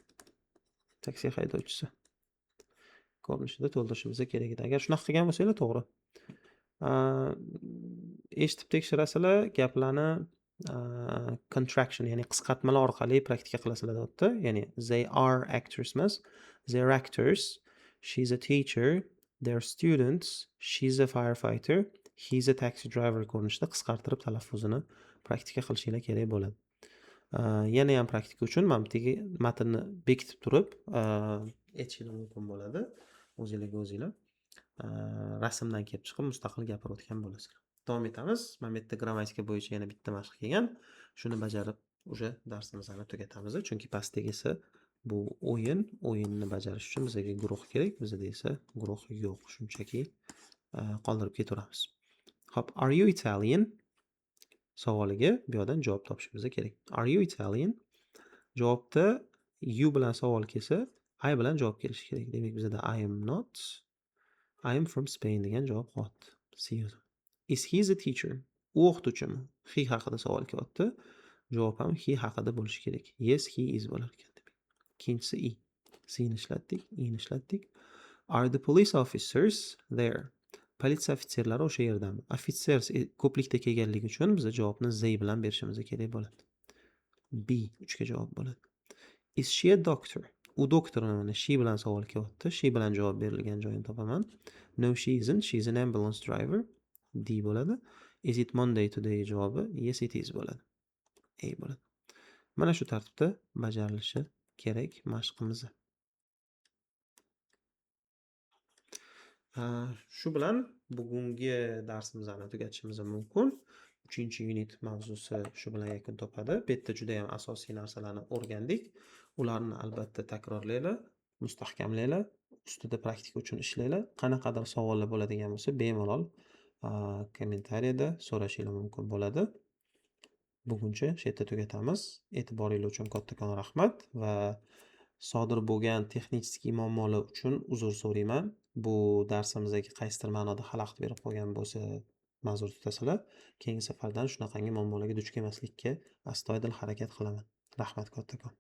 Speaker 1: Taksi haydovchisi. Ko'rinishida to'ldirishimiz kerak edi. Agar shunaqa qilgan bo'lsanglar to'g'ri. Eshitib tekshirasizlar, gaplarni contraction, ya'ni qisqartmalar orqali praktika qilasizlar deyapti. Ya'ni they are actors emas, they are actors. She's a teacher. They're students. She's a firefighter. He's a taxi driver ko'rinishida qisqartirib talaffuzini praktika qilishinglar kerak bo'ladi. Yana ham praktika uchun mana bu matnni bekitib turib, aytishinglar mumkin bo'ladi. O'zingizlar rasmdan kelib chiqib mustaqil gapirib o'tgan bo'lasizlar. Davom etamiz. Mana bu yerda grammatika bo'yicha yana bitta mashq kelgan. Shuni bajarib, o'sha darsimizni tugatamiz. Chunki pastdagisi bu o'yinni bajarish uchun bizga guruh kerak. Bizda esa guruh yo'q. Shunchaki qoldirib ketaveramiz. Xo'p, are you Italian? Savoliga bu yerdan javob topishimiz kerak. Are you Italian? Javobda you bilan savol kelsa, I bilan javob kelishi kerak. Demak, bizda I am not. I am from Spain degan javob qo'yapti. See you. Is he a teacher? U o'qituvchimi? He haqida savol kelyapti. Javob ham he haqida bo'lishi kerak. Yes, he is bo'lar ekan. Ikkinchisi I. C'ni ishlatdik, I'ni ishlatdik. Are the police officers there? Politsiya ofitserlari o'sha yerdami? Officers ko'plikda kelganligi uchun biz javobni they bilan berishimiz kerak bo'ladi. B 3 ga javob bo'ladi. Is she a doctor? U doktormi? She bilan savol kelyapti. She bilan javob berilgan joyini topaman. No, she isn't. She's an ambulance driver. D bo'ladi. Is it Monday today javobi? Yes, it is bo'ladi. A bo'ladi. Mana shu tartibda bajarilishi kerak mashqimiz. Shu bilan bugungi darsimizni tugatishimiz mumkin. 3-unit mavzusi shu bilan yakun topadi. Bu yerda juda ham asosiy narsalarni o'rgandik. Ularni albatta takrorlaylar, mustahkamlaylar, ustida praktika uchun ishlaylar. Qanaqadir savollar bo'ladigan bo'lsa, bemalol kommentariyada so'rashingiz mumkin bo'ladi. Buguncha shu yerda tugatamiz. E'tiboringiz uchun kattakon rahmat va sodir bo'lgan texnik muammolar uchun uzr so'rayman. Bu darsimizdagi qaysidir ma'noda xalaqit berib qo'ygan bo'lsa, ma'zur tutasizlar. Keyingi safardan shunaqangi muammolarga duch kelmaslikka astoydil harakat qilaman. Rahmat kattakon.